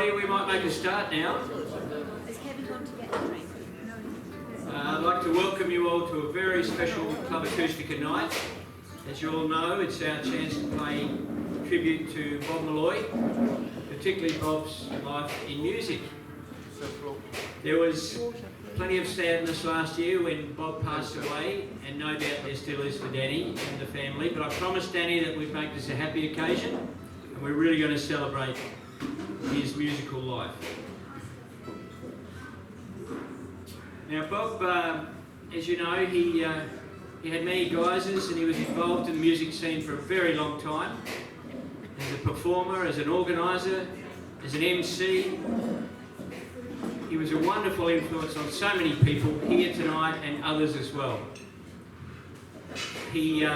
everybody. We might make a start now. I'd like to welcome you all to a very special Club Acoustica night. As you all know, it's our chance to pay tribute to Bob Molloy, particularly Bob's life in music. There was plenty of sadness last year when Bob passed away, and no doubt there still is for Danny and the family, but I promised Danny that we'd make this a happy occasion, and we're really going to celebrate his musical life. Now Bob, as you know, he had many guises and he was involved in the music scene for a very long time. As a performer, as an organiser, as an MC. He was a wonderful influence on so many people here tonight and others as well. He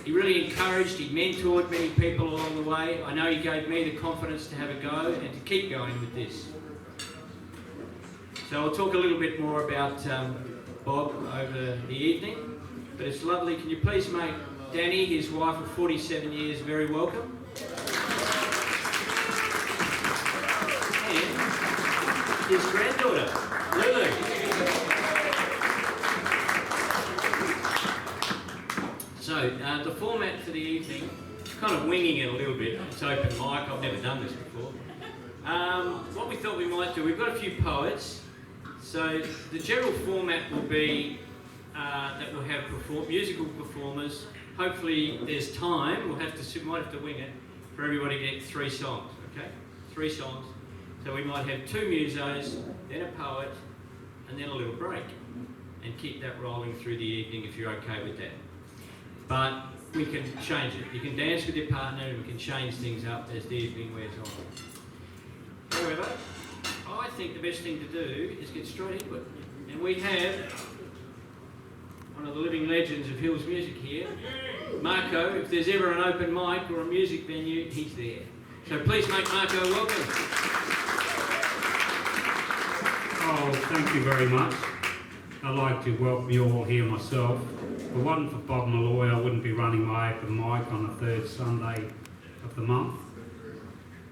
really encouraged, he mentored many people along the way. I know he gave me the confidence to have a go and to keep going with this. So I'll talk a little bit more about Bob over the evening, but it's lovely. Can you please make Danny, his wife of 47 years, very welcome? And his granddaughter, Lulu. So the format for the evening, kind of winging it a little bit. It's open mic, I've never done this before. What we thought we might do, we've got a few poets. So the general format will be that we'll have musical performers. Hopefully there's time, might have to wing it, for everybody to get 3 songs, okay? 3 songs. So we might have 2 musos, then a poet, and then a little break. And keep that rolling through the evening if you're okay with that. But we can change it. You can dance with your partner and we can change things up as the evening wears on. However, I think the best thing to do is get straight into it. And we have one of the living legends of Hills music here, Marco. If there's ever an open mic or a music venue, he's there. So please make Marco welcome. Oh, thank you very much. I'd like to welcome you all here myself. If it wasn't for Bob Molloy, I wouldn't be running my open mic on the 3rd Sunday of the month.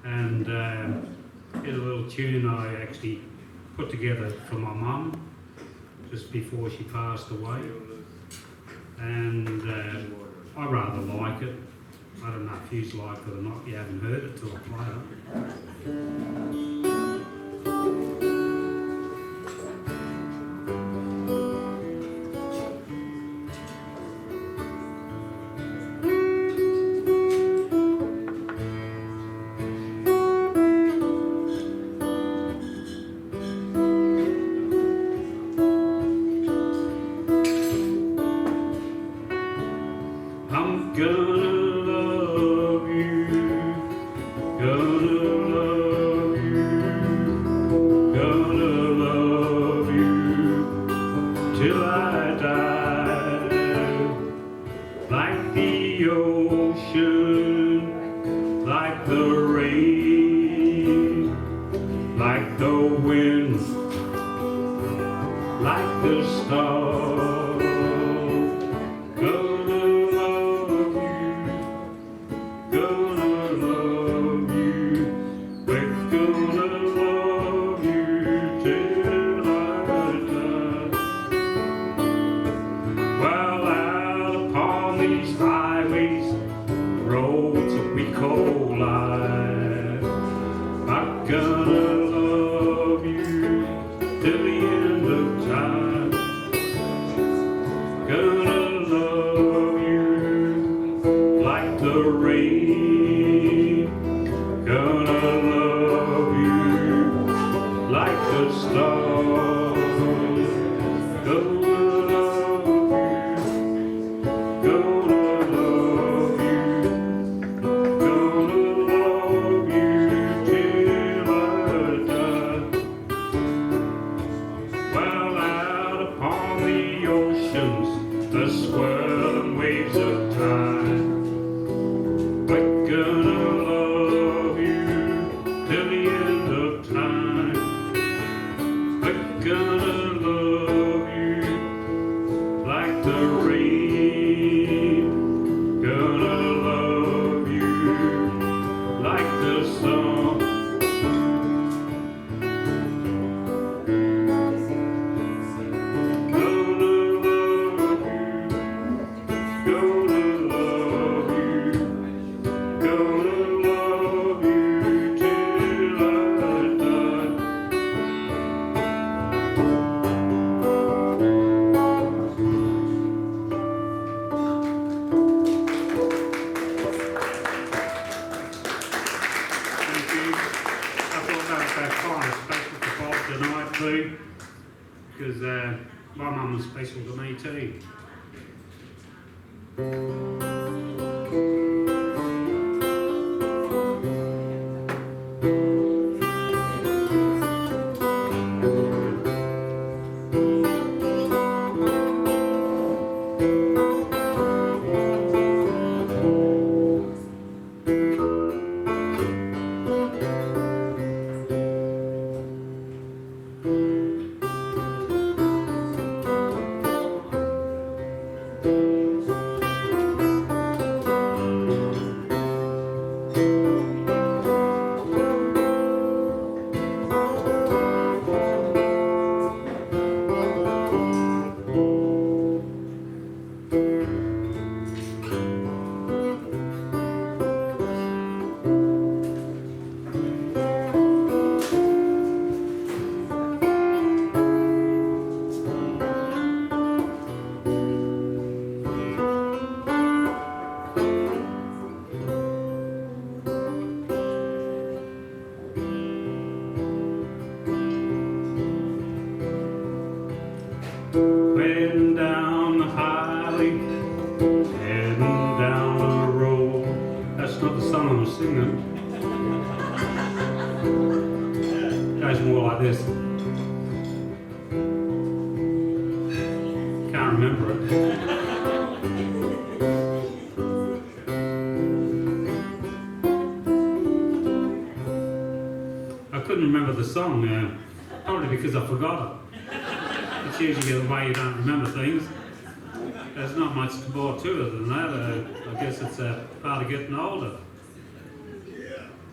And here's a little tune I actually put together for my mum just before she passed away. And I rather like it. I don't know if you like it or not. You haven't heard it till I play it. tea. Heading down the highway, heading down the road. That's not the song I'm singing. Goes more like this. Can't remember it. I couldn't remember the song, probably because I forgot it. It's usually the way you don't remember things. There's not much more to it than that. I guess it's a part of getting older.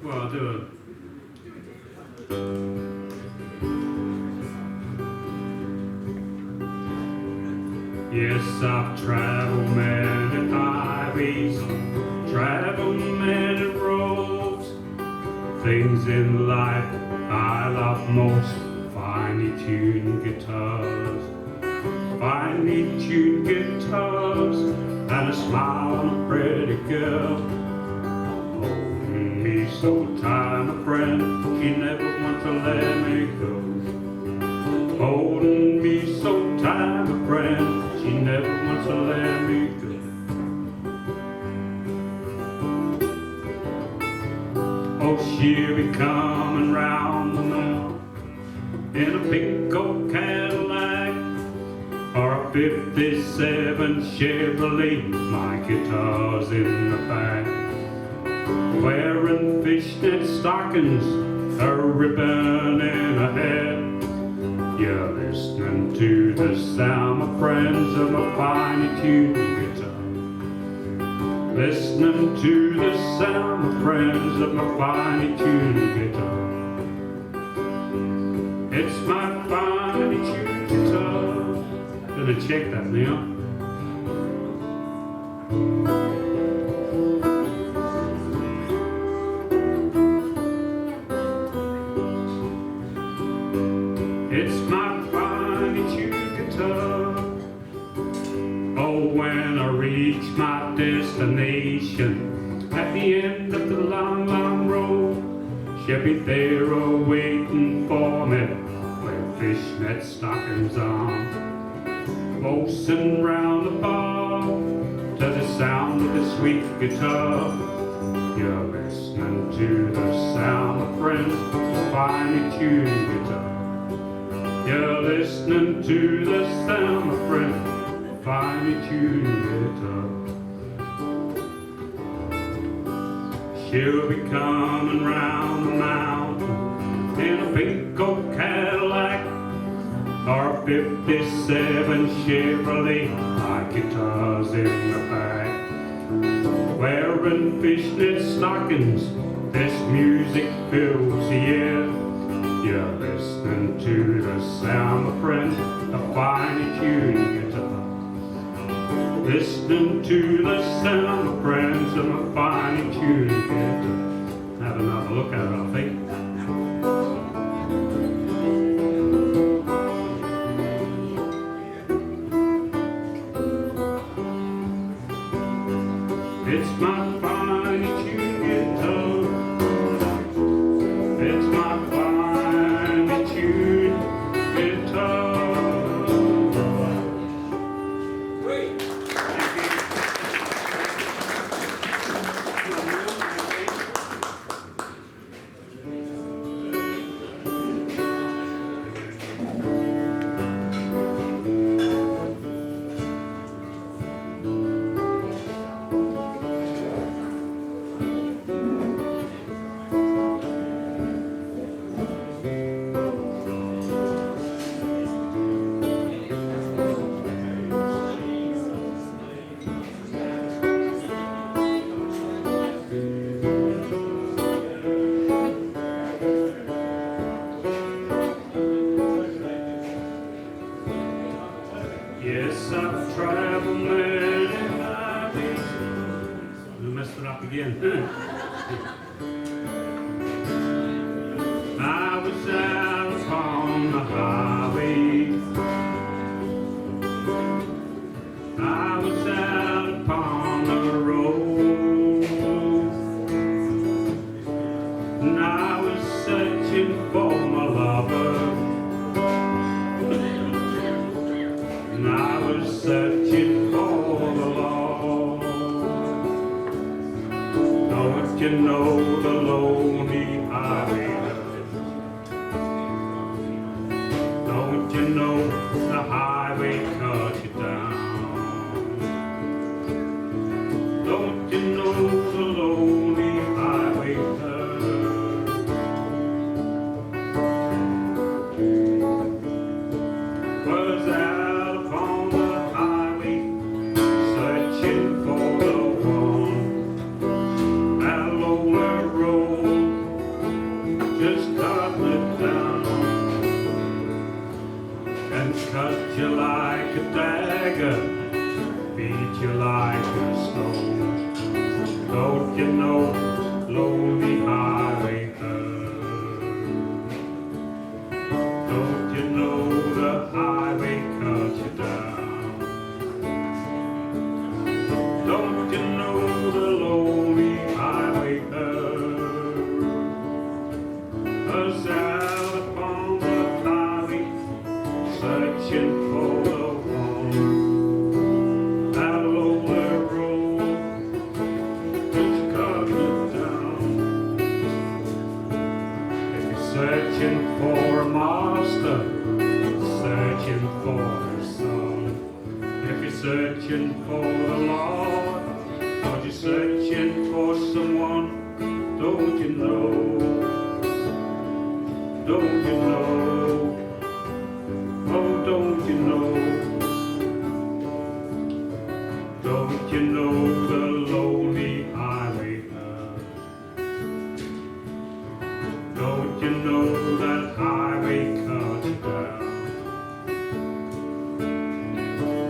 Well, I do it. Yes, I've travelled many highways, travelled many roads. Things in life I love most. Finely tuned guitars, finely tuned guitars, and a smile on a pretty girl. Holding me so tight, my friend, she never wants to let me go. Holding me so tight, my friend, she never wants to let me go. Oh, she'll be coming round the mountain in a big old Cadillac or a 57 Chevrolet, my guitar's in the back. Wearing fishnet stockings, a ribbon in her head. You're listening to the sound, my friends, of my finely tuned guitar. Listening to the sound, my friends, of my finely tuned guitar. It's my finely tuned guitar. Gonna check that now. It's my finely tuned guitar. Oh, when I reach my destination at the end of the long, long road, she'll be there waiting for me with fishnet stockings on, waltzing round the bar to the sound of the sweet guitar. You're listening to the sound, my friends, of finely tuned guitar. You're listening to the sound, my friend, of finely tuned guitar. She'll be coming round the mountain in a pink old Cadillac or a 57 Chevrolet, my guitar's in the back. Wearing fishnet stockings, this music fills the air. You're listening to the sound, my friend, of finely tuned guitar. Listening to the sound, my friends, of my finely tuned guitar. Have another look at it, I think. It's my finely tuned guitar. It's my finely tuned guitar. Yes, I've traveled many highways. We messed it up again. I was out upon the highway. I was out upon the road, and I was searching for my lover. And I was searching for the Lord. Don't you know the lonely highway? Don't you know the highway cut you down? Don't you know the lonely highway was out upon the highway, searching for the one. That lonely road just cut me down and cut you like a dagger, beat you like a stone. Don't you know lonely highway hurt? Don't you know the highway cut you down? Don't you know the lonely highway hurt? Was out upon the highway, searching for the one. That lonely road just cut me down. If you're searching for a master, searching for a son. If you're searching for the Lord, or you're searching for someone, don't you know? Don't you know? Oh, don't you know? Don't you know the lonely highway hurt? Don't you know that highway cut you down?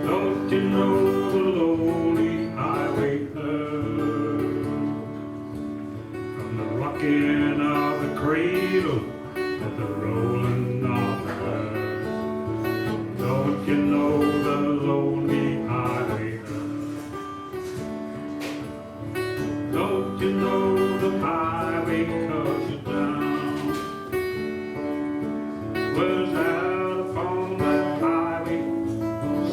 Don't you know the lonely highway hurt? From the rocking of the cradle to the rolling of the earth, don't you know the lonely highway hurt? Don't you know the highway cut you down? Was out upon that highway,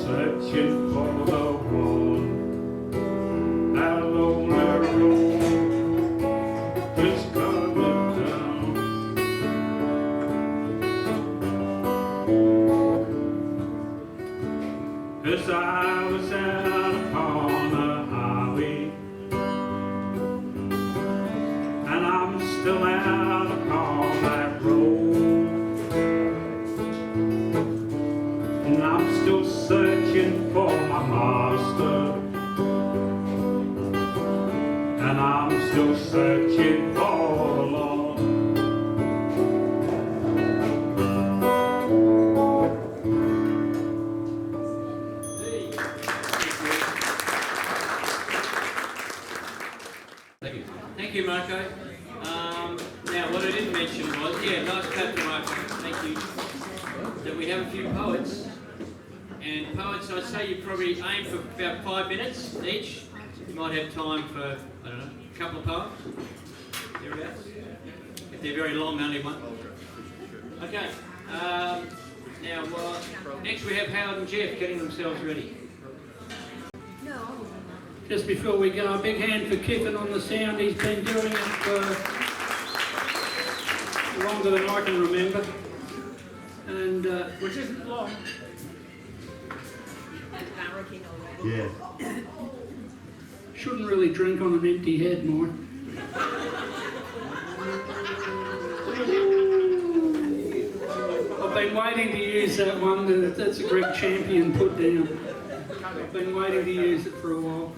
searching for the one. That lonely road just cut me down. As I was out upon the highway, and I'm still out upon that road, and I'm still searching for my master, and I'm still searching for the Lord. Thank you, Marco. Now, what I didn't mention was, nice clap to Marco, thank you, that we have a few poets. And poets, I'd say you probably aim for about 5 minutes each. You might have time for, I don't know, a couple of poems, thereabouts. If they're very long, only one. Okay, now, next we have Howard and Geoff getting themselves ready. Just before we go, a big hand for Kyffin on the sound. He's been doing it for longer than I can remember, and which isn't long. Yeah. Shouldn't really drink on an empty head, Mike. I've been waiting to use that one. That's a Greek champion put down. I've been waiting to use it for a while.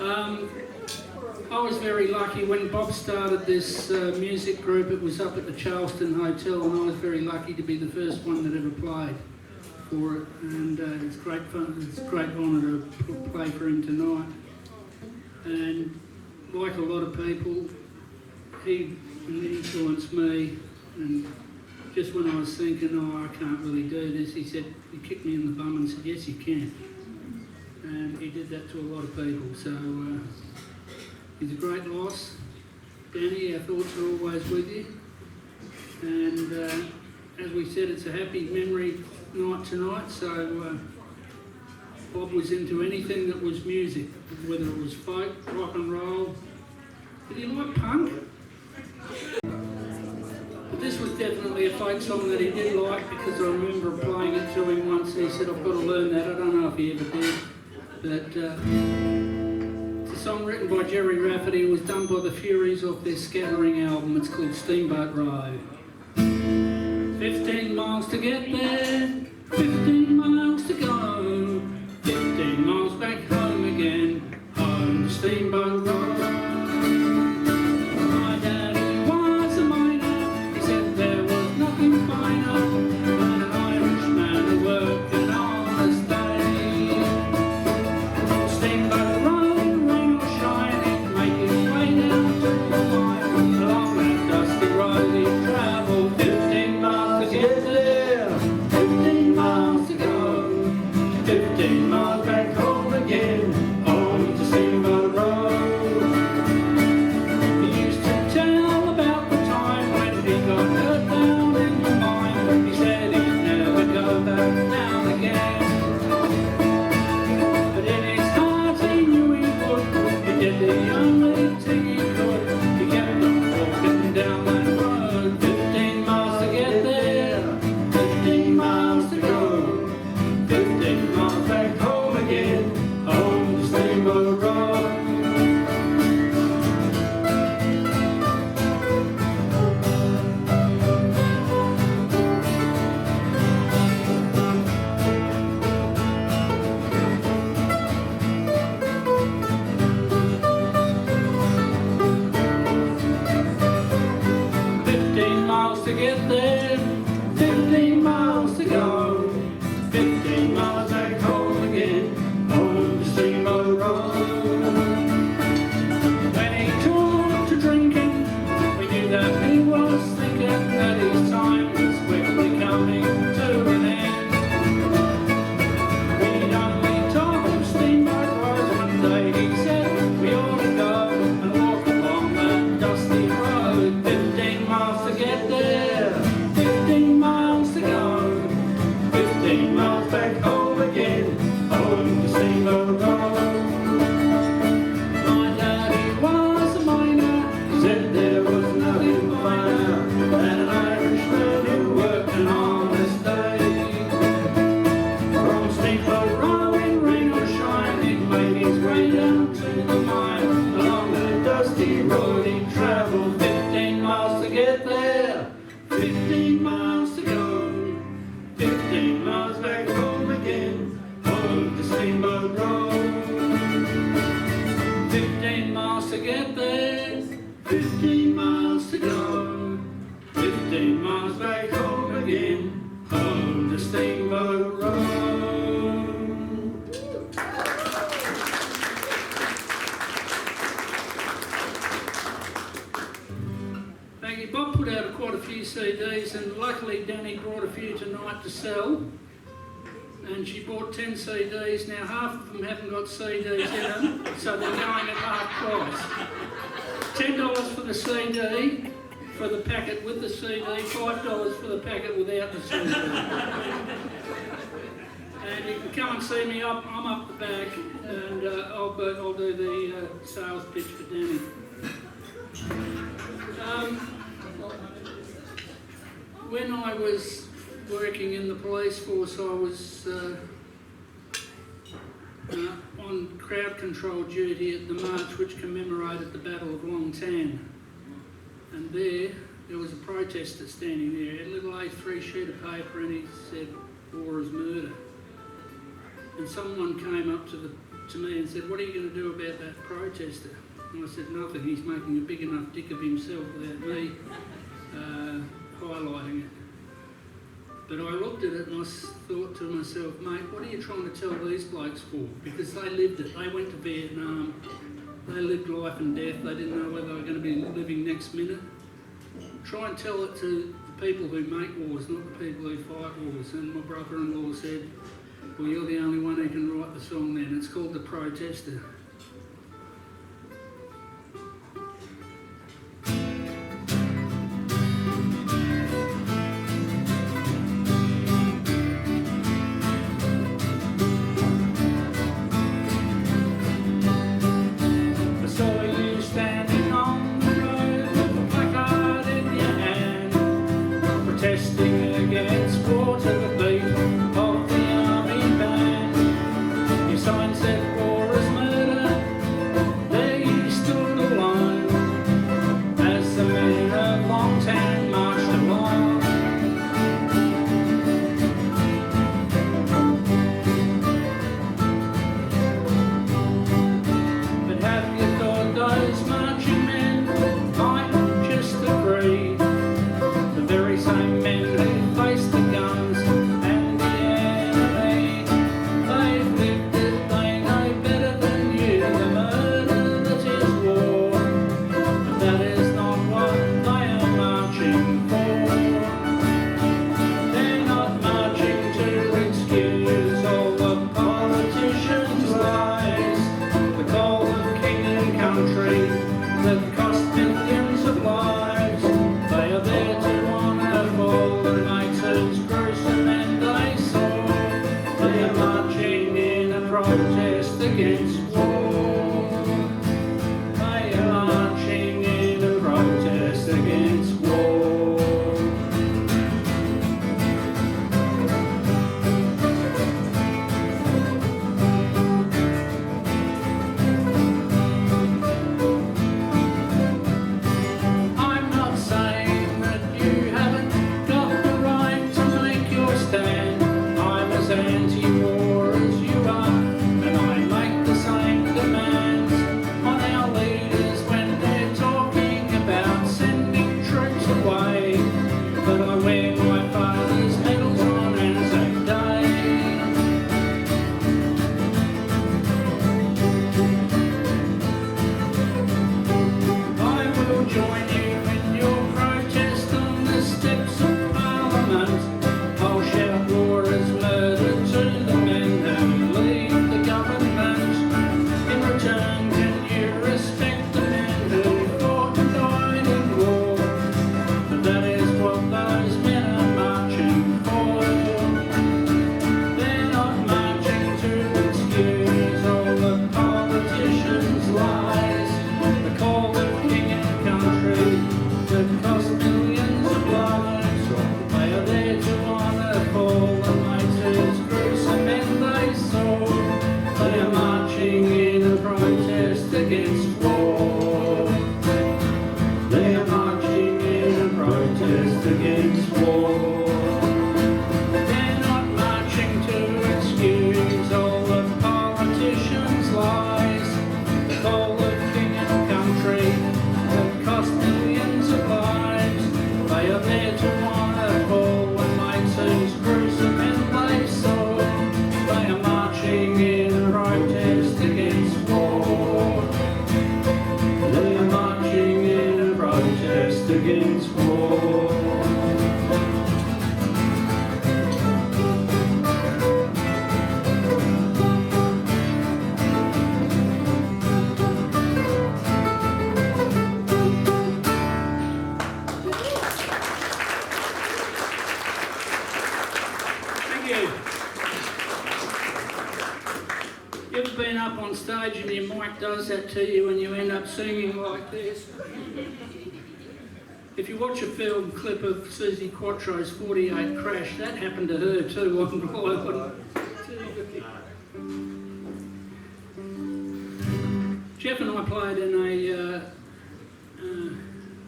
I was very lucky when Bob started this music group. It was up at the Charleston Hotel, and I was very lucky to be the first one that ever played for it. And it's great fun. It's a great honour to play for him tonight. And like a lot of people, he influenced me. And just when I was thinking, oh, I can't really do this, he kicked me in the bum and said, yes, you can. And he did that to a lot of people. So he's a great loss. Danny, our thoughts are always with you. And as we said, it's a happy memory night tonight. So Bob was into anything that was music, whether it was folk, rock and roll. Did he like punk? But this was definitely a folk song that he did like, because I remember playing it to him once. He said, I've got to learn that. I don't know if he ever did. But it's a song written by Jerry Rafferty. It was done by the Furies off their Scattering album. It's called Steamboat Road. 15 miles to get there, 15 miles to go, 15 miles back home again, home to Steamboat Road. My daddy was a miner. He said there was nothing finer than an Irishman who worked an honest day. Steamboat Road, rain or shine, he'd make his way down to the line. Along that dusty road he'd travel 15 miles to get there, 15 miles to go, 15 miles back home again, home to Steamboat Road. He used to tell about the time when he got hurt down in the mine, but he said he'd never go back down again. But in his heart he knew he would. He did the only thing he could. He kept on walking down that road. 15 miles to get there, 15 miles to go, 15 miles back home again, home to Steamboat Road. To get there, 15 miles to go, 15 miles back home again, home to Steamboat Road. When he took to drinking, we knew that he was thinking that his time was quickly coming to an end. We'd only told him Steamboat Road one day. He said we ought to go and walk along that dusty road. 15 miles to get there, 15 miles to go, 15 miles back home again, home to Steamboat Road. My daddy was a miner. He said there was nothing finer than an Irishman who worked an honest day. From Steamboat Row in rain or shine, he made his way down to the mine. Along that dusty road he travelled 15 miles to get there, 15 miles to go, 15 miles back home again, home to Steamboat Road. 15 miles to get there, 15 miles to go, 15 miles back home again, home to Steamboat Road. Thank you. Bob put out quite a few CDs, and luckily Danny brought a few tonight to sell. And she bought 10 CDs. Now half of them haven't got CDs in them, so they're going at half price. $10 for the CD, for the packet with the CD, $5 for the packet without the CD. And you can come and see me. I'm up the back, and I'll I'll do the sales pitch for Danny. When I was working in the police force, I was on crowd control duty at the march which commemorated the Battle of Long Tan. And there was a protester standing there. He had a little A3 sheet of paper and he said, "War is murder." And someone came up to me and said, "What are you going to do about that protester?" And I said, "Nothing, he's making a big enough dick of himself without me highlighting it." But I looked at it and I thought to myself, "Mate, what are you trying to tell these blokes for?" Because they lived it. They went to Vietnam. They lived life and death. They didn't know whether they were going to be living next minute. Try and tell it to the people who make wars, not the people who fight wars. And my brother-in-law said, "Well, you're the only one who can write the song then." It's called The Protester. been up on stage and your mic does that to you and you end up singing like this? If you watch a film clip of Susie Quattro's 48 Crash, that happened to her too, wasn't it? Geoff and I played in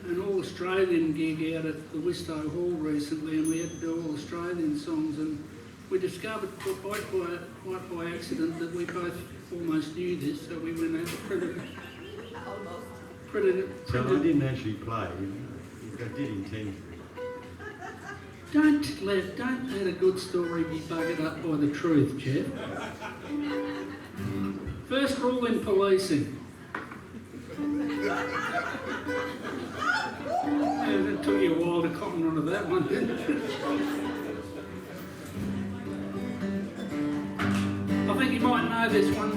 an All-Australian gig out at the Wistow Hall recently, and we had to do all Australian songs, and we discovered quite by accident that we both almost knew this, so we went out to print it. So I didn't actually play, I did intend to. Don't let a good story be buggered up by the truth, Geoff. First rule in policing. Yeah, it took you a while to cotton onto that one, didn't it? I think you might know this one.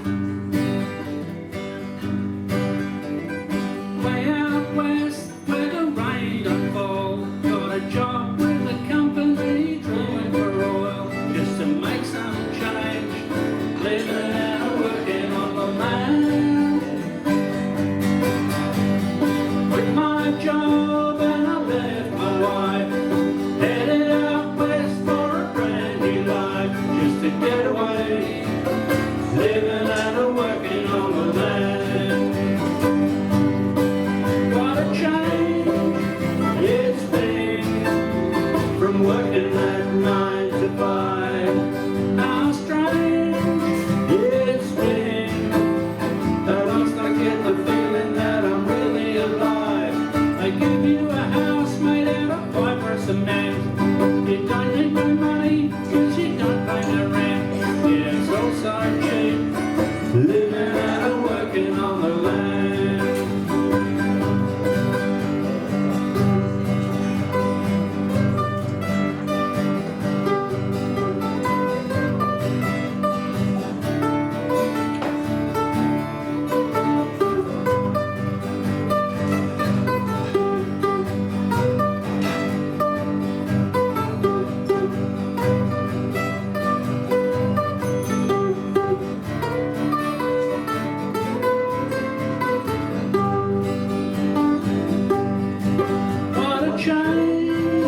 Way out west, where the rain don't fall, got a job with a company drilling for oil, just to make some change, living and working on the land. Quit my job and I left my wife, headed out west for a brand new life, just to get away, living and working on the land. What a change it's been from working at 9 to 5. How strange it's been. At last I get the feeling that I'm really alive. They give you a house made out of fibre or cement. You don't need no money because you don't pay no rent. Yeah, it's all so cheap, living and working on the land. What a change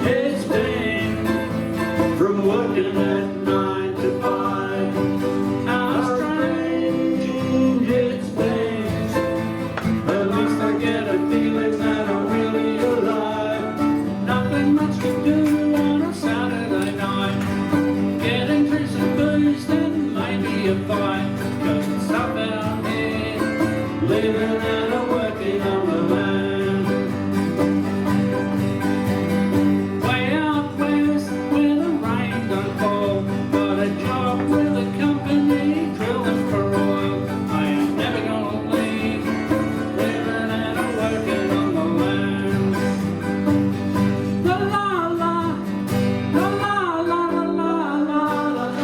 it's been from working at 9 to 5. How strange it's been. At least I get a feeling that I'm really alive. Nothing much to do on a Saturday night. Getting through some booze, then maybe a fight. Cause it's up out here, living and working on the land. Way out west, where the rain don't fall, got a job with a company drilling for oil. I ain't never gonna leave, living and working on the land. La la la, la la la la la la la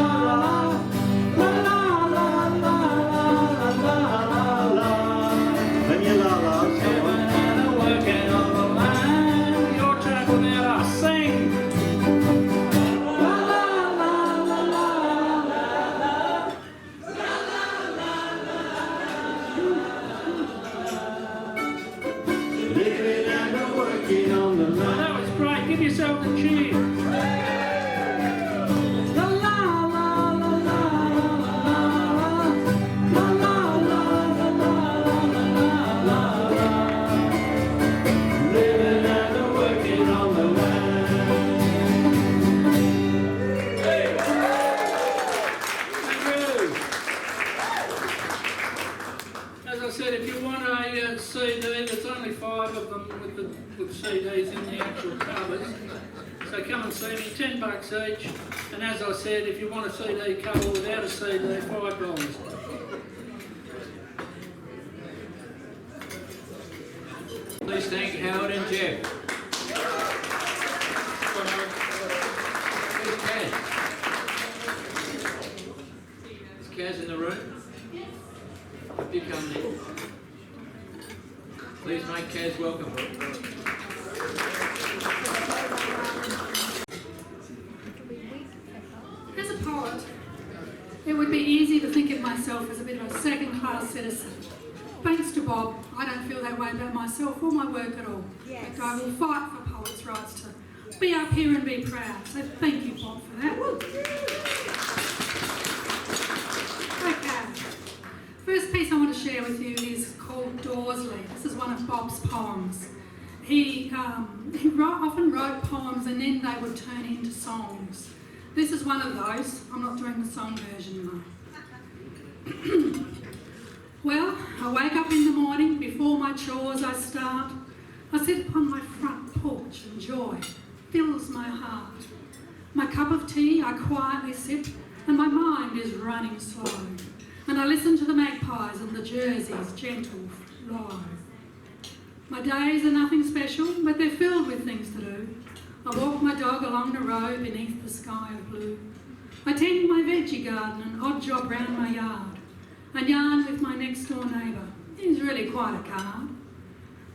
la la la la la la. And you la la, Living and working on the land. Your turn now, I sing. La la la la la la la. living and working on the land. That was great. Give yourself a cheer. La la la la la la la la la la la la. Living and working on the land. Thank you. As I said, if you want a CD, there's only 5 of them with CDs in the actual covers. So come and see me, $10 each. And as I said, if you want a CD cover without a CD, $5. Please thank Howard and Geoff. Where's Caz? Is Caz in the room? If you come in. Please make Caz welcome. As a poet, it would be easy to think of myself as a bit of a second-class citizen. Thanks to Bob, I don't feel that way about myself or my work at all. Yes. But I will fight for poets' rights to be up here and be proud. So thank you, Bob, for that. Okay. First piece I want to share with you is called Dorsley. This is one of Bob's poems. He often wrote poems and then they would turn into songs. This is one of those. I'm not doing the song version though. Well, I wake up in the morning, before my chores I start. I sit upon my front porch and joy fills my heart. My cup of tea I quietly sip and my mind is running slow. And I listen to the magpies and the jerseys gentle flow. My days are nothing special, but they're filled with things to do. I walk my dog along the road beneath the sky of blue. I tend my veggie garden, an odd job round my yard. And yarn with my next door neighbour. He's really quite a card.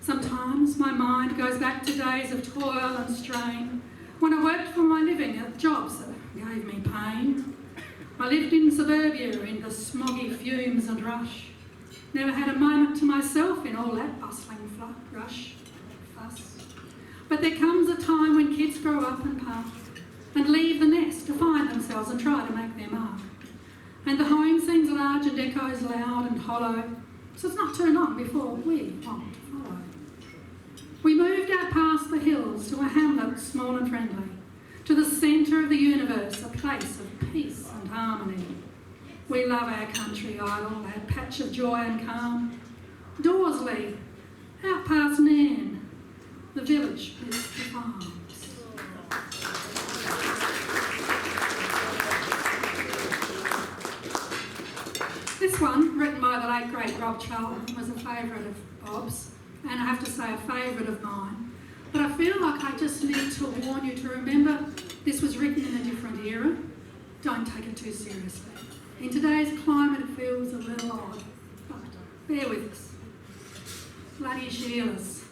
Sometimes my mind goes back to days of toil and strain, when I worked for my living at jobs that gave me pain. I lived in suburbia in the smoggy fumes and rush. Never had a moment to myself in all that bustling rush, fuss. But there comes a time when kids grow up and puff and leave the nest to find themselves and try to make their mark. And the home seems large and echoes loud and hollow, so it's not too long before we want to follow. We moved out past the hills to a hamlet small and friendly, to the centre of the universe, a place of peace and harmony. We love our country idol, our patch of joy and calm. Dorsley, out past Nairn, the village with the farms. This one, written by the late great Rob Charlton, was a favourite of Bob's, and I have to say a favourite of mine. But I feel like I just need to warn you to remember this was written in a different era. Don't take it too seriously. In today's climate it feels a little odd, but bear with us. Bloody Sheilas.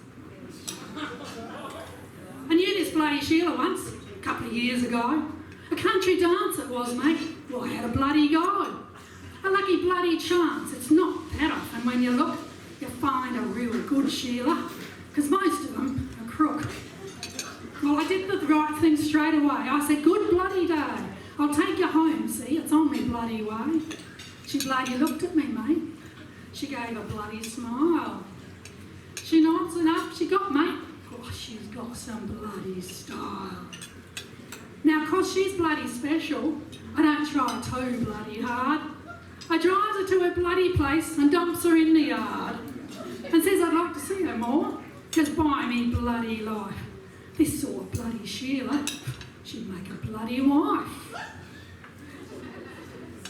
I knew this bloody Sheila once, a couple of years ago. A country dance it was, mate. Well, I had a bloody go. A lucky bloody chance. It's not that often when you look, you find a real good Sheila, because most of them are crook. Well, I did the right thing straight away. I said, good bloody day. I'll take you home, see, it's on me bloody way. She bloody looked at me, mate. She gave a bloody smile. She nods it up, she got, mate. Oh, she's got some bloody style. Now, 'cause she's bloody special, I don't try too bloody hard. I drives her to her bloody place and dumps her in the yard and says I'd like to see her more, just buy me bloody life. This sort of bloody Sheila, she'd make a bloody wife.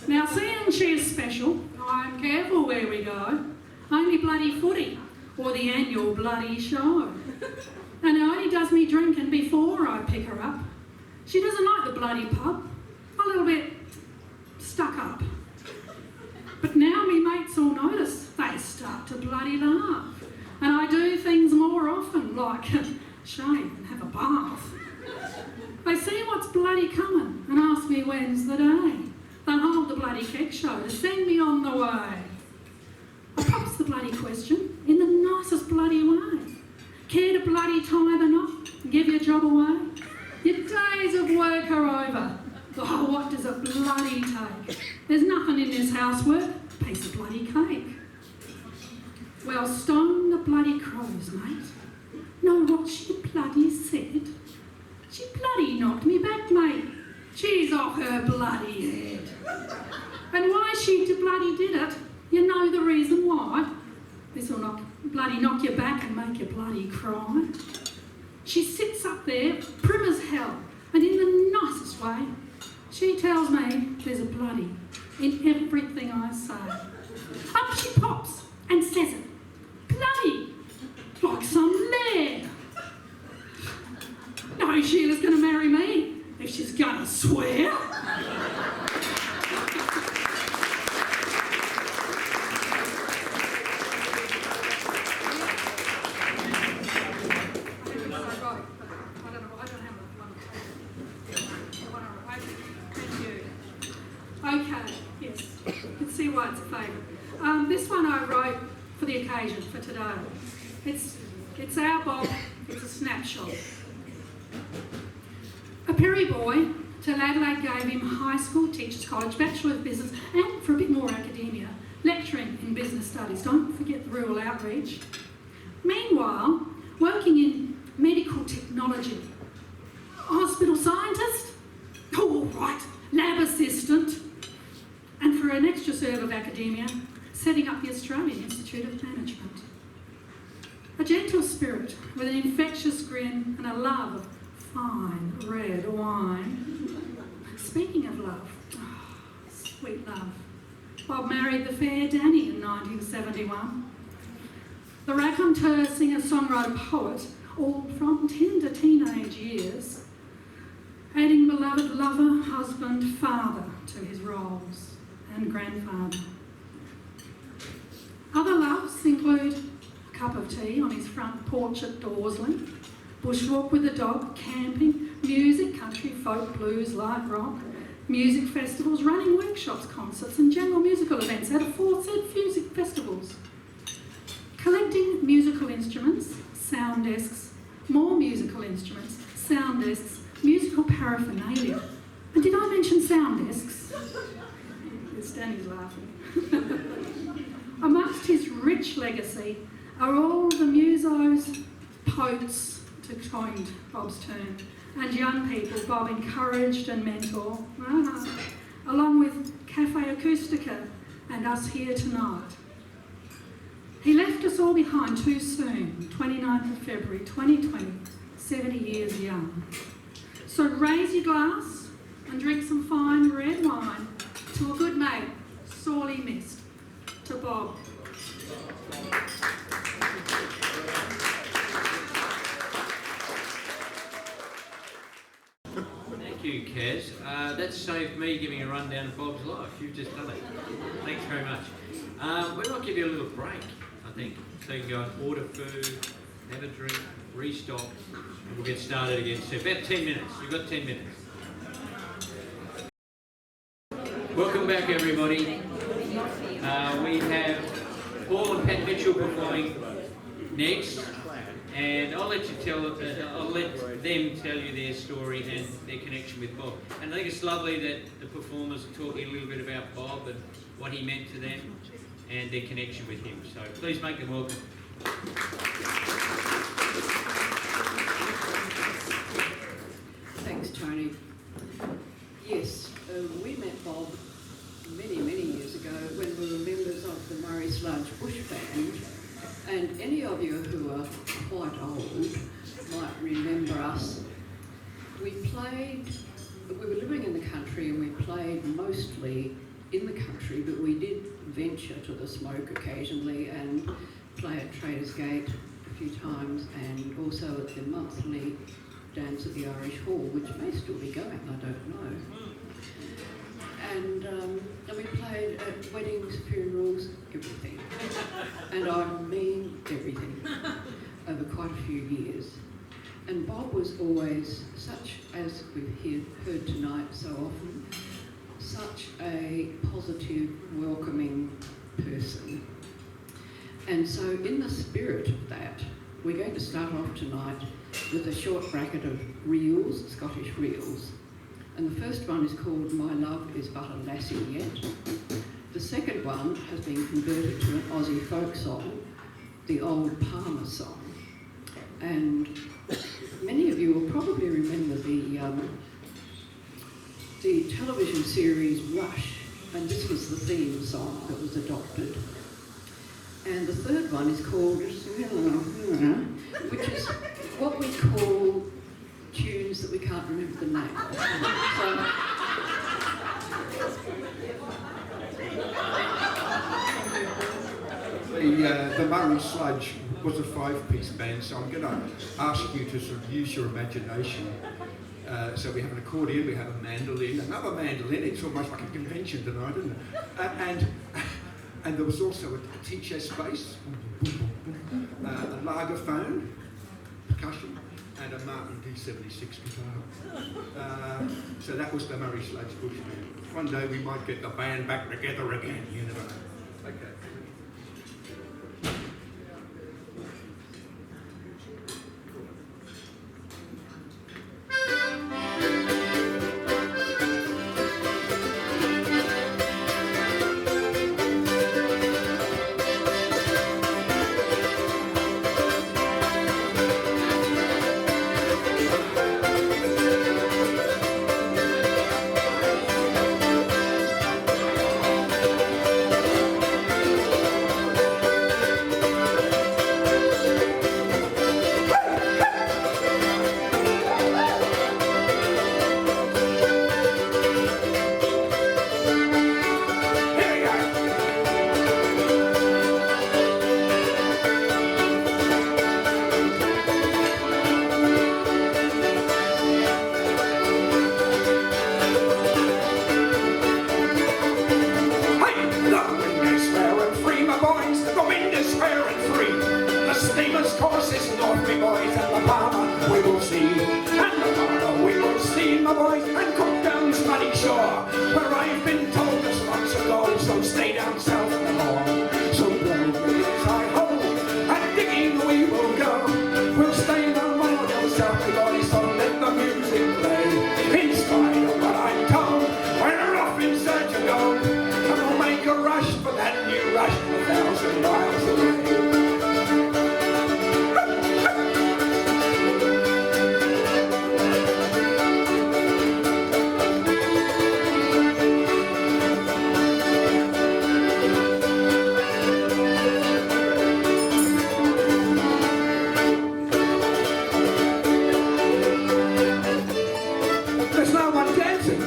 Now, seeing she is special, I'm careful where we go. Only bloody footy or the annual bloody show. And it only does me drinking before I pick her up. She doesn't like the bloody pub, a little bit stuck up. But now me mates all notice, they start to bloody laugh. And I do things more often, like shave and have a bath. They see what's bloody coming and ask me when's the day. They'll hold the bloody keg show to send me on the way. I pops the bloody question in the nicest bloody way. Care to bloody tie the knot and give your job away? Your days of work are over. Oh, what does it bloody take? There's nothing in this housework, a piece of bloody cake. Well, stone the bloody crows, mate. Know what she bloody said? She bloody knocked me back, mate. She's off her bloody head. And why she bloody did it, you know the reason why? This'll bloody knock you back and make you bloody cry. She sits up there, prim as hell, and in the nicest way, she tells me there's a bloody in everything I say. Up she pops and says it. Bloody! Like some lair. No, Sheila's going to marry me if she's going to swear. Okay, yes. This one I wrote for the occasion, for today. It's our Bob, it's a snapshot. A Perry boy, till Adelaide gave him high school, teachers college, Bachelor of Business, and for a bit more academia, lecturing in business studies. Don't forget the rural outreach. Meanwhile, working in medical technology. Hospital scientist? Oh, right, lab assistant. And for an extra serve of academia, setting up the Australian Institute of Management. A gentle spirit with an infectious grin and a love of fine red wine. Speaking of love, oh, sweet love. Bob married the fair Danny in 1971. The raconteur, singer, songwriter, poet, all from tender teenage years, adding beloved lover, husband, father to his roles, and grandfather. Other loves include a cup of tea on his front porch at Dorsley, bushwalk with the dog, camping, music, country, folk, blues, light rock, music festivals, running workshops, concerts and general musical events at aforesaid music festivals. Collecting musical instruments, sound desks, more musical instruments, sound desks, musical paraphernalia. And did I mention sound desks? Danny's laughing. Amongst his rich legacy are all the musos, poets, to coin Bob's term, and young people Bob encouraged and mentored, along with Cafe Acoustica and us here tonight. He left us all behind too soon, 29th of February 2020, 70 years young. So raise your glass and drink some fine red wine to a good mate, sorely missed, to Bob. Thank you, Caz. That saved me giving a rundown of Bob's life. You've just done it. Thanks very much. We might give you a little break, I think, so you can go and order food, have a drink, restock, and we'll get started again. So about 10 minutes. You've got 10 minutes. Welcome back, everybody. We have Paul and Pam Mitchell performing next, and I'll let them tell you their story and their connection with Bob. And I think it's lovely that the performers are talking a little bit about Bob and what he meant to them and their connection with him. So please make them welcome. Thanks, Tony. Yes, we met Bob many, many years ago when we were members of the Murray Sludge Bush Band, and any of you who are quite old might remember us. We were living in the country and we played mostly in the country, but we did venture to the smoke occasionally and play at Traders Gate a few times, and also at the monthly dance at the Irish Hall, which may still be going, I don't know. And we played at weddings, funerals, everything. And I mean everything, over quite a few years. And Bob was always, such as we've heard tonight so often, such a positive, welcoming person. And so in the spirit of that, we're going to start off tonight with a short bracket of reels, Scottish reels. And the first one is called My Love Is But a Lassie Yet. The second one has been converted to an Aussie folk song, the old Palmer song. And many of you will probably remember the television series Rush, and this was the theme song that was adopted. And the third one is called, which is what we call tunes that we can't remember the name of. The Murray Sludge was a five-piece band, so I'm going to ask you to sort of use your imagination. So we have an accordion, we have a mandolin, another mandolin. It's almost like a convention tonight, isn't it? And there was also a T-chest bass, a Lagerphone, percussion, and a Martin D76 guitar. So that was the Murray Sludge Bush Band. One day we might get the band back together again, you never know. Okay. my boys, the wind is fair and free. The steamer's course is north, me boys, and the Barber we will see. And the Barber we will see, my boys, and Cookdown's muddy shore, where I've been told there's lots of gold, so stay down south no more. So blow the leaves I hold, and digging we will go. We'll stay no more down south, my boys, so let the music play. In spite of what I'm told, we're off in search of gold, and we'll make a rush for that new rush 1,000 miles away. There's no one dancing.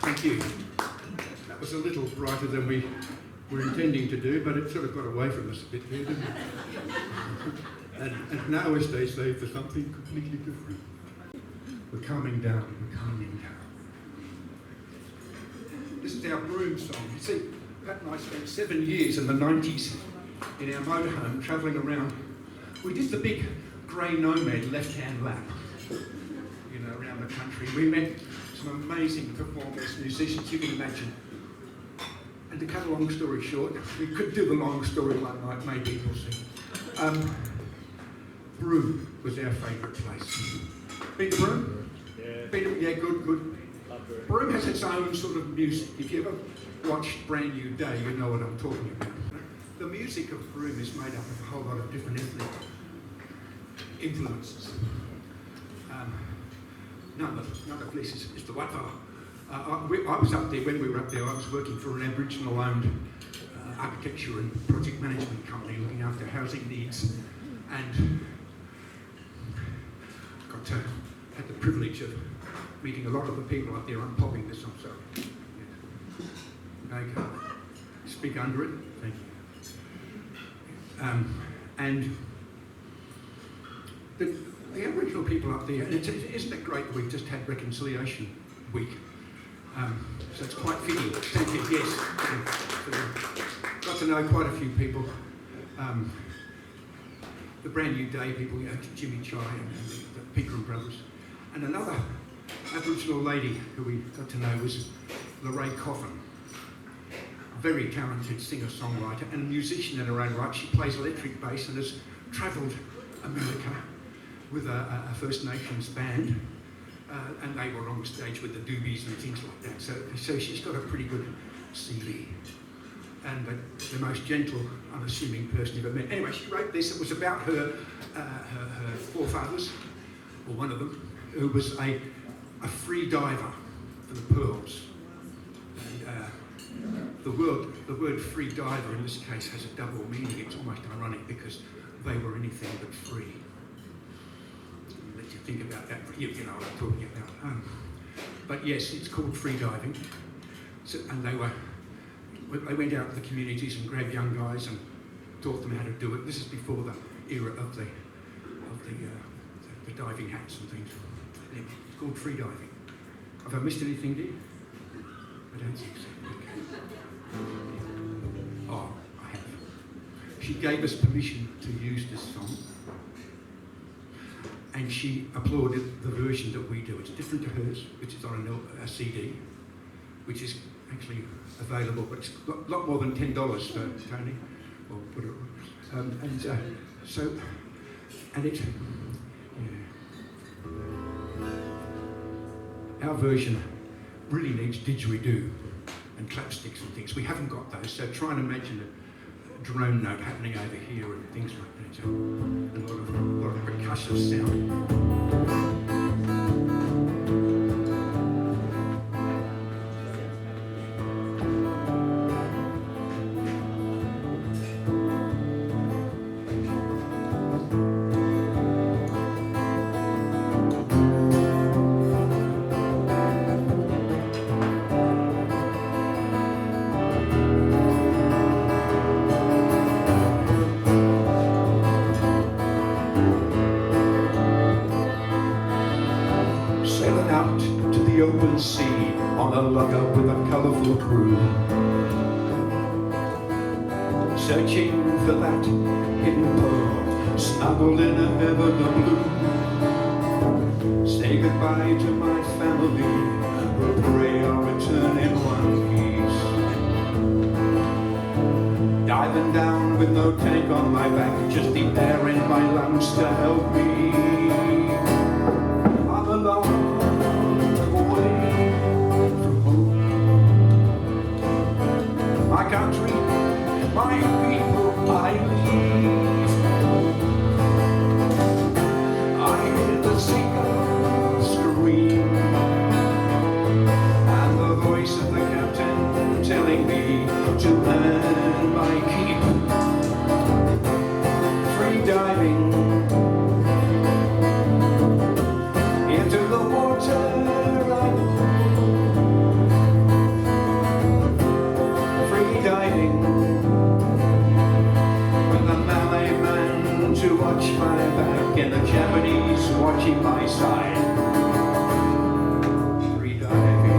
Thank you. That was a little brighter than we were intending to do, but it sort of got away from us a bit there, didn't it? And now, as they say, for something completely different. We're coming down, we're coming down. This is our Broom song. You see, Pat and I spent 7 years in the 90s in our motorhome travelling around. We did the big grey nomad left-hand lap, you know, around the country. We met some amazing performers, musicians, you can imagine. And to cut a long story short, we could do the long story one night, maybe, we'll see. Broom was our favourite place. Been to Broom? Yeah, good. Broom has its own sort of music. If you ever watched Brand New Day, you know what I'm talking about. The music of Broom is made up of a whole lot of different ethnic influences. None of this is the Watha. I was up there, when we were up there, I was working for an Aboriginal-owned architecture and project management company looking after housing needs, and had the privilege of meeting a lot of the people up there. I'm popping this, I'm sorry. Yeah. Okay. Speak under it. Thank you. And the Aboriginal people up there, and isn't it great that we've just had Reconciliation Week? So it's quite fitting. Thank you, yes. Got to know quite a few people. The Brand New Day people, you know, Jimmy Chai and the Pegram brothers. And another Aboriginal lady who we got to know was Lorraine Coffin. Very talented singer-songwriter and a musician in her own right. She plays electric bass and has travelled America with a First Nations band, and they were on the stage with the doobies and things like that. So she's got a pretty good CV, and the most gentle, unassuming person you've ever met. Anyway, she wrote this. It was about her forefathers, or one of them, who was a free diver for the pearls. And the word free diver in this case has a double meaning. It's almost ironic because they were anything but free. Let you think about that. You know what I'm talking about. But yes, it's called free diving. So, and they went out to the communities and grabbed young guys and taught them how to do it. This is before the era of the diving hats and things. Anyway, it's called free diving. Have I missed anything, dear? I don't think so. Okay. Oh, I have. She gave us permission to use this song, and she applauded the version that we do. It's different to hers, which is on a CD, which is actually available, but it's a lot more than $10 for Tony, or whatever. Our version really needs didgeridoo and clapsticks and things. We haven't got those, so try and imagine a drone note happening over here and things like that. So, and a lot of percussive sound. open sea on a lugger with a colourful crew, searching for that hidden pearl snuggled in a heaven of blue. Say goodbye to my family, who pray I'll return in one piece. Diving down with no tank on my back, just the air in my lungs to help me. I'm alone, away from home. My country, my people, I leave. I hear the seagulls scream, and the voice of the captain telling me to land my keep. Free diving into the water I go. Free diving with a Malay man to watch my back and the Japanese watching my side. Free diving.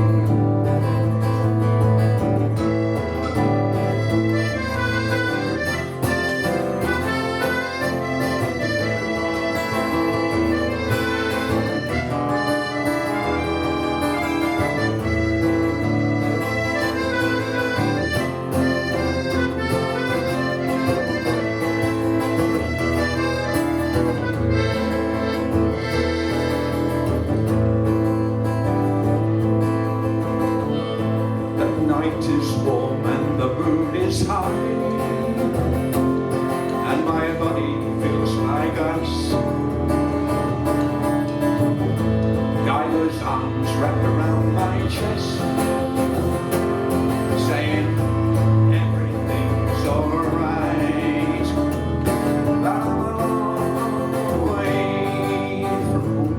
Is warm and the moon is high, and my body feels like ice. Diver's arms wrapped around my chest, saying everything's alright. But I'm a long way from home.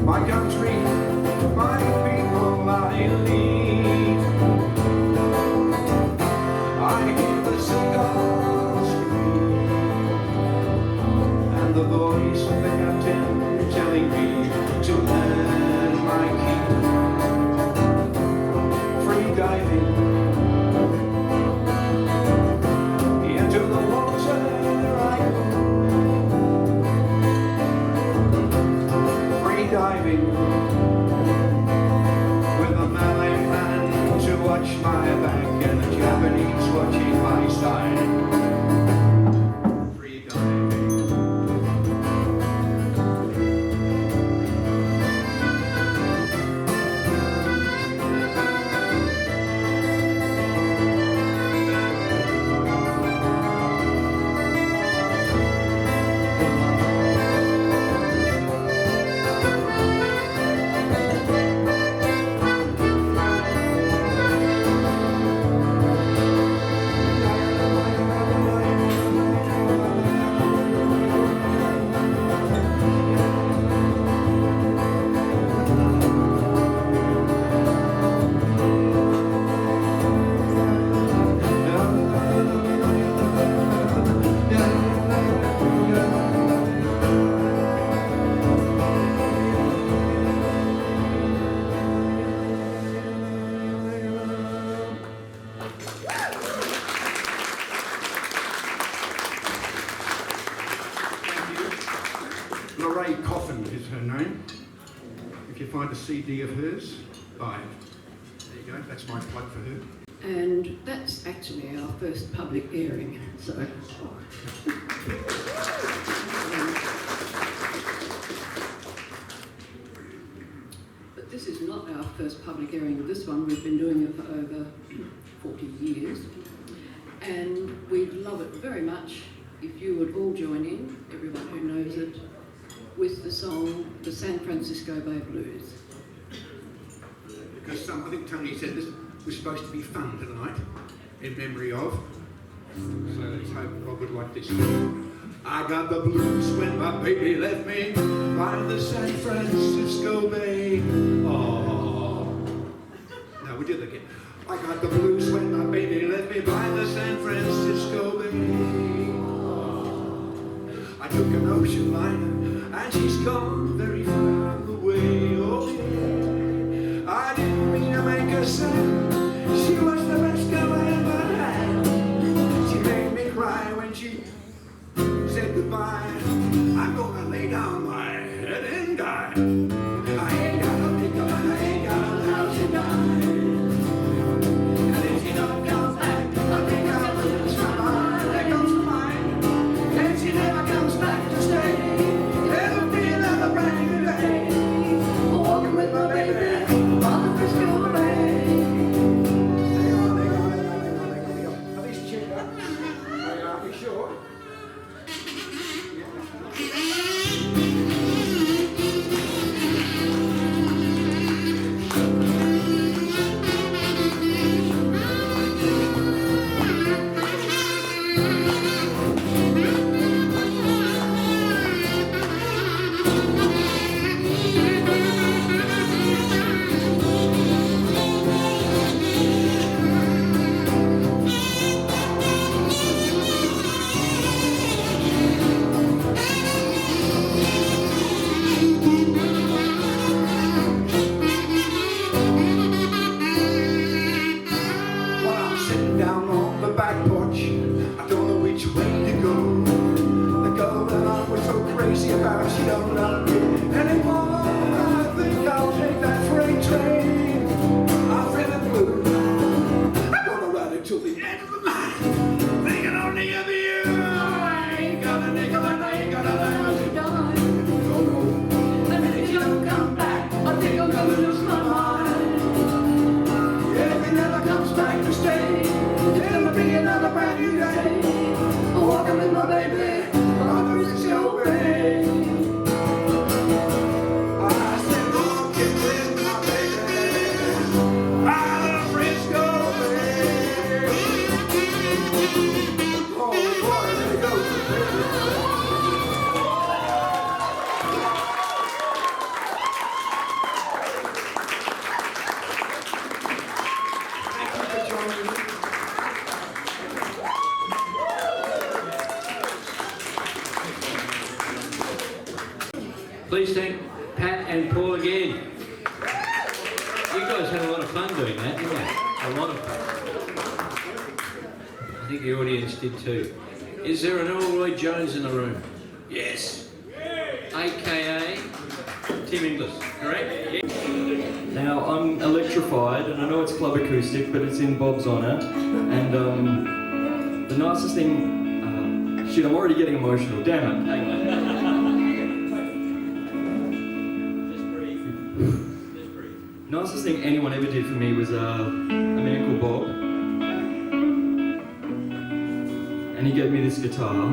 My country, my people, I leave. I hear the seagulls scream, and the voice of the captain telling me to land my keep. Free diving into the water I go. Free diving with a Malay man to watch my back and the Japanese watching my side. Free diving. Kyffin is her name. If you find a CD of hers, buy it. There you go, that's my plug for her. And that's actually our first public airing, so. But this is not our first public airing of this one. We've been doing it for over 40 years. And we'd love it very much if you would all join in, everyone who knows it, with the song, the San Francisco Bay Blues. Because I think Tony said this was supposed to be fun tonight, in memory of. So let's hope Rob would like this. I got the blues when my baby left me by the San Francisco Bay. Oh. No, we did it again. I got the blues when my baby left me by the San Francisco Bay. Oh. I took an ocean liner and she's gone very far away. Oh. I said, she was the best girl I ever had. She made me cry when she said goodbye. I'm gonna lay down my head and die. I ain't got no nickel and I ain't got no house to die. And if she don't come back, I think I'll lose my mind. There goes the mind. And she never comes back to stay. There'll be another brand new day. Walking with my baby on the Frisco Bay. Hang on. At least check up. Are we sure? She don't love me anymore. I think I'll take that freight train. I'll feel it blue. I'm gonna ride it till the end of the night, thinking only of you. I ain't got a nickel and I ain't got a dime to die. Oh no. And if you don't come back, I think I'm gonna lose my mind. If he never comes back to stay, there'll be another brand new day. Walking with my baby on the Frisco Bay. Please thank Pat and Paul again. You guys had a lot of fun doing that, didn't you? A lot of fun. I think the audience did too. Is there an Elroy Jones in the room? Yes. AKA Tim Inglis, correct? Yeah. Now, I'm electrified, and I know it's club acoustic, but it's in Bob's honour. And the nicest thing... shit, I'm already getting emotional. Damn it. Hang on. Nicest thing anyone ever did for me was a man called Bob, and he gave me this guitar,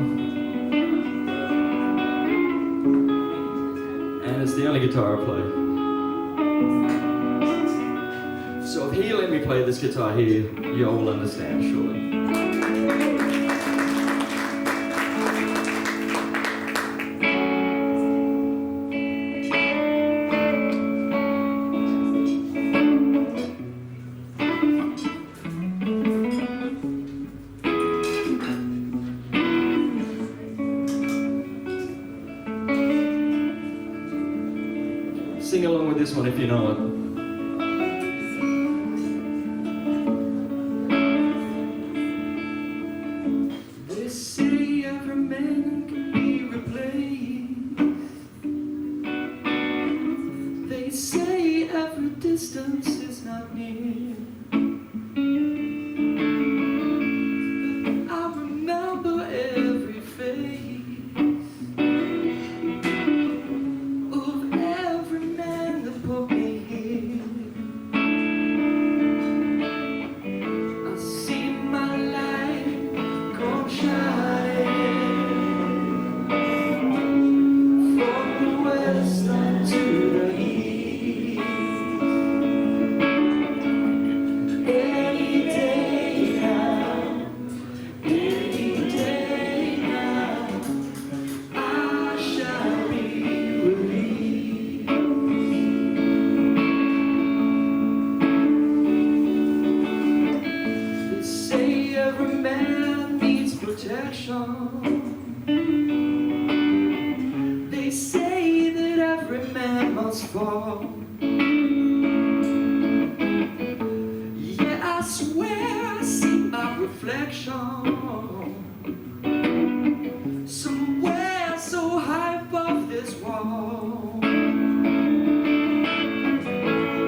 and it's the only guitar I play. So if he let me play this guitar here, you all will understand, surely. Sing along with this one if you know it. They say every man can be replaced. They say every distance is not near. I remember every face. They say that every man must fall. reflection. Somewhere so high above this wall, I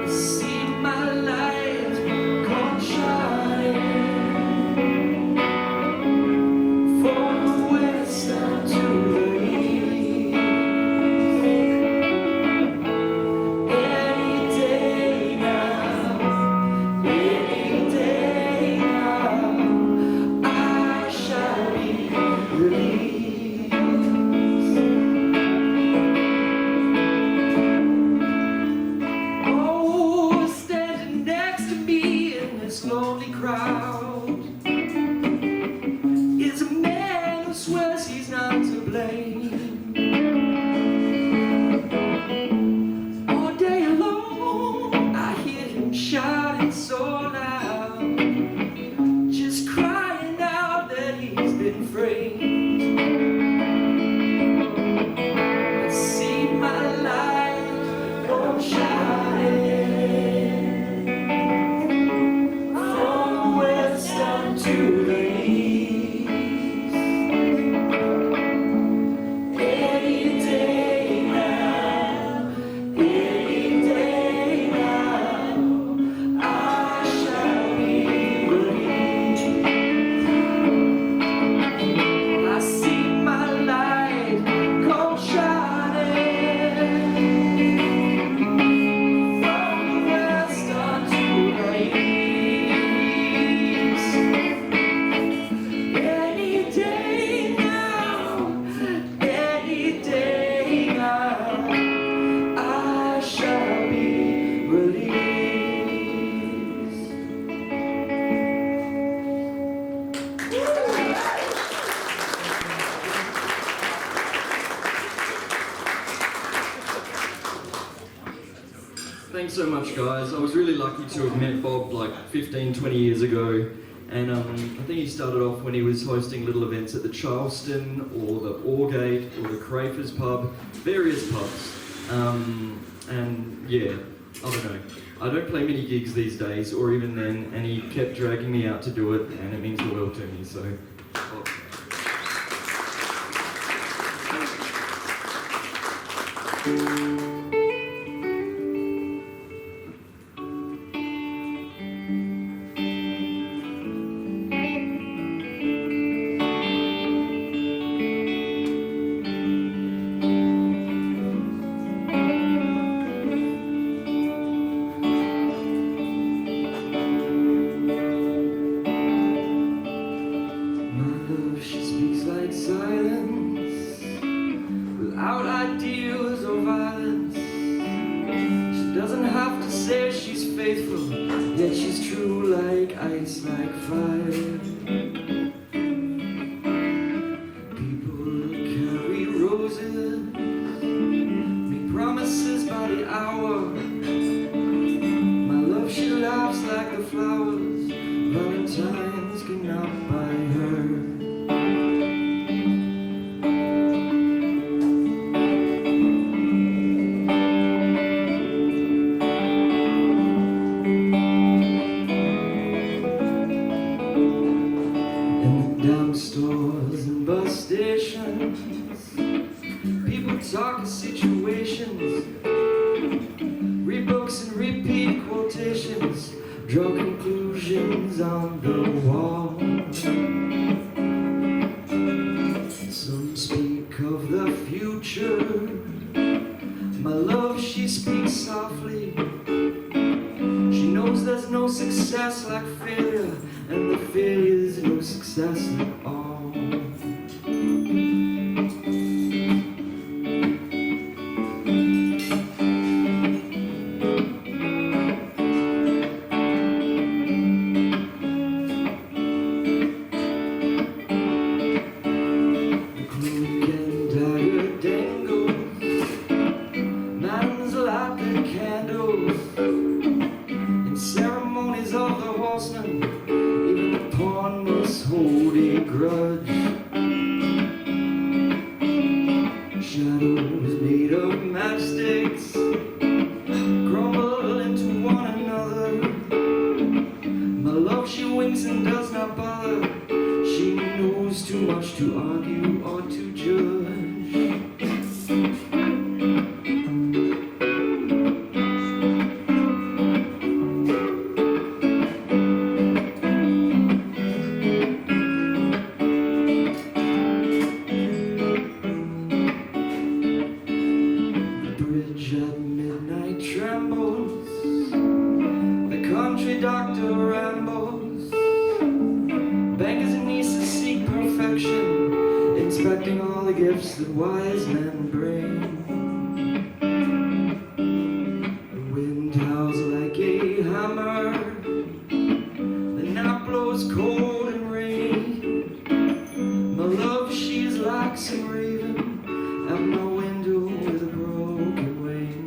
see my light come shining from the west down to the east. Any day now, any day now, I shall be released. Oh, standing next to me in this lonely crowd is a man who swears he's not to blame. All day long, I hear him shouting so loud, just crying out that he's been framed. I see my light come shining from the west down to the east. Any day now, any day now, I shall be released. I see my light come shining from the west unto the east. Any day now, any day now, I shall be released. Thanks so much, guys. I was really lucky to have met Bob like 15, 20 years ago. And I think he started off when he was hosting little events at the Charleston or the Orgate or the Crafers pub, various pubs. And yeah, I don't know. I don't play many gigs these days, or even then, and he kept dragging me out to do it, and it means the world to me, so... Bob. My love, she speaks like silence, without ideals or violence. She doesn't have to say she's faithful, yet she's true like ice, like fire. People carry roses, make promises by the hour. My love, she laughs like the flowers, Valentine's cannot buy her. In the damn stores and bus stations, people talk of situations, read books and repeat quotations, draw conclusions on the wall. Some speak of the future. My love, she speaks softly. She knows there's no success like failure, and the failure's no success at all. The cloak and dagger dangles, man's light the candles, in ceremonies of the horseman, even the pawn must hold a grudge. Shadows made of matchsticks crumble into one another. My love, she wings thinks and does not bother. She knows too much to argue or to judge. That wise men bring. The wind howls like a hammer, the night blows cold and rainy. My love, she's like some raven at my window with a broken wing.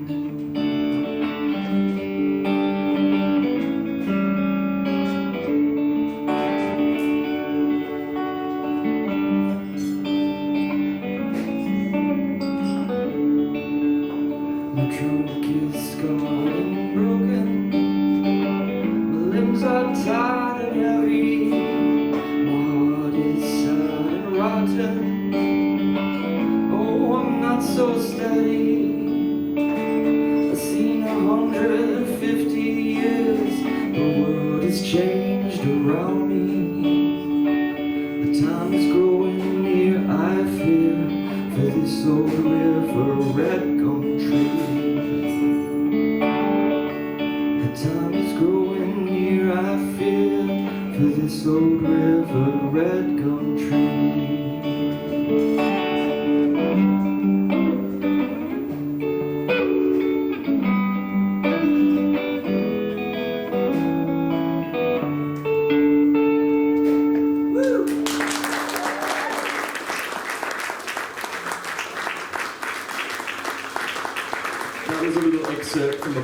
Excerpt from a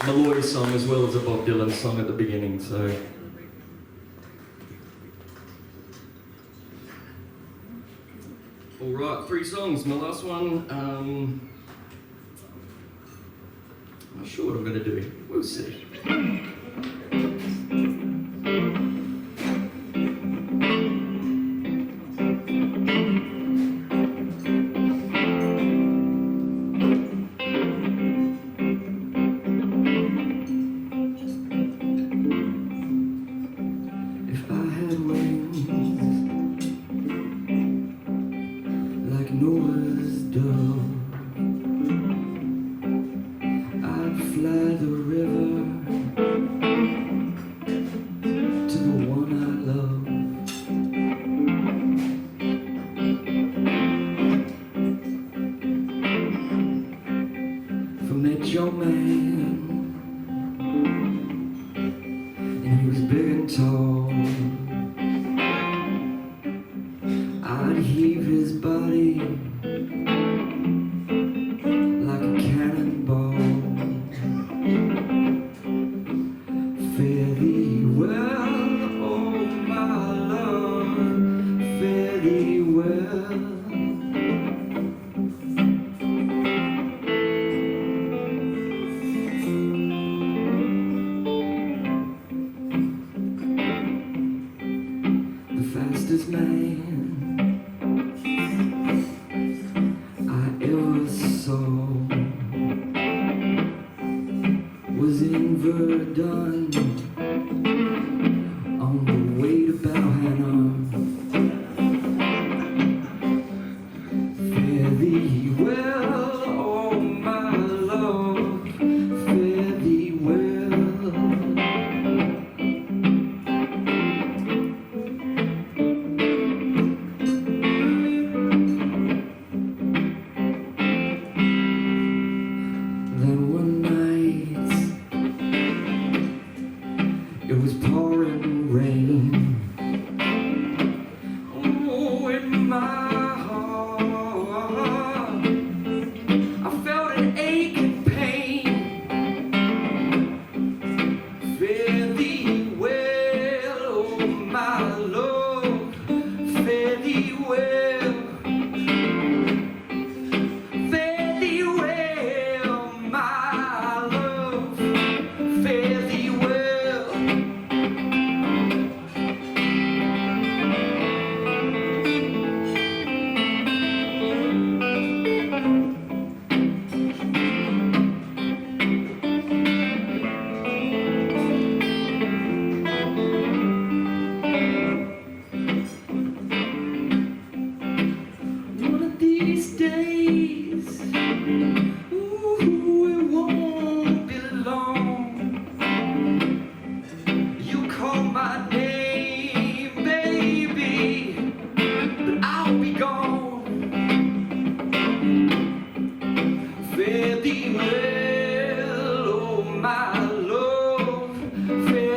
Molloy song as well as a Bob Dylan song at the beginning, so. Alright, 3 songs. My last one, I'm not sure what I'm going to do. We'll see.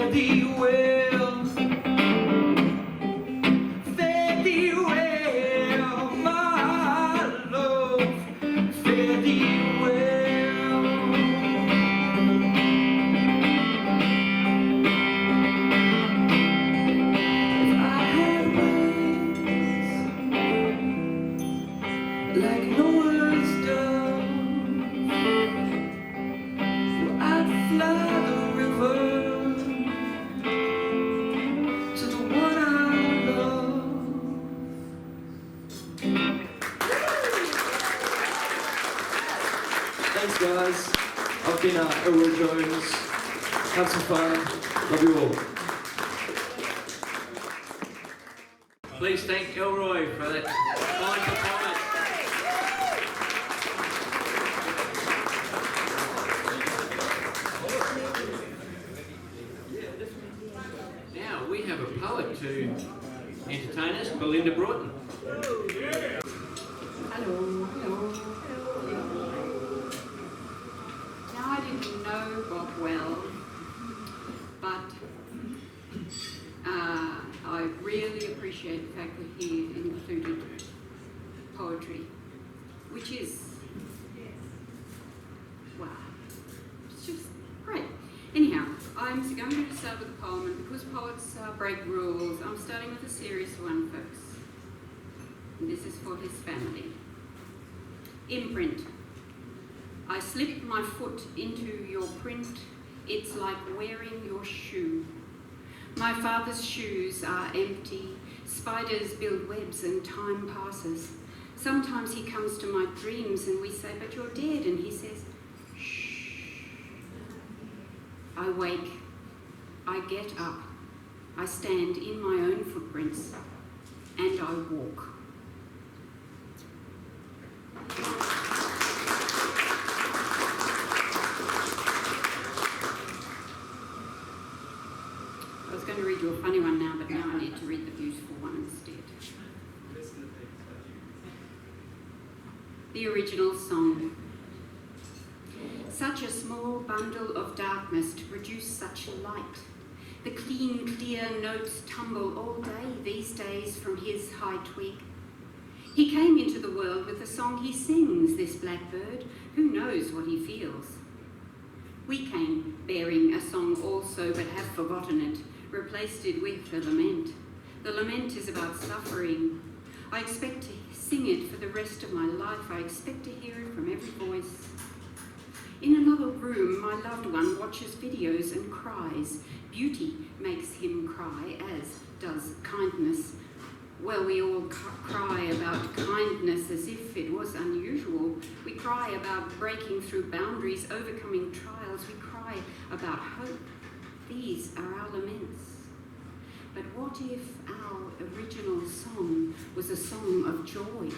fare thee well. Fare thee well, my love. Fare thee well. If I had wings like Noah's dove, I'd fly the river to the one I love. Thanks, guys. I've been Elroy Jones. Have some fun. Love you all. Please thank Elroy for that fine performance. Now we have a poet to entertain us, Belinda Broughton. Hello, hello. Now, I didn't know Bob well, but I really appreciate the fact that he included poetry, which is, wow, it's just great. Anyhow, I'm going to start with a poem, and because poets break rules, I'm starting with a serious one first. And this is for his family. Imprint. I slip my foot into your print. It's like wearing your shoe. My father's shoes are empty. Spiders build webs and time passes. Sometimes he comes to my dreams and we say, but you're dead. And he says, shh. I wake. I get up. I stand in my own footprints. And I walk. I was going to read you a funny one now, but now I need to read the beautiful one instead. The original song. Such a small bundle of darkness to produce such light. The clean, clear notes tumble all day these days from his high twig. He came into the world with the song he sings, this blackbird. Who knows what he feels? We came bearing a song also, but have forgotten it, replaced it with a lament. The lament is about suffering. I expect to sing it for the rest of my life. I expect to hear it from every voice. In another room, my loved one watches videos and cries. Beauty makes him cry, as does kindness. Well, we all cry about kindness as if it was unusual. We cry about breaking through boundaries, overcoming trials. We cry about hope. These are our laments. But what if our original song was a song of joy?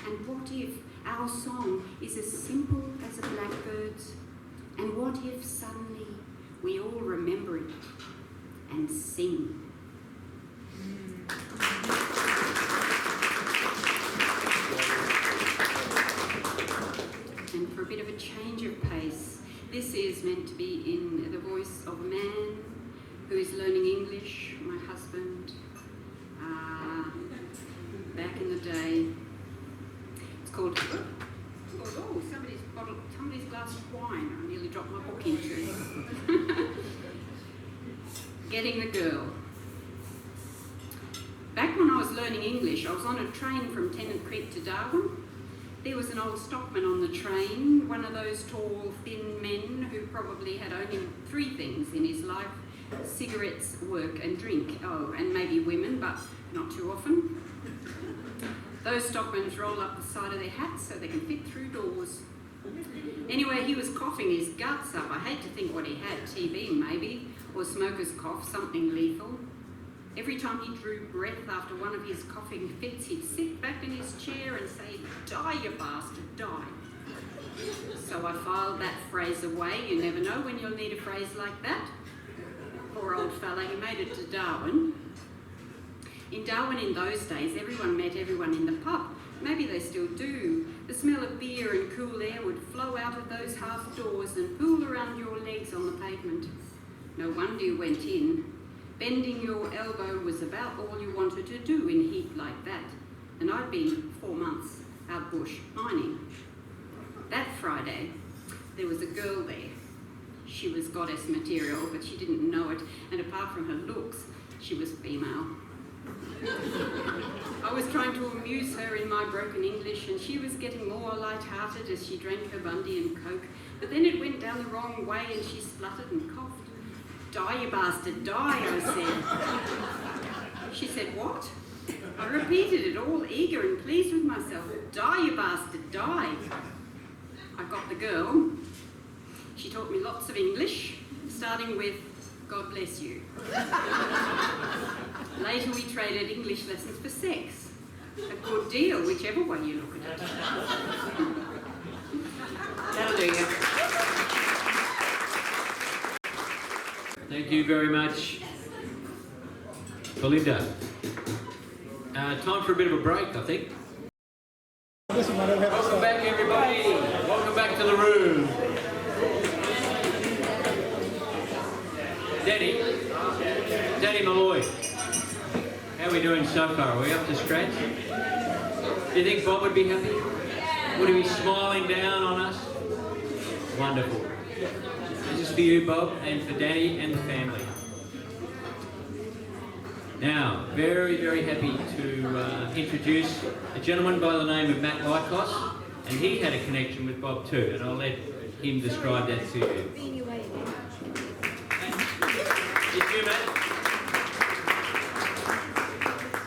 And what if our song is as simple as a blackbird's? And what if suddenly we all remember it and sing? And for a bit of a change of pace, this is meant to be in the voice of a man who is learning English, my husband, back in the day. It's called, oh, somebody's glass of wine. I nearly dropped my book into it. Getting the Girl. Back when I was learning English, I was on a train from Tennant Creek to Darwin. There was an old stockman on the train, one of those tall, thin men who probably had only 3 things in his life: cigarettes, work and drink. Oh, and maybe women, but not too often. Those stockmen roll up the side of their hats so they can fit through doors. Anyway, he was coughing his guts up. I hate to think what he had, TB maybe, or smoker's cough, something lethal. Every time he drew breath after one of his coughing fits, he'd sit back in his chair and say, "Die, you bastard, die." So I filed that phrase away. You never know when you'll need a phrase like that. Poor old fella, he made it to Darwin. In Darwin in those days, everyone met everyone in the pub. Maybe they still do. The smell of beer and cool air would flow out of those half doors and pool around your legs on the pavement. No wonder you went in. Bending your elbow was about all you wanted to do in heat like that. And I'd been 4 months out bush mining. That Friday, there was a girl there. She was goddess material, but she didn't know it. And apart from her looks, she was female. I was trying to amuse her in my broken English, and she was getting more light-hearted as she drank her Bundy and Coke. But then it went down the wrong way, and she spluttered and coughed. "Die, you bastard, die," I said. She said, "What?" I repeated it, all eager and pleased with myself. "Die, you bastard, die." I got the girl. She taught me lots of English, starting with "God bless you." Later we traded English lessons for sex. A good deal, whichever way you look at it. That'll do you. Thank you very much, Belinda. Time for a bit of a break, I think. Welcome back, everybody. Welcome back to the room. Danny Molloy, how are we doing so far? Are we up to scratch? Do you think Bob would be happy? Would he be smiling down on us? Wonderful. This is for you, Bob, and for Danny and the family. Now, very, very happy to introduce a gentleman by the name of Matt Lykos, and he had a connection with Bob too, and I'll let him describe that to you. It's you, Matt.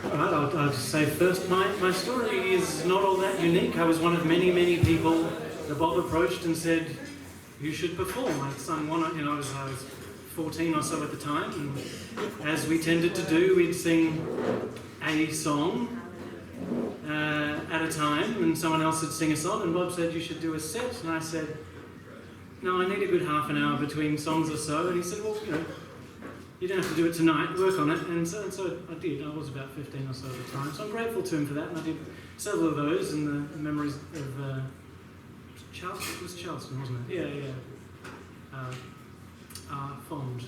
Alright, I'll just say first, my story is not all that unique. I was one of many, many people that Bob approached and said, "You should perform." I'd sung one, I was 14 or so at the time, and as we tended to do, we'd sing a song at a time, and someone else would sing a song, and Bob said, "You should do a set," and I said, "No, I need a good half an hour between songs or so," and he said, "Well, you don't have to do it tonight, work on it," and so I did. I was about 15 or so at the time, so I'm grateful to him for that, and I did several of those, and the memories of Charleston, it was Charleston, wasn't it? Yeah. Fond.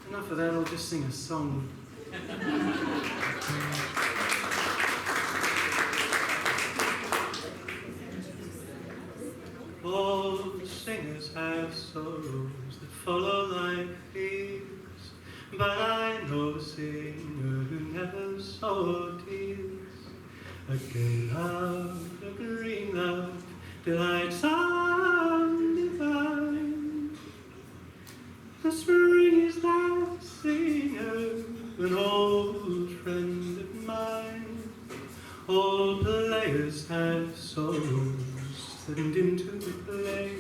Enough of that, I'll just sing a song. All singers have sorrows that follow like these, but I know a singer who never saw tears. A gay love, a green love, delights undivine. The spring is that singer, an old friend of mine. All players have sorrows send into the play.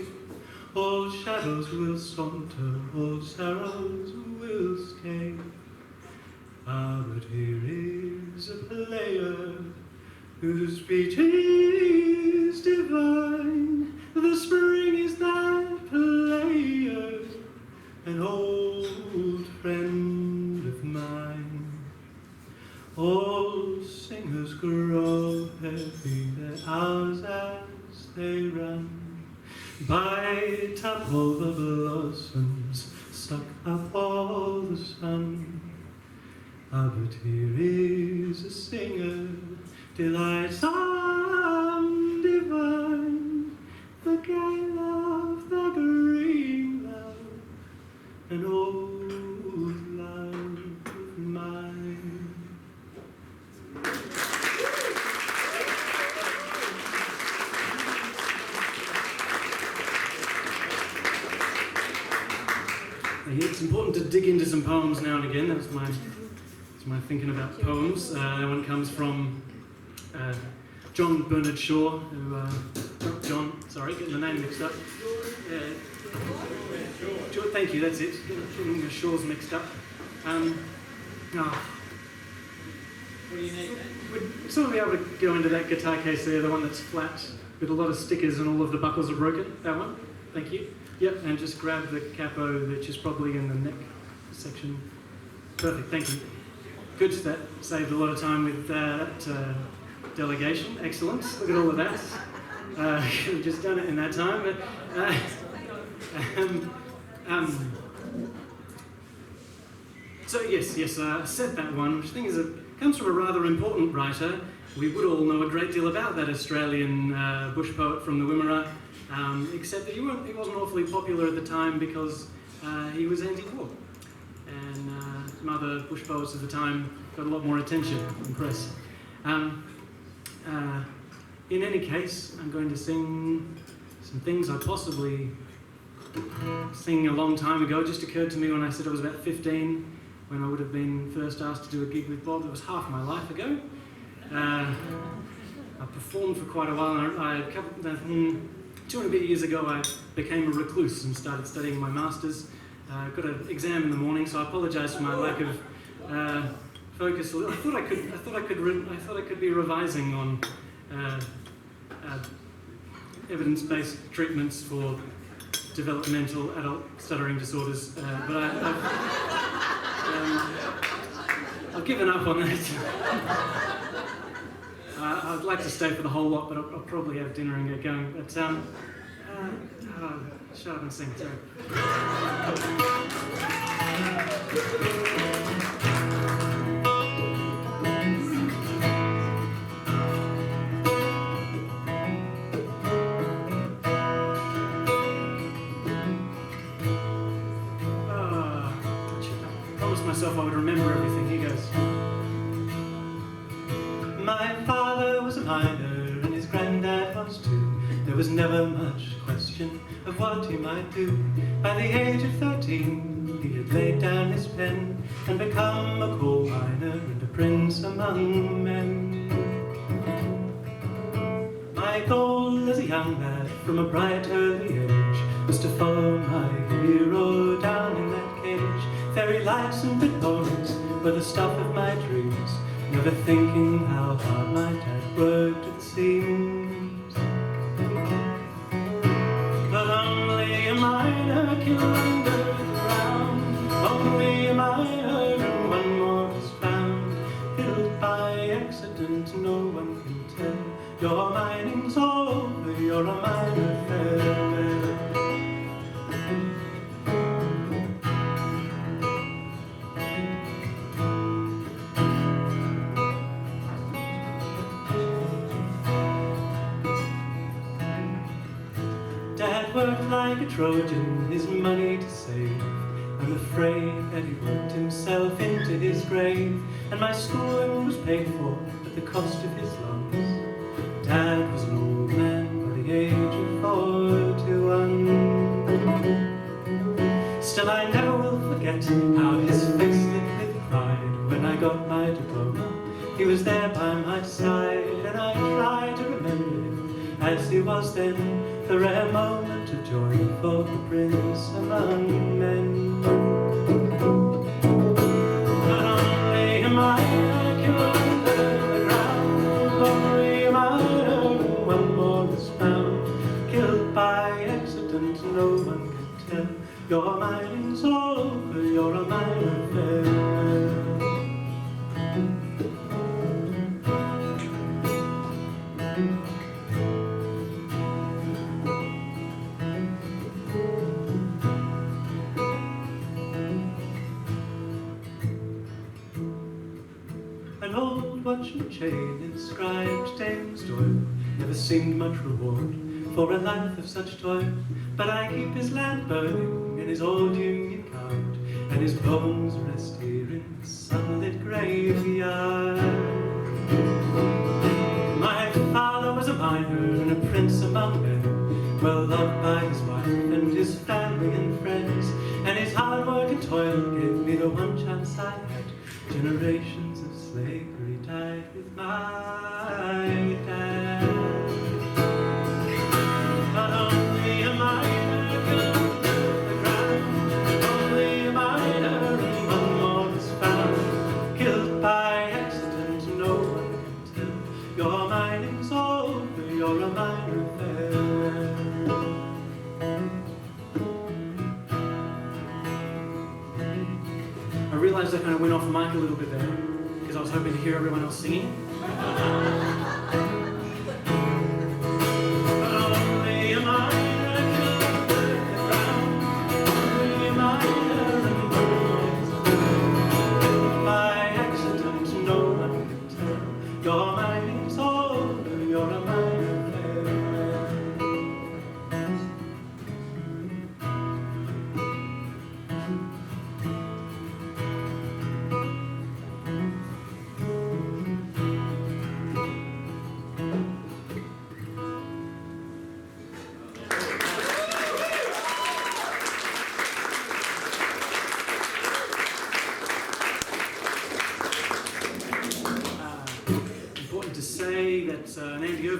All shadows will saunter, all sorrows will stay. Ah, but here is a player whose speech is divine. The spring is that player, an old friend of mine. All singers grow heavy, their hours as they run. Bite up all the blossoms, suck up all the sun. Ah, but here is a singer, delights undivine. The gay love, the green love, an old love of mine. It's important to dig into some poems now and again. That's my thinking about poems. That one comes from John Bernard Shaw, who, getting the name mixed up. Thank you, that's it. Getting the Shaws mixed up. What do you need? Would someone be able to go into that guitar case there, the one that's flat, with a lot of stickers and all of the buckles are broken? That one? Thank you. Yep, and just grab the capo, which is probably in the neck section. Perfect, thank you. Good, that saved a lot of time with that delegation. Excellent, look at all of that. We've just done it in that time. But, So yes, I said that one, which I think comes from a rather important writer. We would all know a great deal about that Australian bush poet from the Wimmera, except that he wasn't awfully popular at the time because he was anti-war. And some other bush poets of the time got a lot more attention in the press. In any case, I'm going to sing some things I possibly sang a long time ago. It just occurred to me when I said I was about 15, when I would have been first asked to do a gig with Bob. That was half my life ago. I performed for quite a while, and 2 and a bit years ago I became a recluse and started studying my masters. Got an exam in the morning, so I apologise for my lack of focus. I thought I could be revising on evidence-based treatments for developmental adult stuttering disorders, but I've given up on that. I'd like to stay for the whole lot, but I'll probably have dinner and get going. But shut up and sing, sorry. Myself, I would remember everything. He goes. My father was a miner and his granddad was too. There was never much question of what he might do. By the age of 13 he had laid down his pen and become a coal miner and a prince among men. My goal as a young lad from a bright early age was to follow my hero down in that cage. Fairy lights and bit noise were the stuff of my dreams, never thinking how hard my dad worked, it seems. But only a miner killed under the ground, only a miner and one more is found. Killed by accident, no one can tell. Your mining's over, you're a miner farewell. Worked like a Trojan, his money to save. I'm afraid that he worked himself into his grave, and my schooling was paid for at the cost of his lungs. Dad was an old man by the age of 41. Still I never will forget how his face lit with pride when I got my diploma. He was there by my side, and I tried to remember him as he was then. The rare moment of joy for the prince among men. But only a miner killed under the ground, only a miner and one more is found. Killed by accident, no one can tell. Your mining's over, you're a miner farewell. Watch and chain inscribed Dame's toil never seemed much reward for a life of such toil. But I keep his land burning in his old Union cart, and his bones rest here in the sunlit graveyard. My father was a miner and a prince among men, well loved by his wife and his family and friends, and his hard work and toil gave me the one chance I had. Generations of slavery died with my dad. But only a miner killed under the ground, only a miner and one more is found. Killed by accident, no one can tell. Your mining's over, you're a miner farewell. I realised I kind of went off mic a little bit there, because I was hoping to hear everyone else singing. But only a miner killed under the ground,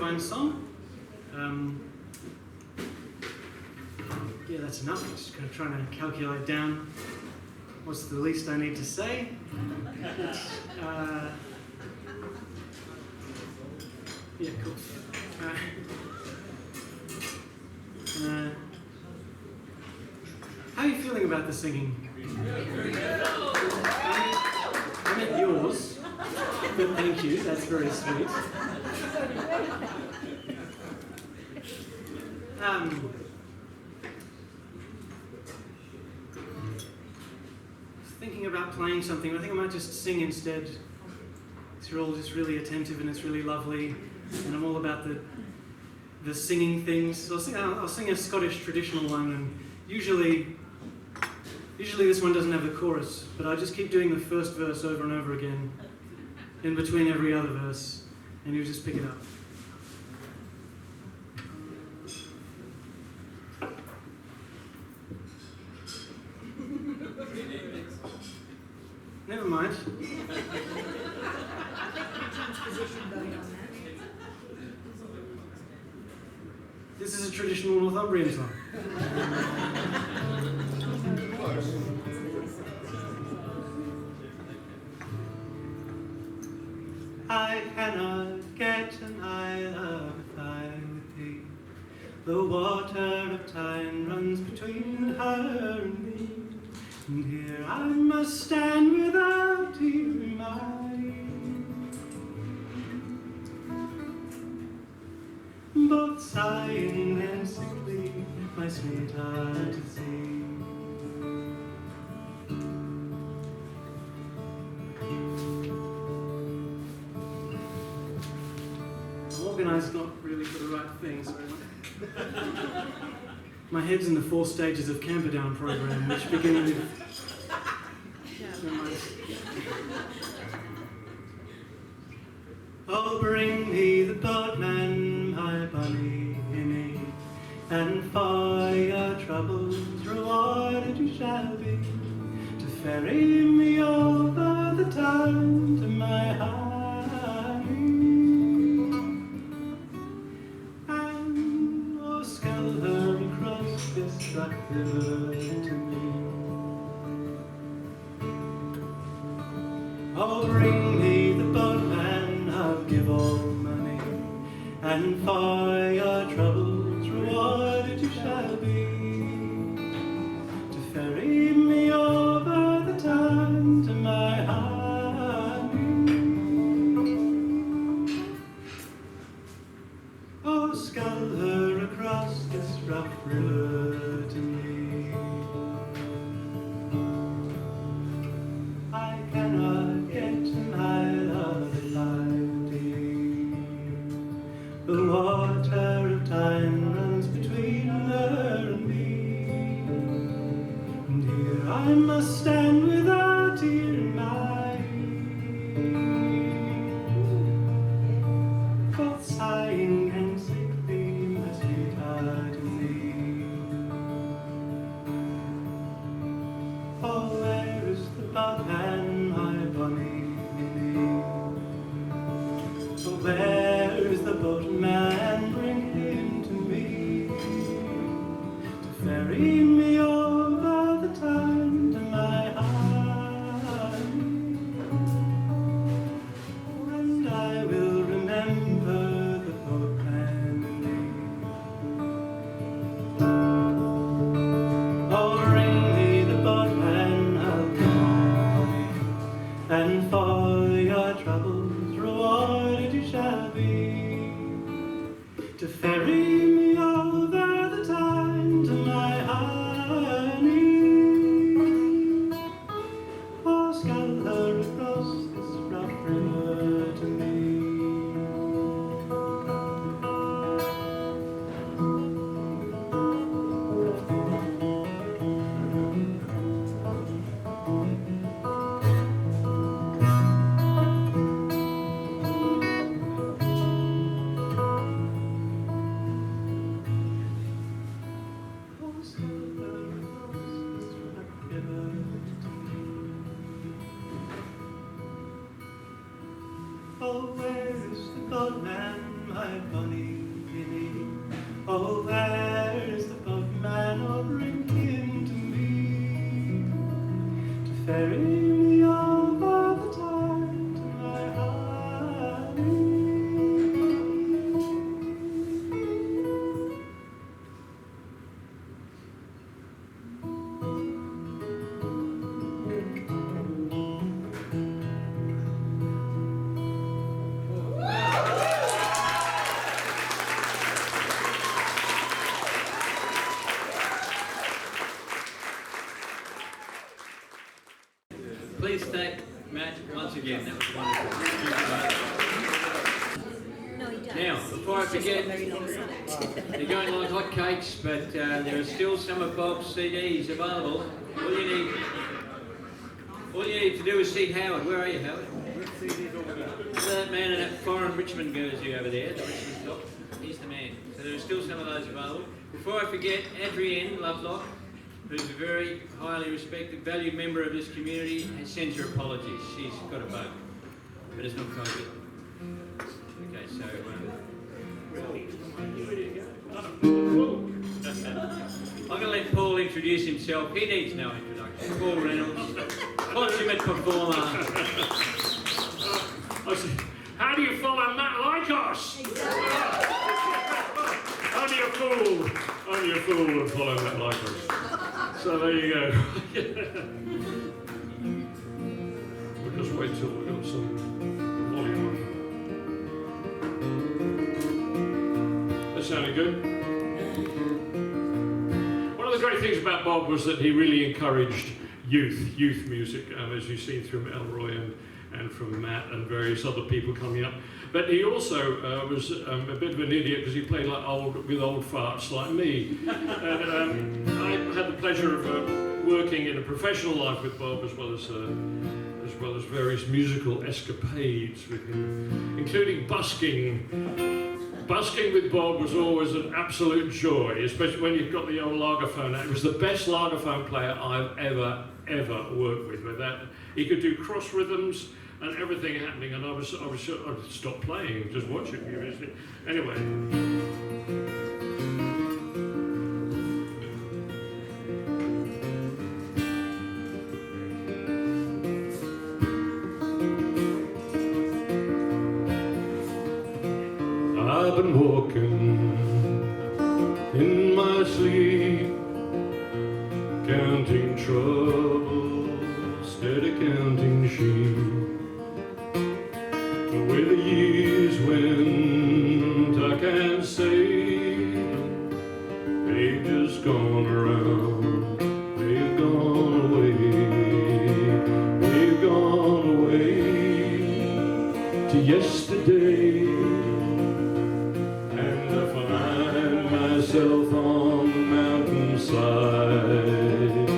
fine song. Yeah, that's enough. I'm just kind of trying to calculate down what's the least I need to say. Yeah, cool. How are you feeling about the singing? I meant yours, but thank you, that's very sweet. Thinking about playing something, I think I might just sing instead. So you're all just really attentive and it's really lovely, and I'm all about the singing things. So I'll sing a Scottish traditional one, and usually this one doesn't have the chorus, but I just keep doing the first verse over and over again in between every other verse, and you just pick it up. Never mind. This is a traditional Northumbrian song. I cannot get an eye of with thee. The water of time runs between her and me. And here I must stand without even mine, both sighing and sickly, my sweetheart to see. Organised not really for the right thing, sorry. My head's in the 4 stages of Camperdown program, which begin with... Oh, bring me the boatman, my bonny hinny, and for your troubles rewarded you shall be, to ferry me over the town to my honey, and oh, scull her across this rock river to me. Oh, bring me the boatman, I'll give all money, and for your troubles rewarded you shall be, to ferry me over the town to my honey. Oh, scull her across this rough river to me. I cannot get an eye of the water of time runs between her and me, and here I must stand without tear in my eye, both sighing and sickly, my sweetheart and me. Oh, where is the boatman, my bonny Minnie? Oh, where is the boatman, bring him to me, to ferry me over the time to my ferry me over the tide to my honey. Please thank Matt once again. That was wonderful. No, he does. Now, before I forget, Very long sonnet. they're going like hotcakes, but there are still some of Bob's CDs available. All you need to do is see Howard. Where are you, Howard? That man in that foreign Richmond jersey over there, the Richmond top. He's the man. So there are still some of those available. Before I forget, Adrienne Lovelock, who's a very highly respected, valued member of this community, and sends her apologies. She's got a bug, but it's not COVID. Okay, so I'm going to let Paul introduce himself. He needs no introduction. Paul Reynolds, consummate performer. I said, how do you follow Matt Lykos? Only a fool would follow Matt Lykos. So there you go. We'll just wait till we've got some volume on. That sounded good. One of the great things about Bob was that he really encouraged youth music, as you've seen through Elroy and from Matt and various other people coming up. But he also was a bit of an idiot because he played like old farts like me. And I had the pleasure of working in a professional life with Bob as well as various musical escapades with him, including busking. Busking with Bob was always an absolute joy, especially when you've got the old lagerphone. It was the best lagerphone player I've ever worked with that. He could do cross rhythms and everything happening, and I'd stop playing, just watch it. Anyway. I've been walking in my sleep, counting trouble, steady counting sheep. Where the years went, I can't say. They've just gone around, they've gone away. They've gone away to yesterday. And I find myself on the mountainside,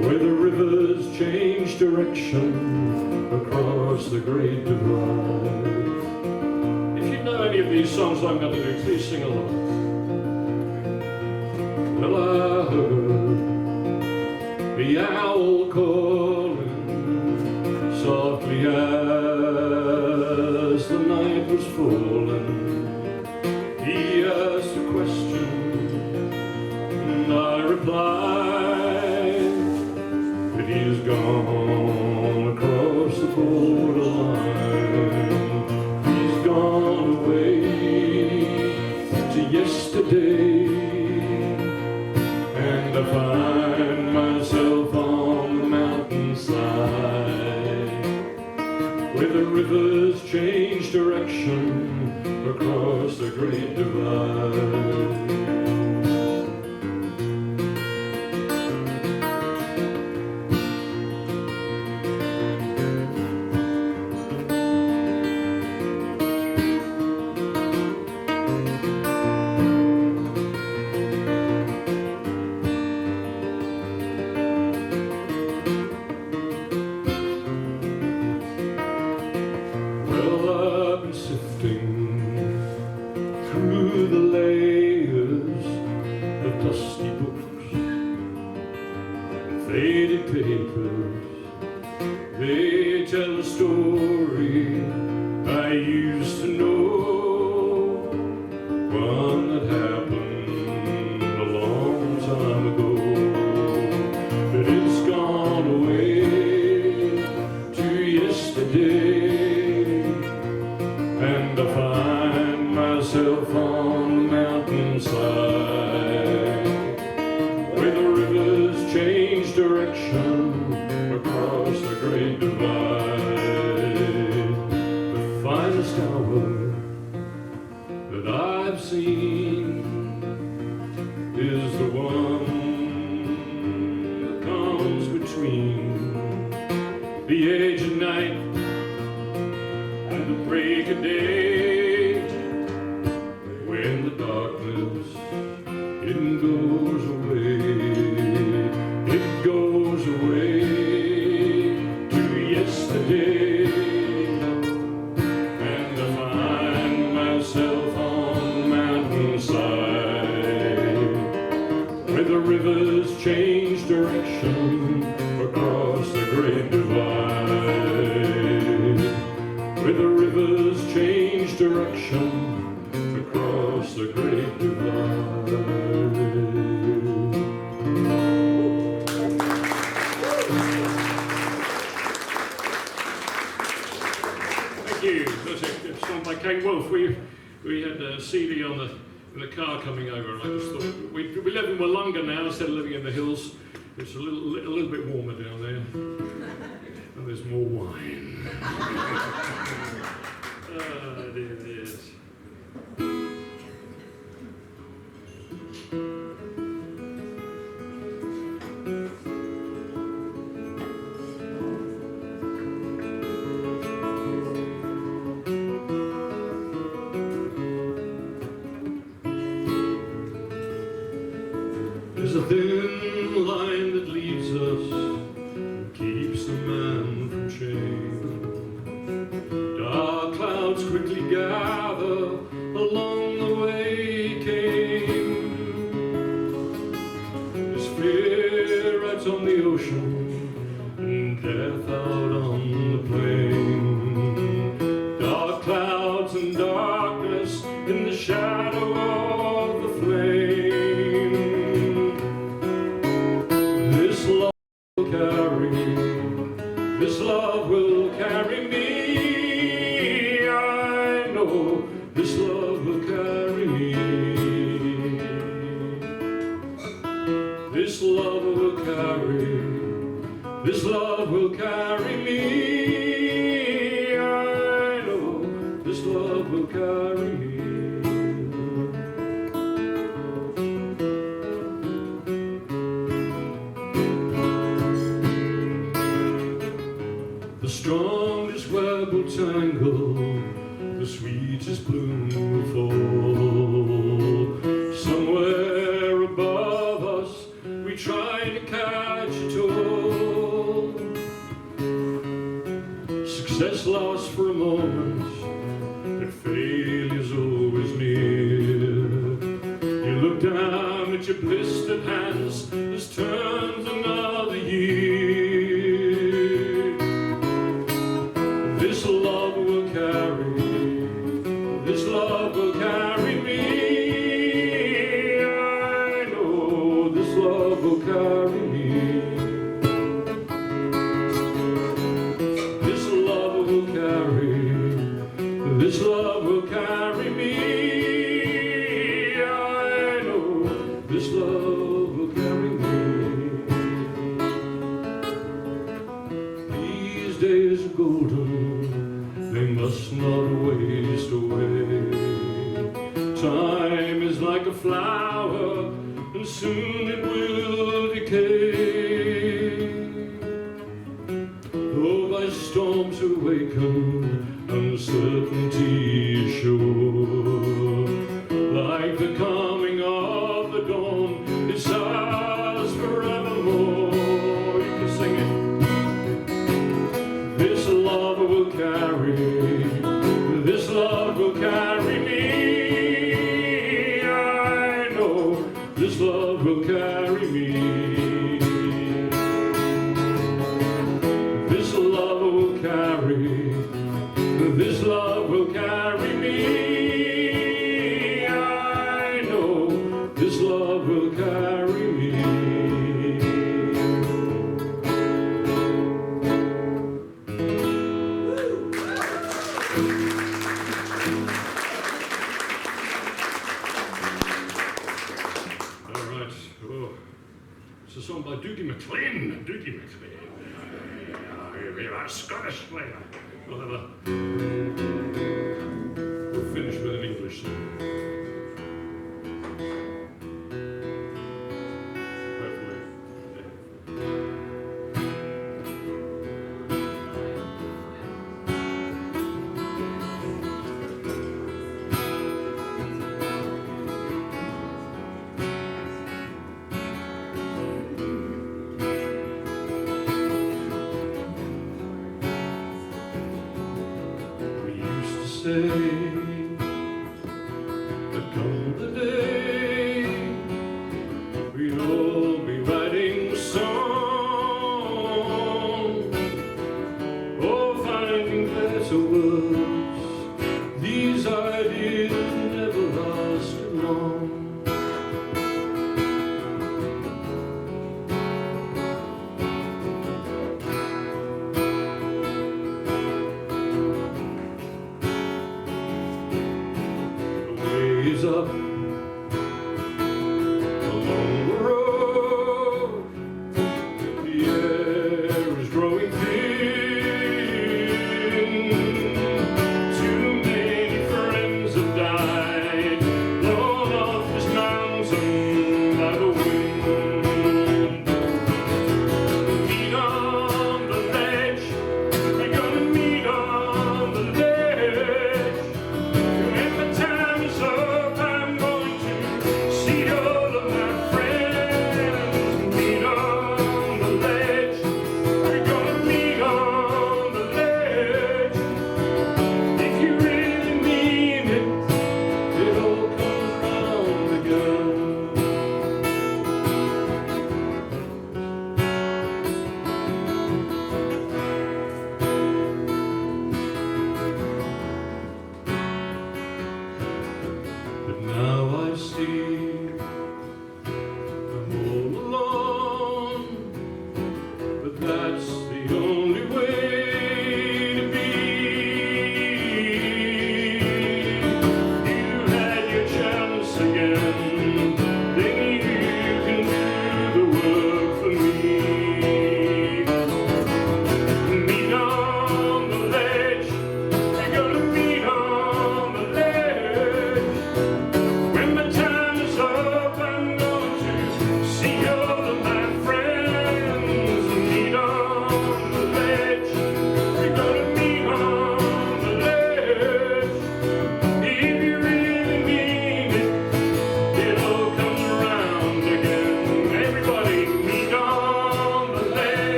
where the rivers change direction across the great divide. If you know any of these songs I'm going to do, please sing along. Well, I heard the owl calling softly as the night was falling. He asked a question and I replied that he's gone across the borderline. He's gone away to yesterday, and I find myself on the mountainside, where the rivers change direction across the great divide. Away direction across the great divide. The finest hour that I've seen is the one that comes between the age of night and the break of day, when the darkness it goes away, it goes away to yesterday, and I find myself on the mountainside where the rivers change direction across the great divide, where the rivers change direction across the great divide. Thank you. That's a song by Kate Wolf. We had a CD on in the car coming over, and I just thought we live in Wollonga now instead of living in the hills. It's a little bit warmer down there, and there's more wine. There it is. There's a thin line that leads us, keeps the man from shame. Dark clouds quickly gather, along the way came. There's fear out on the ocean, and death out on the plain. Dark clouds and darkness in the shadow of the flame. This love will carry, this love will carry me. I know this love will carry me. This love will carry, this love will carry me. I know this love will carry me. The strongest web will tangle, the sweetest bloom will fall. Somewhere above us, we try to catch it all. Success lasts for a moment, but failure's always near. You look down at your blistered hands as turns another year. This love will carry, this love will carry me. I know this love will carry me. This love will carry, this love will carry me. I know this love will carry me. These days are golden, they must not waste away. Time is like a flower, and soon it will decay. Though by storms awakened, uncertainty is sure. Like the coming of the dawn, it's ours forevermore. You can sing it. This love will carry, this love will carry me. I know this love will carry me. men, do give it me. You're a Scottish flavour. We'll finish with an English song. But come the day, we'll all be writing songs, or finding better words. These ideas never last long. Up along the road, the air is growing thin. Too many friends have died, blown off this mountain by the wind. Meet on the ledge, we're gonna meet on the ledge. When the time is up,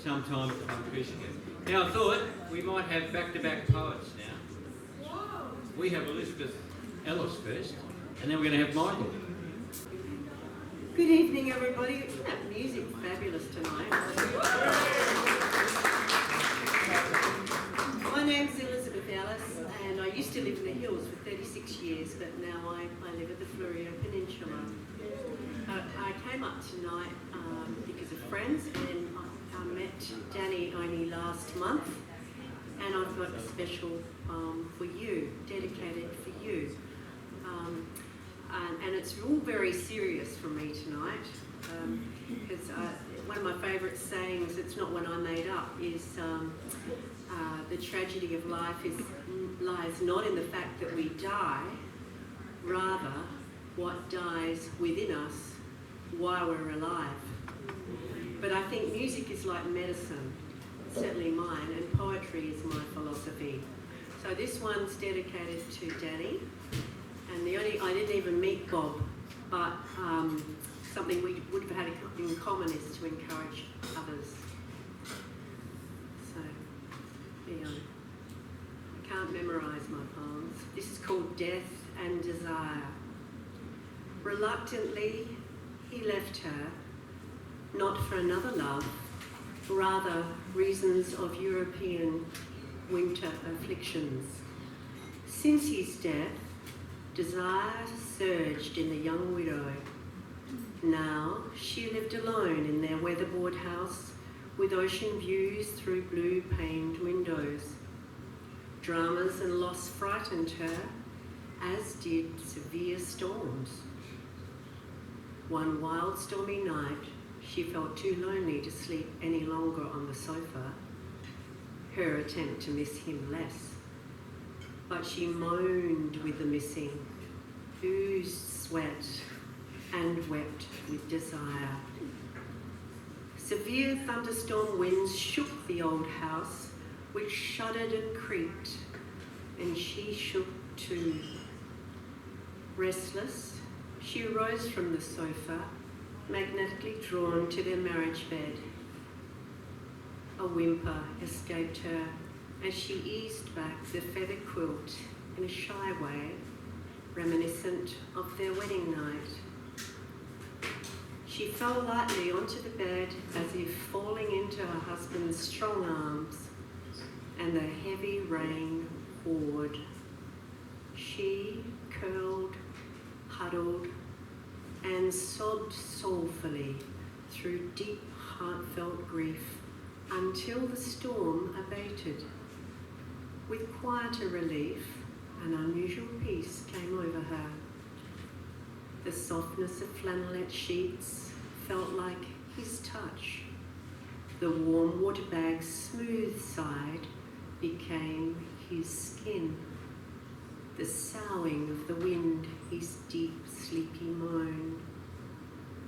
sometime on Acoustica. Now I thought we might have back-to-back poets now. We have Ellis first, and then we're going to have Michael. Good evening, everybody. Isn't that music fabulous tonight? My name's Elizabeth Ellis, and I used to live in the hills for 36 years, but now I live at the Fleurieu Peninsula. I came up tonight because of friends, and I met Danny only last month, and I've got a special for you, dedicated for you. And it's all very serious for me tonight, because one of my favourite sayings, it's not one I made up, is the tragedy of life lies not in the fact that we die, rather what dies within us while we're alive. But I think music is like medicine, certainly mine, and poetry is my philosophy. So this one's dedicated to Danny, And I didn't even meet Bob, but something we would have had in common is to encourage others. So, I can't memorise my poems. This is called Death and Desire. Reluctantly, he left her, not for another love, rather reasons of European winter afflictions. Since his death, desire surged in the young widow. Now she lived alone in their weatherboard house with ocean views through blue-paned windows. Dramas and loss frightened her, as did severe storms. One wild stormy night, she felt too lonely to sleep any longer on the sofa, her attempt to miss him less. But she moaned with the missing, oozed sweat, and wept with desire. Severe thunderstorm winds shook the old house, which shuddered and creaked, and she shook too. Restless, she rose from the sofa, magnetically drawn to their marriage bed. A whimper escaped her as she eased back the feather quilt in a shy way, reminiscent of their wedding night. She fell lightly onto the bed as if falling into her husband's strong arms, and the heavy rain poured. She curled, huddled, and sobbed soulfully through deep, heartfelt grief until the storm abated. With quieter relief, an unusual peace came over her. The softness of flannelette sheets felt like his touch. The warm water bag's smooth side became his skin. The soughing of the wind, his deep, sleepy moan.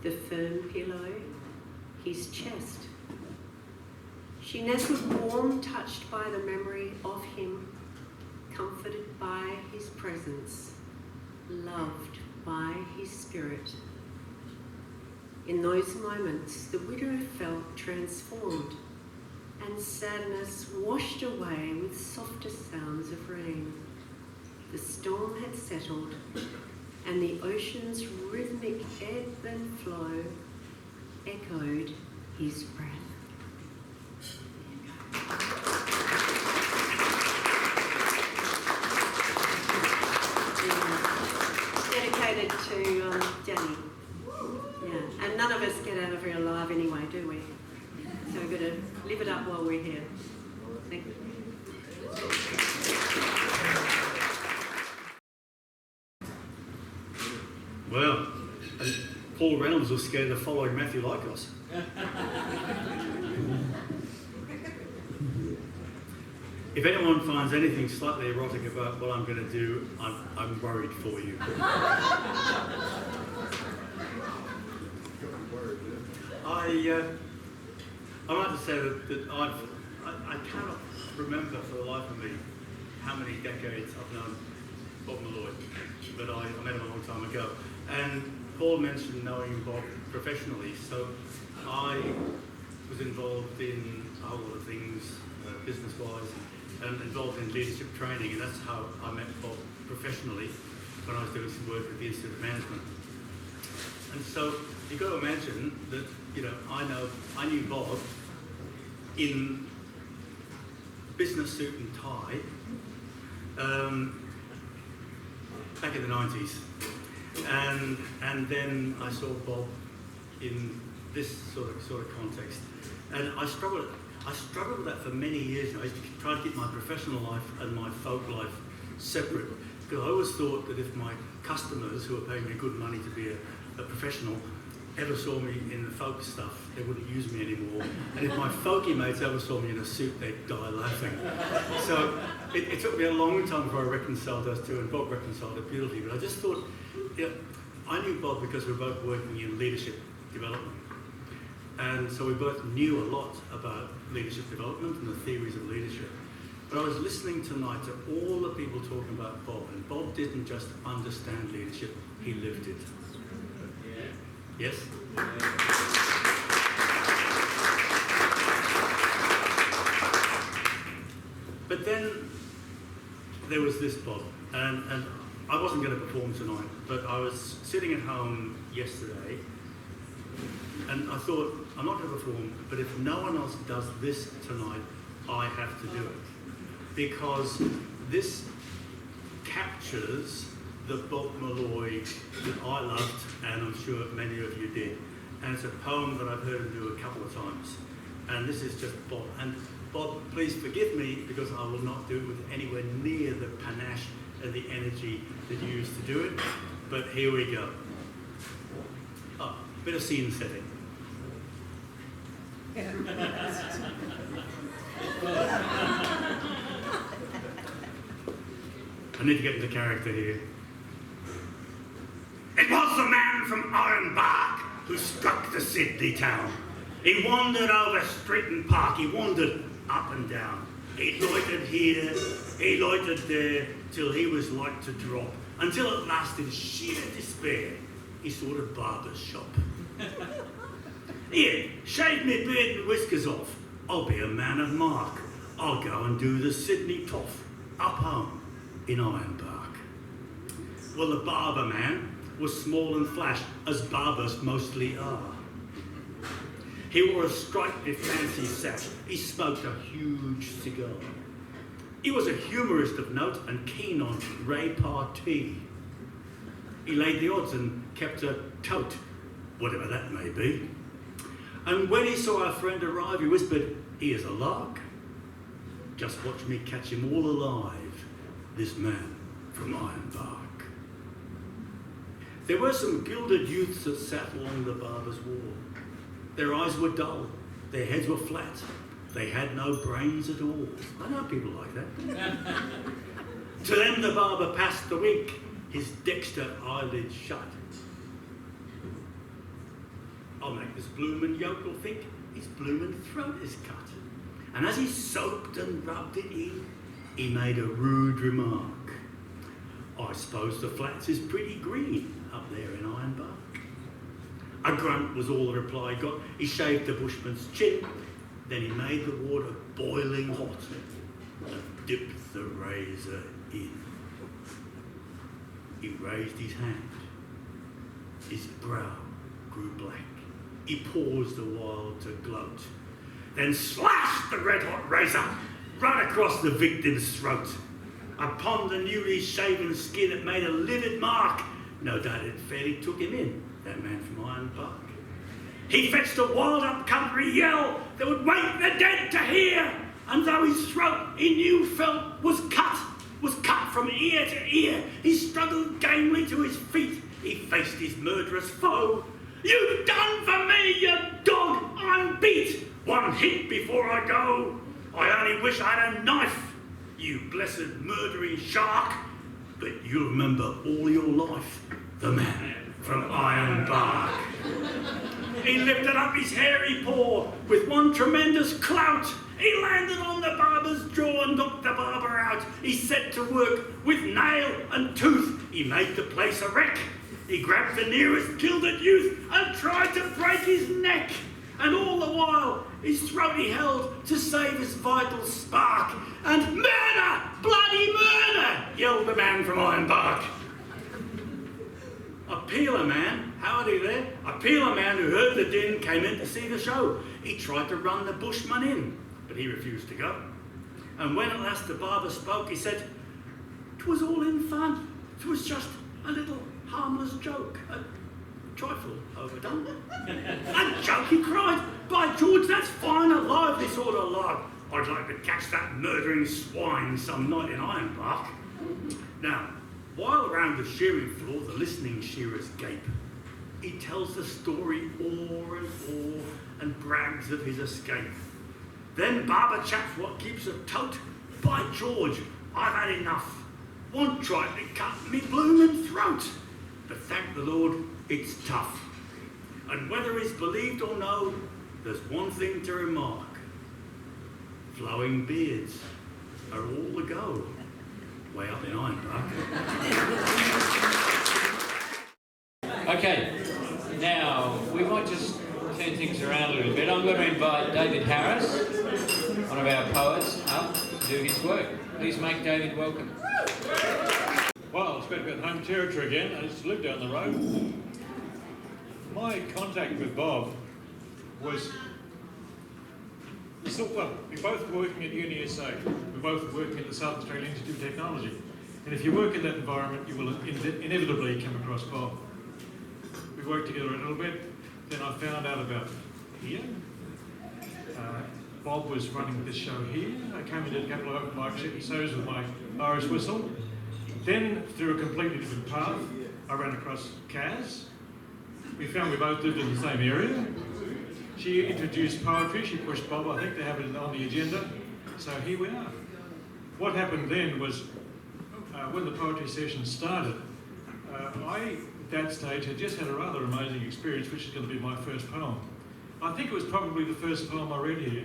The firm pillow, his chest. She nestled warm, touched by the memory of him, comforted by his presence, loved by his spirit. In those moments, the widow felt transformed, and sadness washed away with softer sounds of rain. The storm had settled, and the ocean's rhythmic ebb and flow echoed his breath. Dedicated to Danny. Yeah, and none of us get out of here alive anyway, do we? So we've got to live it up while we're here. Thank you. Well, Paul Reynolds was scared of following Matthew Lykos. If anyone finds anything slightly erotic about what I'm going to do, I'm worried for you. I like to say that I cannot remember for the life of me how many decades I've known Bob Molloy, but I met him a long time ago. And Paul mentioned knowing Bob professionally, so I was involved in a whole lot of things, business-wise, and involved in leadership training, and that's how I met Bob professionally when I was doing some work with the Institute of Management. And so you've got to imagine that, I knew Bob in business suit and tie back in the 90s. And then I saw Bob in this sort of context. And I struggled with that for many years now. I used to try to keep my professional life and my folk life separate, because I always thought that if my customers, who are paying me good money to be a professional, ever saw me in the folk stuff, they wouldn't use me anymore. And if my folky mates ever saw me in a suit, they'd die laughing. So it took me a long time before I reconciled those two, and Bob reconciled it beautifully. But I just thought, I knew Bob because we were both working in leadership development. And so we both knew a lot about leadership development and the theories of leadership. But I was listening tonight to all the people talking about Bob, and Bob didn't just understand leadership, he lived it. Yes? But then there was this Bob, and I wasn't going to perform tonight, but I was sitting at home yesterday, and I thought, I'm not going to perform, but if no one else does this tonight, I have to do it. Because this captures the Bob Molloy that I loved, and I'm sure many of you did. And it's a poem that I've heard him do a couple of times. And this is just Bob. And Bob, please forgive me, because I will not do it with anywhere near the panache and the energy that you used to do it. But here we go. Oh, bit of scene setting. I need to get into character here. It was the man from Ironbark who struck the Sydney town. He wandered over street and park, he wandered up and down. He loitered here, he loitered there, till he was like to drop, until at last in sheer despair, he saw the barber's shop. Here, shave me beard and whiskers off, I'll be a man of mark. I'll go and do the Sydney toff, up home in Ironbark. Well, the barber man was small and flash, as barbers mostly are. He wore a striped fancy sash, he smoked a huge cigar. He was a humorist of note and keen on repartee. He laid the odds and kept a tote, whatever that may be. And when he saw our friend arrive, he whispered, "Here's a lark. Just watch me catch him all alive, this man from Ironbark." There were some gilded youths that sat along the barber's wall. Their eyes were dull, their heads were flat, they had no brains at all. I know people like that. To them the barber passed the wink, his dexter eyelids shut. I'll make this bloomin' yokel think his bloomin' throat is cut. And as he soaped and rubbed it in, he made a rude remark. "I suppose the flats is pretty green up there in Ironbark." A grunt was all the reply he got. He shaved the bushman's chin, then he made the water boiling hot and dipped the razor in. He raised his hand. His brow grew black. He paused a while to gloat, then slashed the red-hot razor right across the victim's throat. Upon the newly shaven skin it made a livid mark. No doubt it fairly took him in, that man from Ironbark. He fetched a wild up-country yell that would wake the dead to hear, and though his throat he knew felt was cut from ear to ear, he struggled gamely to his feet. He faced his murderous foe. "You've done for me, you dog! I'm beat! One hit before I go! I only wish I had a knife, you blessed murdering shark! But you'll remember all your life, the man from Ironbark." He lifted up his hairy paw with one tremendous clout. He landed on the barber's jaw and knocked the barber out. He set to work with nail and tooth. He made the place a wreck. He grabbed the nearest gilded youth and tried to break his neck. And all the while, his throat he held to save his vital spark. And "Murder! Bloody murder!" yelled the man from Ironbark. A peeler man, howdy there, a peeler man who heard the din came in to see the show. He tried to run the bushman in, but he refused to go. And when at last the barber spoke, he said, "'Twas all in fun. 'Twas just a little harmless joke, a trifle overdone." "A joke," he cried. "By George, that's fine, a lively sort of lark. I'd like to catch that murdering swine some night in Ironbark." Now, while around the shearing floor the listening shearers gape, he tells the story o'er and o'er and brags of his escape. Then barber chaps what keeps a tote. "By George, I've had enough. One tried to cut me bloomin' throat. But thank the Lord, it's tough. And whether it's believed or no, there's one thing to remark. Flowing beards are all the go. Way up in Ironbark. Okay, now we might just turn things around a little bit. I'm going to invite David Harris, one of our poets, up to do his work. Please make David welcome. Well, it's great to be in home territory again. I used to live down the road. My contact with Bob was, well, we both were working at UniSA. We both working at the South Australian Institute of Technology. And if you work in that environment, you will inevitably come across Bob. We worked together a little bit. Then I found out about here. Bob was running this show here. I came and did a couple of open mic shows with my Irish whistle. Then, through a completely different path, I ran across Caz. We found we both lived in the same area. She introduced poetry. She pushed Bob, I think, to have it on the agenda. So here we are. What happened then was, when the poetry session started, I, at that stage, had just had a rather amazing experience, which is going to be my first poem. I think it was probably the first poem I read here,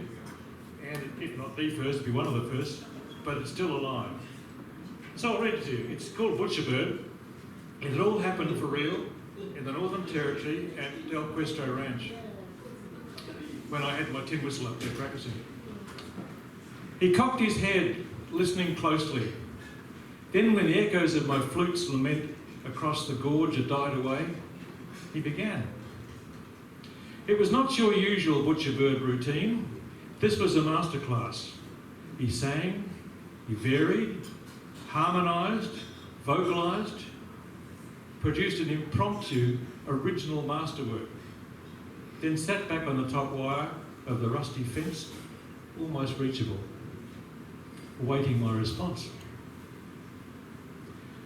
and if not the first, it'd be one of the first, but it's still alive. So I'll read it to you. It's called Butcherbird, and it all happened for real in the Northern Territory at Del Puesto Ranch, when I had my tin whistle up there practicing. He cocked his head, listening closely. Then when the echoes of my flute's lament across the gorge had died away, he began. It was not your usual Butcherbird routine. This was a masterclass. He sang, he varied, harmonised, vocalised, produced an impromptu, original masterwork, then sat back on the top wire of the rusty fence, almost reachable, awaiting my response.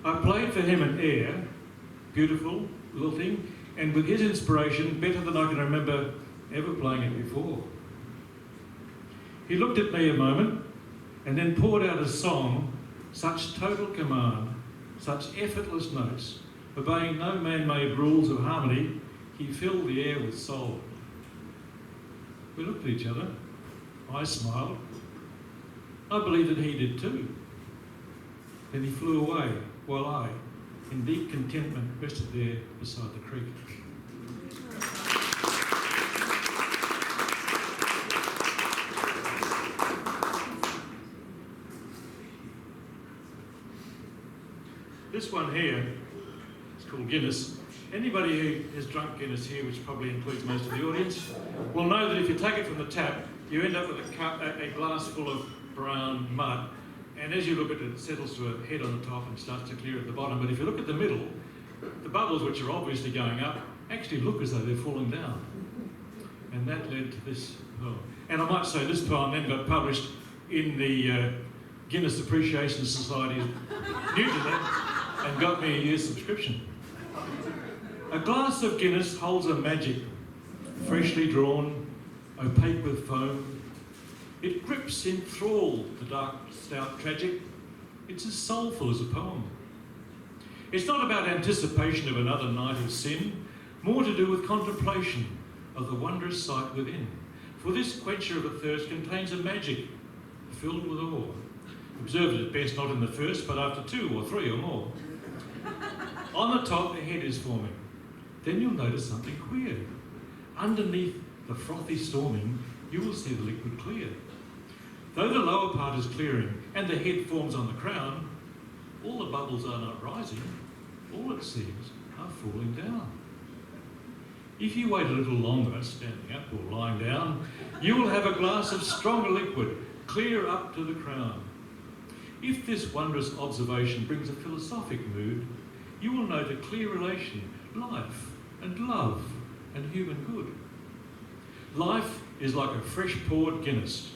I played for him an air, beautiful, lilting, and with his inspiration, better than I can remember ever playing it before. He looked at me a moment, and then poured out a song, such total command, such effortless notes, obeying no man-made rules of harmony, he filled the air with soul. We looked at each other. I smiled. I believe that he did too. Then he flew away, while I, in deep contentment, rested there beside the creek. This one here is called Guinness. Anybody who has drunk Guinness here, which probably includes most of the audience, will know that if you take it from the tap, you end up with a glass full of brown mud. And as you look at it, it settles to a head on the top and starts to clear at the bottom. But if you look at the middle, the bubbles, which are obviously going up, actually look as though they're falling down. And that led to this poem. And I might say this poem then got published in the Guinness Appreciation Society's newsletter and got me a year's subscription. A glass of Guinness holds a magic, freshly drawn, opaque with foam. It grips enthralled the dark, stout tragic. It's as soulful as a poem. It's not about anticipation of another night of sin, more to do with contemplation of the wondrous sight within. For this quencher of a thirst contains a magic filled with awe. Observe it at best not in the first, but after 2 or 3 or more. On the top, a head is forming. Then you'll notice something queer. Underneath the frothy storming, you will see the liquid clear. Though the lower part is clearing and the head forms on the crown, all the bubbles are not rising, all it seems are falling down. If you wait a little longer, standing up or lying down, you will have a glass of stronger liquid, clear up to the crown. If this wondrous observation brings a philosophic mood, you will note a clear relation, life and love and human good. Life is like a fresh poured Guinness,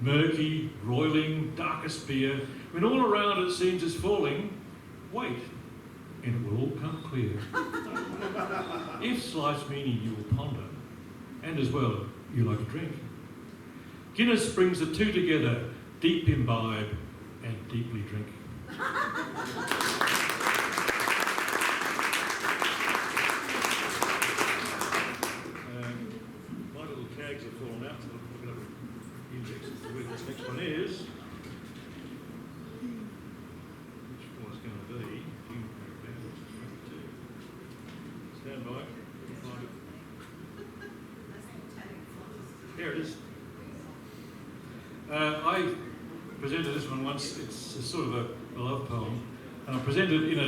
murky, roiling, darkest beer. When all around it seems is falling, wait, and it will all come clear. If life's meaning you will ponder, and as well you like a drink, Guinness brings the two together, deep imbibe and deeply drink. My little tags have fallen out, so I'll look it up in index as to where this next one is. Here it is. I presented this one once. It's a sort of a love poem, and I presented it in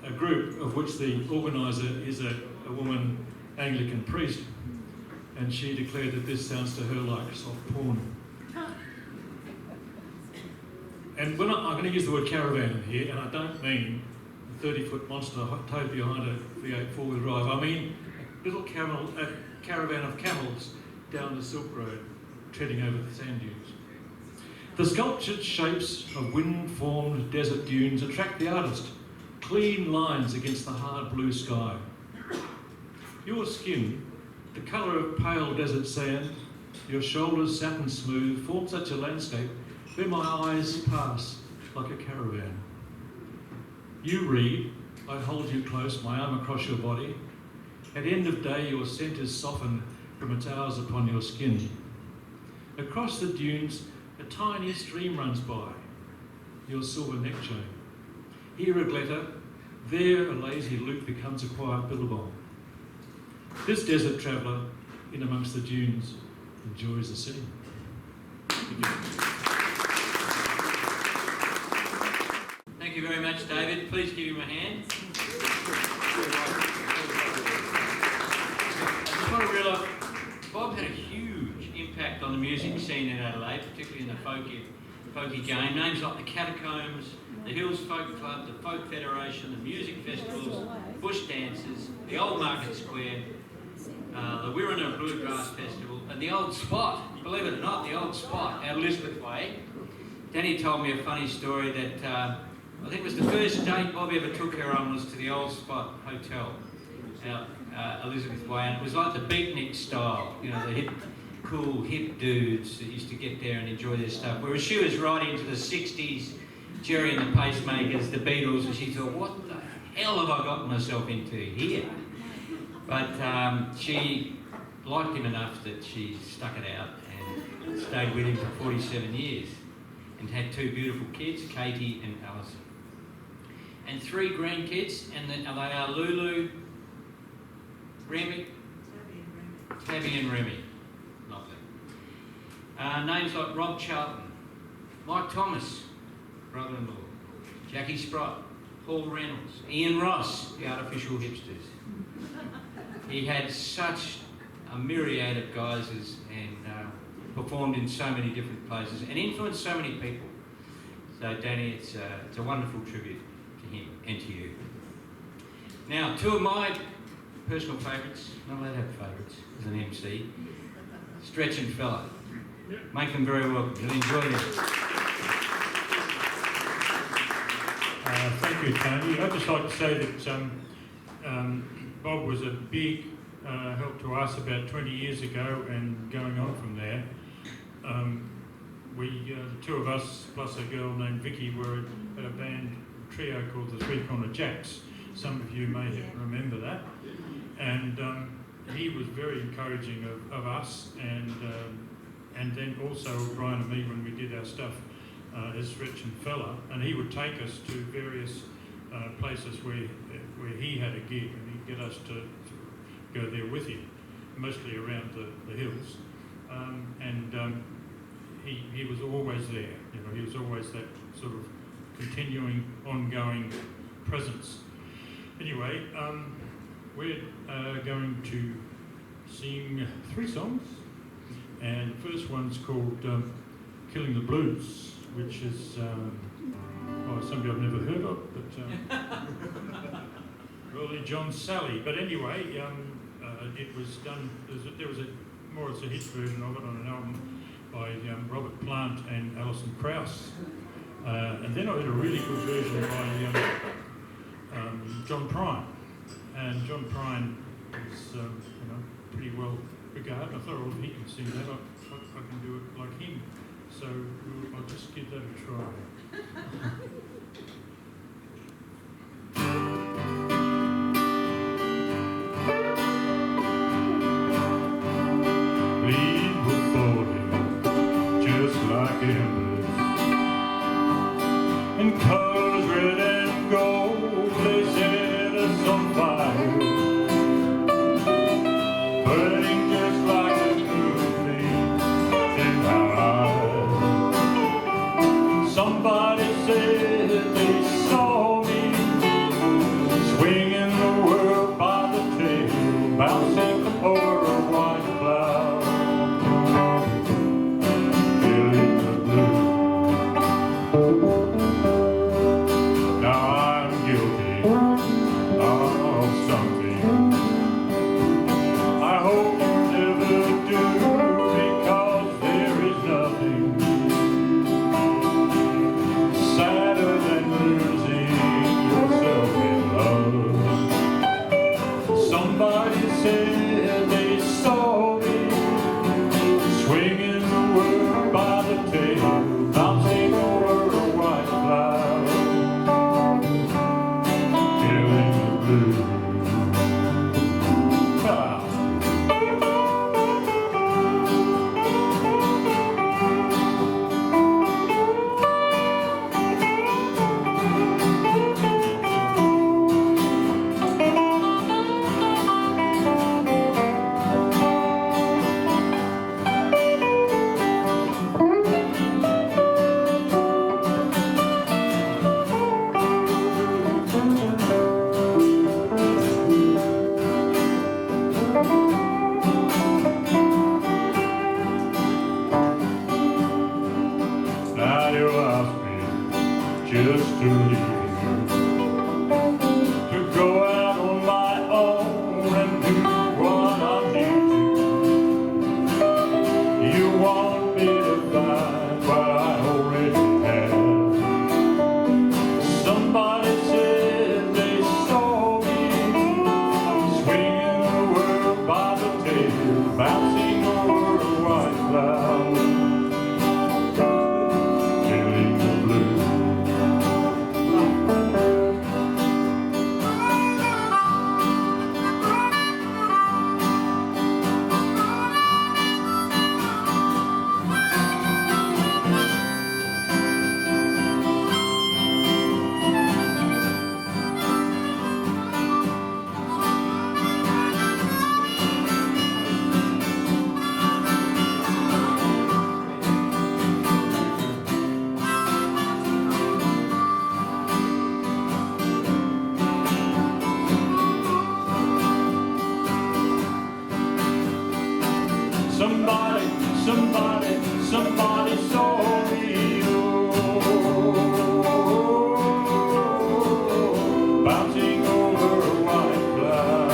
a group of which the organiser is a woman Anglican priest, and she declared that this sounds to her like soft porn. And when I'm going to use the word caravan in here, and I don't mean a 30-foot monster towed behind a V8 four-wheel drive. I mean a little caravan of camels down the Silk Road, treading over the sand dunes. The sculptured shapes of wind-formed desert dunes attract the artist, clean lines against the hard blue sky. Your skin, the colour of pale desert sand, your shoulders satin smooth, form such a landscape where my eyes pass like a caravan. You read, I hold you close, my arm across your body. At end of day, your scent is softened from its hours upon your skin. Across the dunes, a tiny stream runs by, your silver neck chain. Here a glitter, there a lazy loop becomes a quiet billabong. This desert traveller, in amongst the dunes, enjoys the scene. Thank you very much, David. Please give him a hand. I just want to realise Bob had a huge impact on the music scene in Adelaide, particularly in the folky game. Names like the Catacombs, the Hills Folk Club, the Folk Federation, the music festivals, bush dances, the Old Market Square, the Wirrana Bluegrass Festival, and the Old Spot. Believe it or not, the Old Spot out Elizabeth Way. Danny told me a funny story that I think it was the first date Bob ever took her on was to the Old Spot Hotel out Elizabeth Way, and it was like the beatnik style, you know, the cool hip dudes that used to get there and enjoy their stuff. Whereas she was right into the 60s, Jerry and the Pacemakers, the Beatles, and she thought, what the hell have I gotten myself into here? But she liked him enough that she stuck it out and stayed with him for 47 years and had two beautiful kids, Katie and Alison. And 3 grandkids, and they are Lulu, Remy, Tabby and Remy. Lovely. Names like Rob Charlton, Mike Thomas, brother-in-law, Jackie Sprott, Paul Reynolds, Ian Ross, the artificial hipsters. He had such a myriad of guises and performed in so many different places and influenced so many people. So Danny, it's a wonderful tribute to him and to you. Now, 2 of my personal favourites, not allowed to have favourites as an MC, Stretch and Fella. Make them very welcome. You'll enjoy them. Thank you, Tony. I'd just like to say that Bob was a big help to us about 20 years ago, and going on from there. The 2 of us, plus a girl named Vicky, were at a band trio called the Three Corner Jacks. Some of you may remember that. And he was very encouraging of us, and then also Brian and me when we did our stuff as Stretch and Fella. And he would take us to various places where he had a gig, and he'd get us to go there with him, mostly around the hills. He was always there. You know, he was always that sort of continuing, ongoing presence. Anyway, we're going to sing 3 songs, and the first one's called Killing the Blues, which is somebody I've never heard of, but Rolly John Sally. But anyway, it was done, there was more as a hit version of it on an album by Robert Plant and Alison Krauss. And then I heard a really good version by John Prine. And John Prine is pretty well regarded. I thought, well, if he can sing that, I can do it like him. So I'll just give that a try. Like embers, and colors red and gold, they set us on fire. Somebody said they saw me swinging the world by the tail, bouncing over a white cloud, feeling the blues. Now you ask me just to leave you, to go out on my own and do what I need to. You want me to find what I already have. Somebody said they saw me swinging the world by the tail, bouncing over a white cloud, feeling the blues. Somebody saw me, bouncing over a white cloud,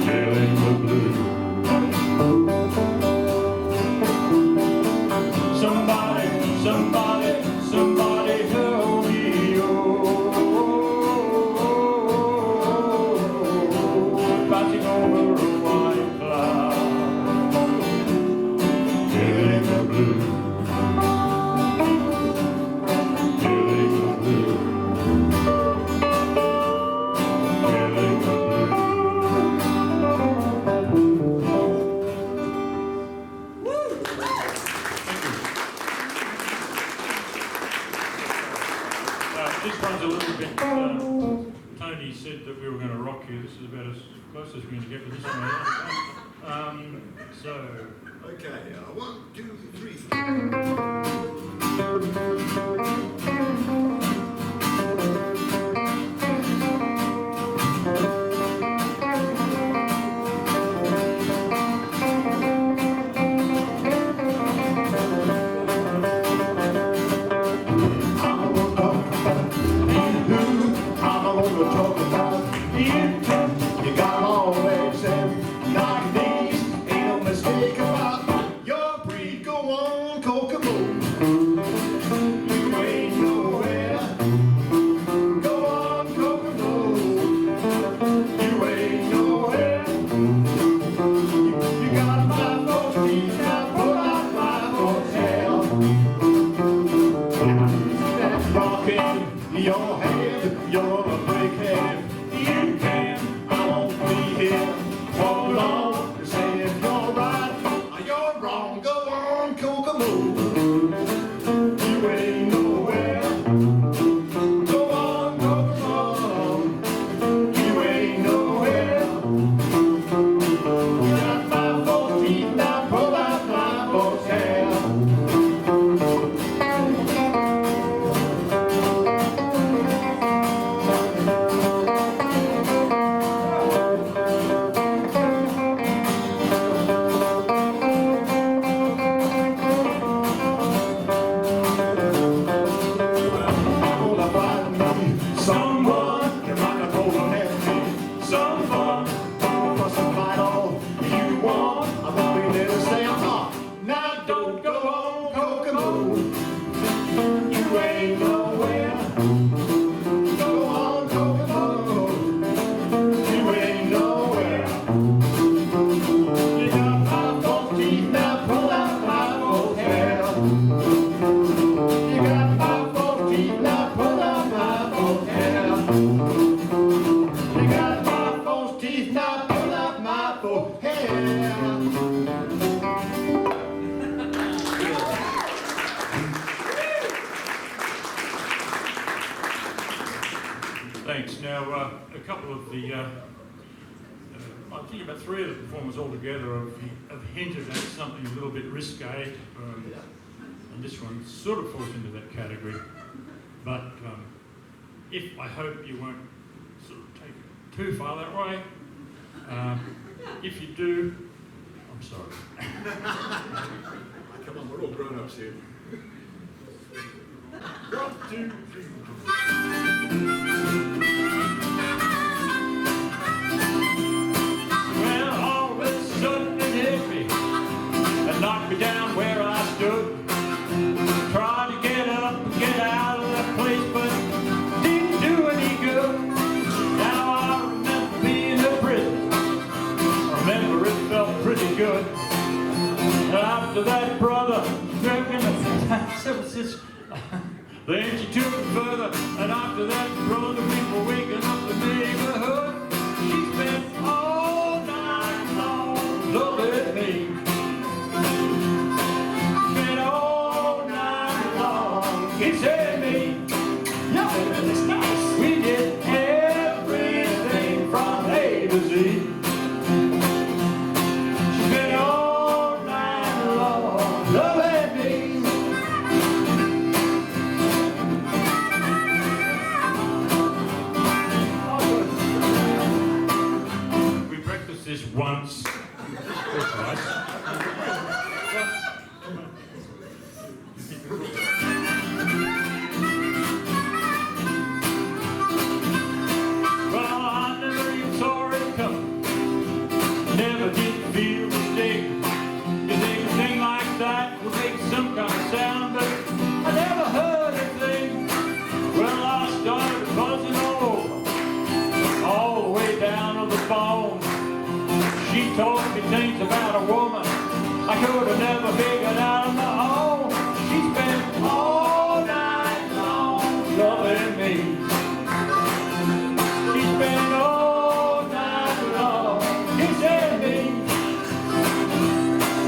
feeling the blues. Somebody held me, bouncing over a white cloud, feeling the blues, feeling the blues, feeling the This one's a little bit, Tony said that we were going to rock you. This is about as close as we're going to get with this one. Okay, 1, 2, 3. Talk about you got all legs and knock knees, ain't no mistake about your breed. Go on, Kokomo. You ain't nowhere Thanks. Now, a couple of the, I think about 3 of the performers altogether have hinted at something a little bit risque, and this one sort of falls into that category. But I hope you won't sort of take it too far that way. If you do, I'm sorry. Come on, we're all grown-ups here. 1, 2, 3. Well, all of a sudden it hit me and knocked me down where I stood. Tried to get up and get out of that place, but didn't do any good. Now I remember being in prison. I remember it felt pretty good. After that, brother, then she took it further, and after that, brother, we were waking up the neighborhood. She spent all night long loving me. Spent all night long kissing me. Yeah, it's nice. We did everything from A to Z. She spent all night long loving me. This once or twice. Well, I never even saw it coming. Never did feel the sting. You think a thing like that would make some kind of sound, but I never heard a thing. Well, I started buzzing all the way down to the bone. She told me things about a woman I could have never figured out on my own. She spent all night long loving me. She spent all night long kissing me.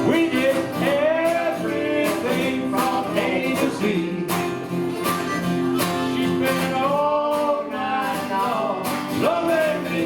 We did everything from A to Z. She spent all night long loving me.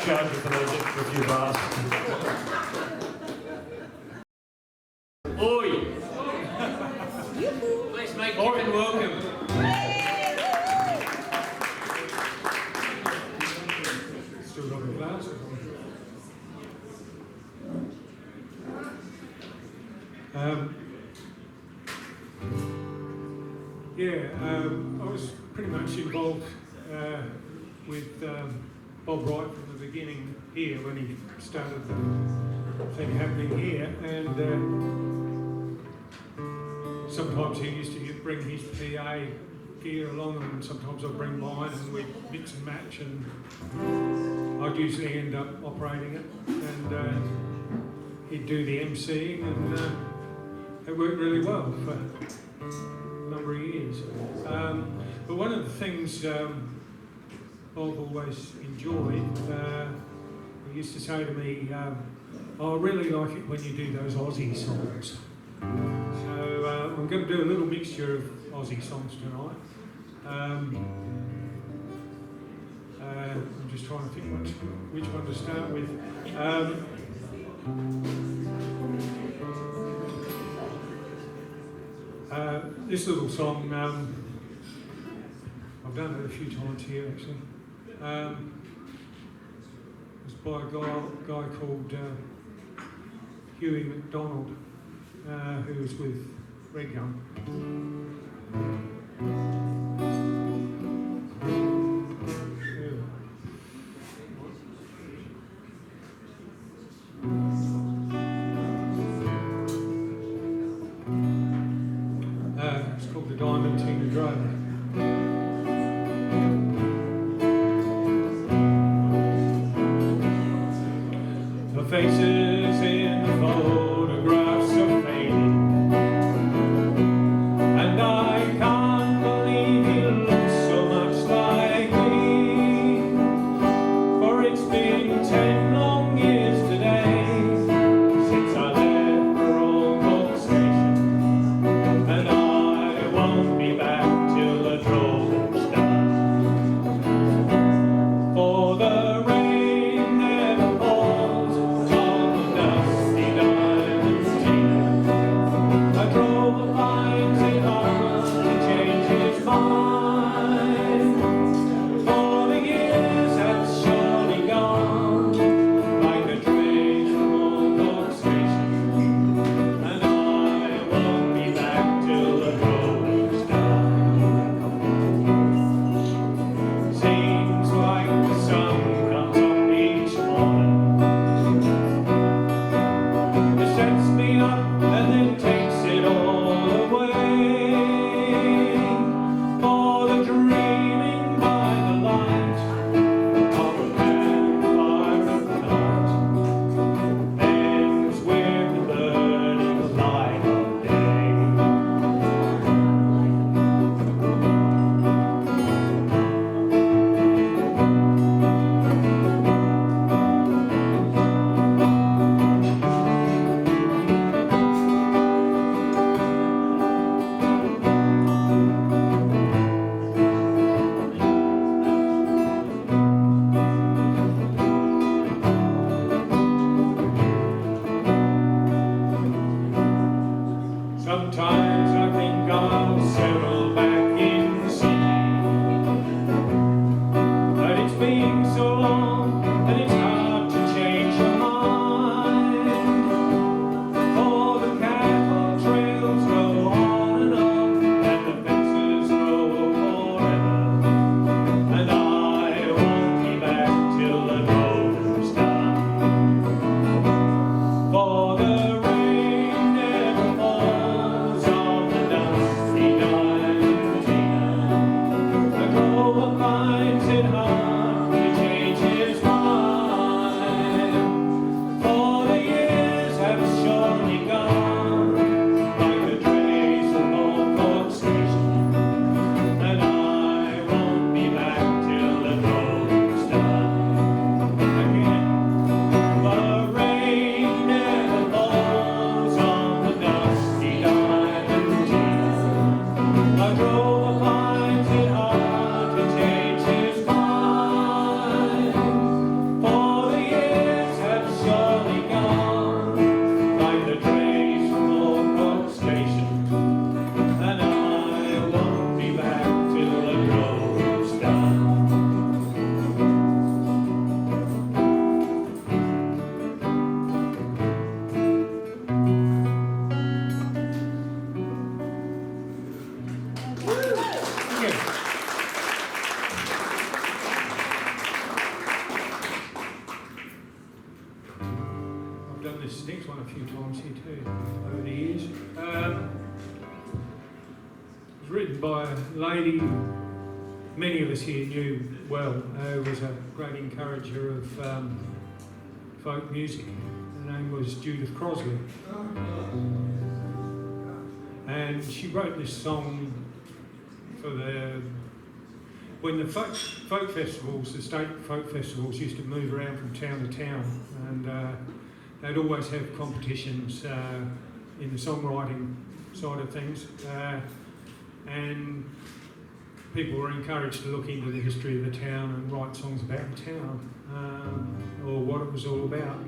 Charge you for those extra few bars. Oi! Please make Kyffin welcome. Still got the glass? I was pretty much involved with Bob right from the beginning here when he started the thing happening here, and sometimes he used to bring his PA gear along, and sometimes I'd bring mine, and we'd mix and match, and I'd usually end up operating it, and he'd do the MCing, and it worked really well for a number of years. But one of the things Bob always enjoyed. He used to say to me, I really like it when you do those Aussie songs. So I'm going to do a little mixture of Aussie songs tonight. I'm just trying to think which one to start with. This little song, I've done it a few times here actually. It's by a guy called Huey McDonald, who was with Red Gum. It's called The Diamond Tina Driver. The faces in the photographs are faded, and I can't believe he looks so much like me, for it's been 10 long years today since I left for Old Station, and I won't be back till the drawing's done. For the rain never falls on the dusty diamond Tina. I drove a finds it hard to change his mind, for the years have surely gone like a train from Old Station, and I won't be back till the drawing's done. Seems like the sun comes up each morning, it sets me up and then takes it all away, for the dreaming by the light of a campfire at night ends with the burning light of day. Sometimes I think I'll settle back in the city, but it's been so long and it's hard to change your mind, for the cattle trails go on and the fences grow forever, and I won't be back till the road's done. For the rain never falls on the dusty diamond Tina. The grower finds it hard to change his mind, for the years have surely gone like the trace of Old Station, and I won't be back till the road's done. Again, the rain never falls on the dusty diamond Tina. I drove a finds it hard to change his mind, for the years have surely gone like the trace from Old Station, and I won't be back till the road's done. I've done this next one a few times here too over the years. It was written by a lady many of us here knew well, who was a great encourager of folk music. Her name was Judith Crosby. And she wrote this song for the when the folk festivals, the state folk festivals, used to move around from town to town, and they'd always have competitions in the songwriting side of things, and people were encouraged to look into the history of the town and write songs about the town, or what it was all about.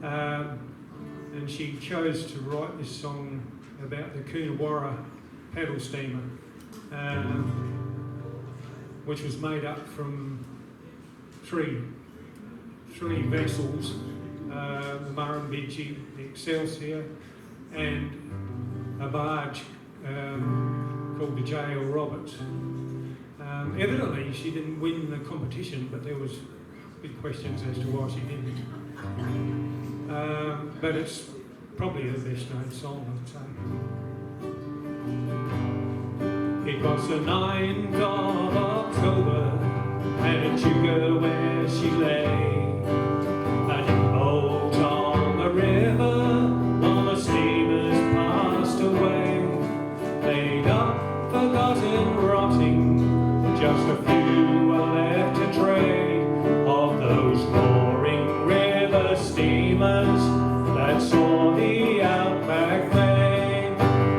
And she chose to write this song about the Coonawarra paddle steamer, which was made up from three vessels, the Murrumbidgee, the Excelsior, and a barge called the J.L. Roberts. Evidently she didn't win the competition, but there was big questions as to why she didn't. But it's probably her best known song, I'd say. It was the 9th of October at Echuca where she lay, and in boat on the river, all the steamers passed away, laid up, forgotten, rotting, just a few were left to trade of those roaring river steamers that saw the outback main.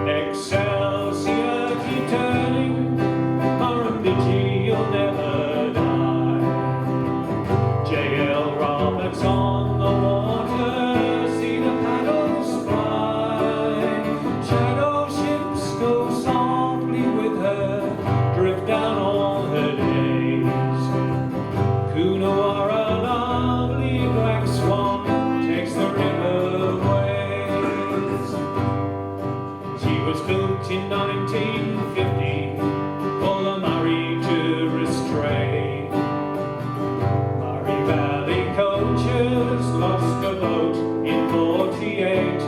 Excelsior, keep turning, Murrumbidgee, you'll never die. J.L. Roberts on the water, see the paddles fly. Shadow ships go softly with her, drift down all her days. Coonawarra, lovely black swan, takes the river ways. She was built in 1950 for the Murray tourist trade. Murray Valley coaches lost a boat in 48.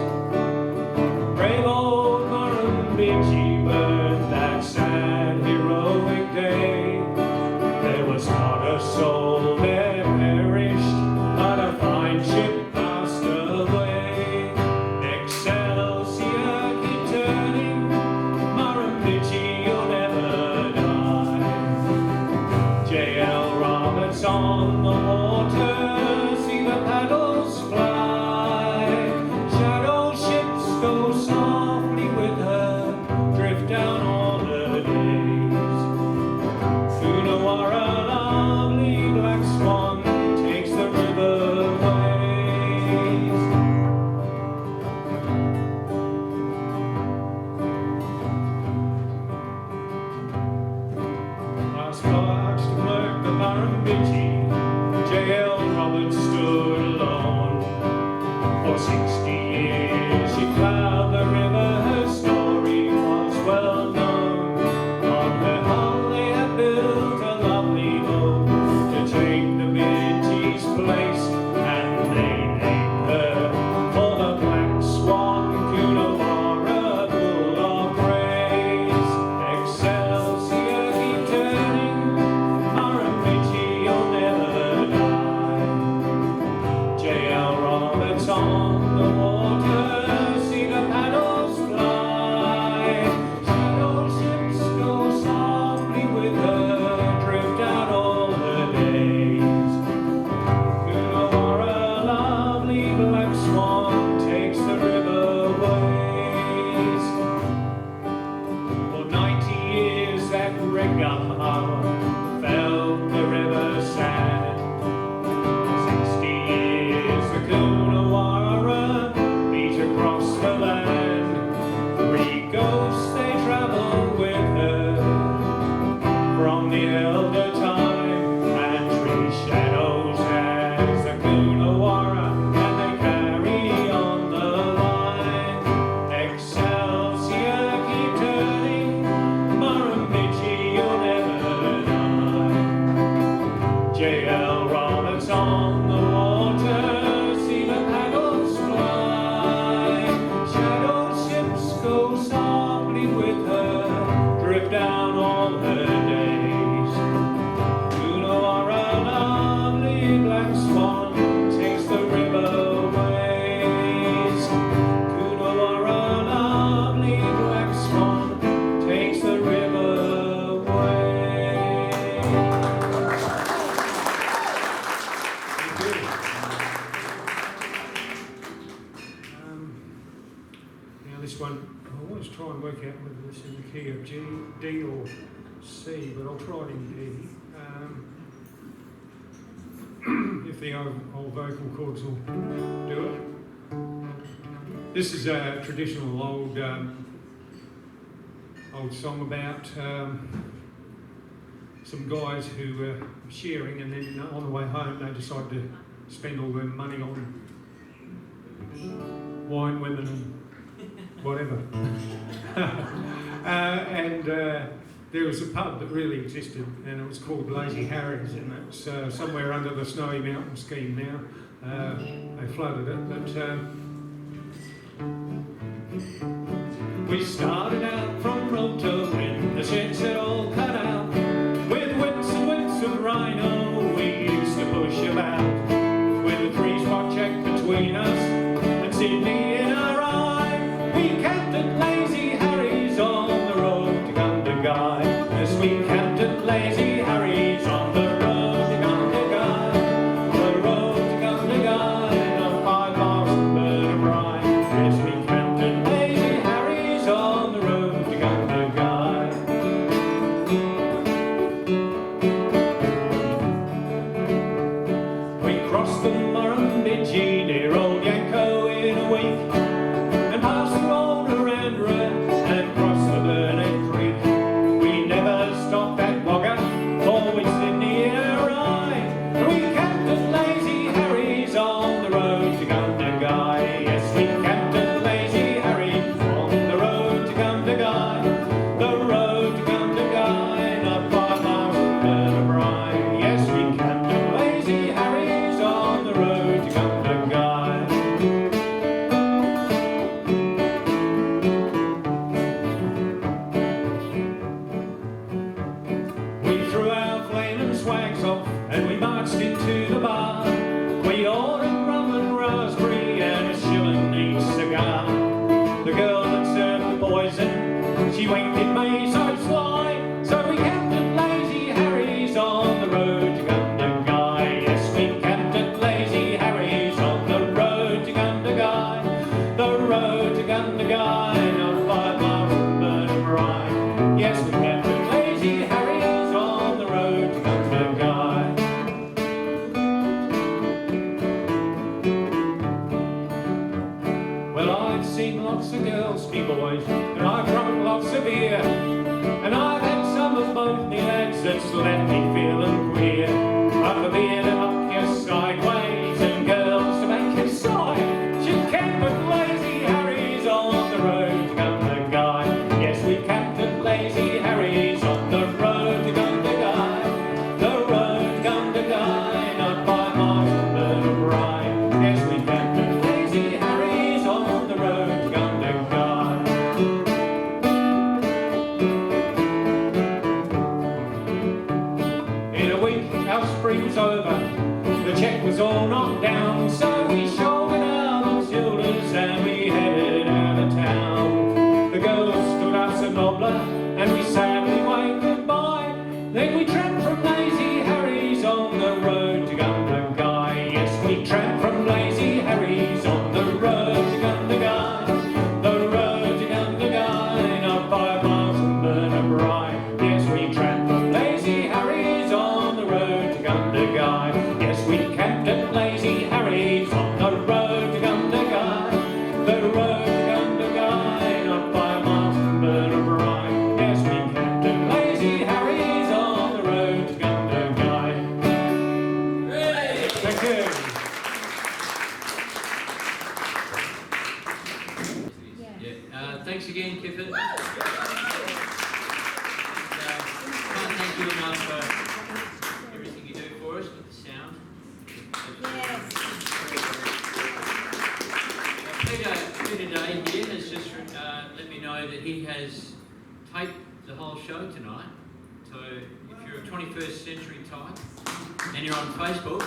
Brave old Murrumbidgee burned that sad heroic day. There was not a soul there perished, not a fine ship passed away. Excelsior, keep turning, Murrumbidgee, you'll never die. J.L. Roberts on the water, see the paddles fly. Shadow ships go softly with her, drift down all her days. Coonawarra, lovely black swan, takes the river ways. Last barge to work the Murrumbidgee, J.L. Roberts stood alone. For 60 years she plowed the river, her story was well known. On her hull they had built a lovely boat to take the Bidgee's place, and they named her for the Black Swan, Coonawarra, full of praise. Excelsior, keep turning, Murrumbidgee, you'll never die. J.L. Roberts on the water, see the paddles fly. Shadow ships go softly with her, drift out all her days. Coonawarra, lovely black swan, takes the river ways. For 90 years that Wregham Harbour felt the river sand. 60 years the Coonawarra beat across the land. 3 ghosts they travelled with her from the elder time, and 3 shadows as the Coonawarra, and they carry on the line. Excelsior, keep turning, Murrumbidgee, you'll never die. J.L. Roberts on the water, see the paddles fly. Shadow ships go softly with her, drift down all her days. of G, D or C, but I'll try it in D. If the old vocal cords will do it. This is a traditional old song about some guys who were sharing, and then on the way home they decided to spend all their money on wine, women and whatever. And there was a pub that really existed, and it was called Lazy Harry's, and it's somewhere under the Snowy Mountain scheme now. They flooded it, but we started out from Roto when the sheds had all cut out. With whips and whips of rhino, we used to push about. With a 3-spot check between us and Sydney in our eye, we camped at Lazy Harry's on the road to Gundagai. Yes, we camped at Lazy Harry's on the road to Gundagai. The road to Gundagai, not 5 miles from Burnham Rye. Yes, we camped at Lazy Harry's on the road to Gundagai. We crossed the Murrumbidgee near Old Yanko in a week, and passed the Rhoda and crossed the Burnett Creek. We never stopped at Wagga or we Sydney in a ride. We camped at Lazy Harry's on the road to Gundagai. Yes, we camped at Lazy Harry's on the road to Gundagai. The road to Gundagai, not 5 miles from Burnham Rye. Yes, we camped at Lazy Harry's on the road to Gundagai. We threw our flaming swags off and we marched into the bar. We ordered rum and raspberry and a shilling each cigar. The girl that served the poison, she winked at me so sly. So we camped at Lazy Harry's on the road to Gundagai. Yes, we camped at Lazy Harry's on the road to Gundagai. The road to Gundagai, not 5 miles from Burnham Rye. Yes, we camped at Lazy Harry's on the road to Gundagai. Well, I've seen lots of girls, me boys, and I've drunk lots of beer, and I've had some of both me lads that's left me feeling queer. Up a beer to knock you sideways, and girls to make you sigh. She camped at Lazy Harry's on the road to Gundagai. Yes, we camped at Lazy Harry's on the road to Gundagai. The road to Gundagai, not 5 miles from Burnham Rye. Yes, we camped at Lazy Harry's on the road to Gundagai. In a week, our spring was over. The check was all knocked down, so we shouldered our Matildas and we headed out of town. The girls stood us a nobbler and we sadly waved goodbye. Then we tramped from Lazy Harry's on the road to Gundagai. Yes, we tramped from Lazy Harry's on the road to Gundagai. The road to Gundagai, not 5 miles from Burnham Rye. Yes, we tramped from Lazy Harry's on the road to Gundagai. Yes, we camped at Lazy Harry's on the road to Gundagai. The road to Gundagai, not 5 miles from Burnham Rye. Yes, we camped at Lazy Harry's on the road to Gundagai. Thank you. Yeah. Thanks again, Kyffin. Can't thank you enough for everything you do for us with the sound. Peter Day here has just let me know that he has taped the whole show tonight. So if you're a 21st century type and you're on Facebook,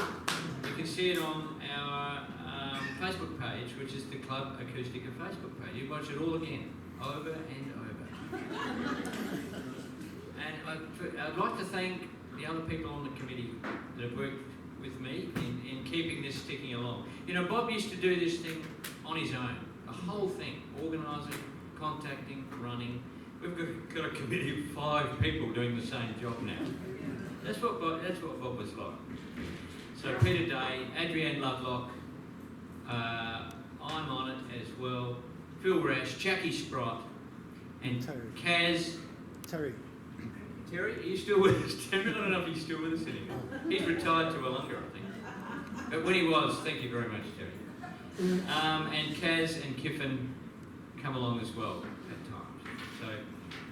you can see it on our Facebook page, which is the Club Acoustica Facebook page. You watch it all again, over and over. And I'd like to thank the other people on the committee that have worked with me in keeping this ticking along. You know, Bob used to do this thing on his own, the whole thing, organising, contacting, running. we've got a committee of 5 people doing the same job now. That's what Bob was like. So Peter Day, Adrienne Lovelock, I'm on it as well, Phil Rash, Jackie Sprott, and Caz. Terry. Terry, are you still with us? Terry, I don't know if he's still with us anymore. He's retired to Wollonga, I think. But when he was, thank you very much, Terry. And Caz and Kyffin come along as well at times. So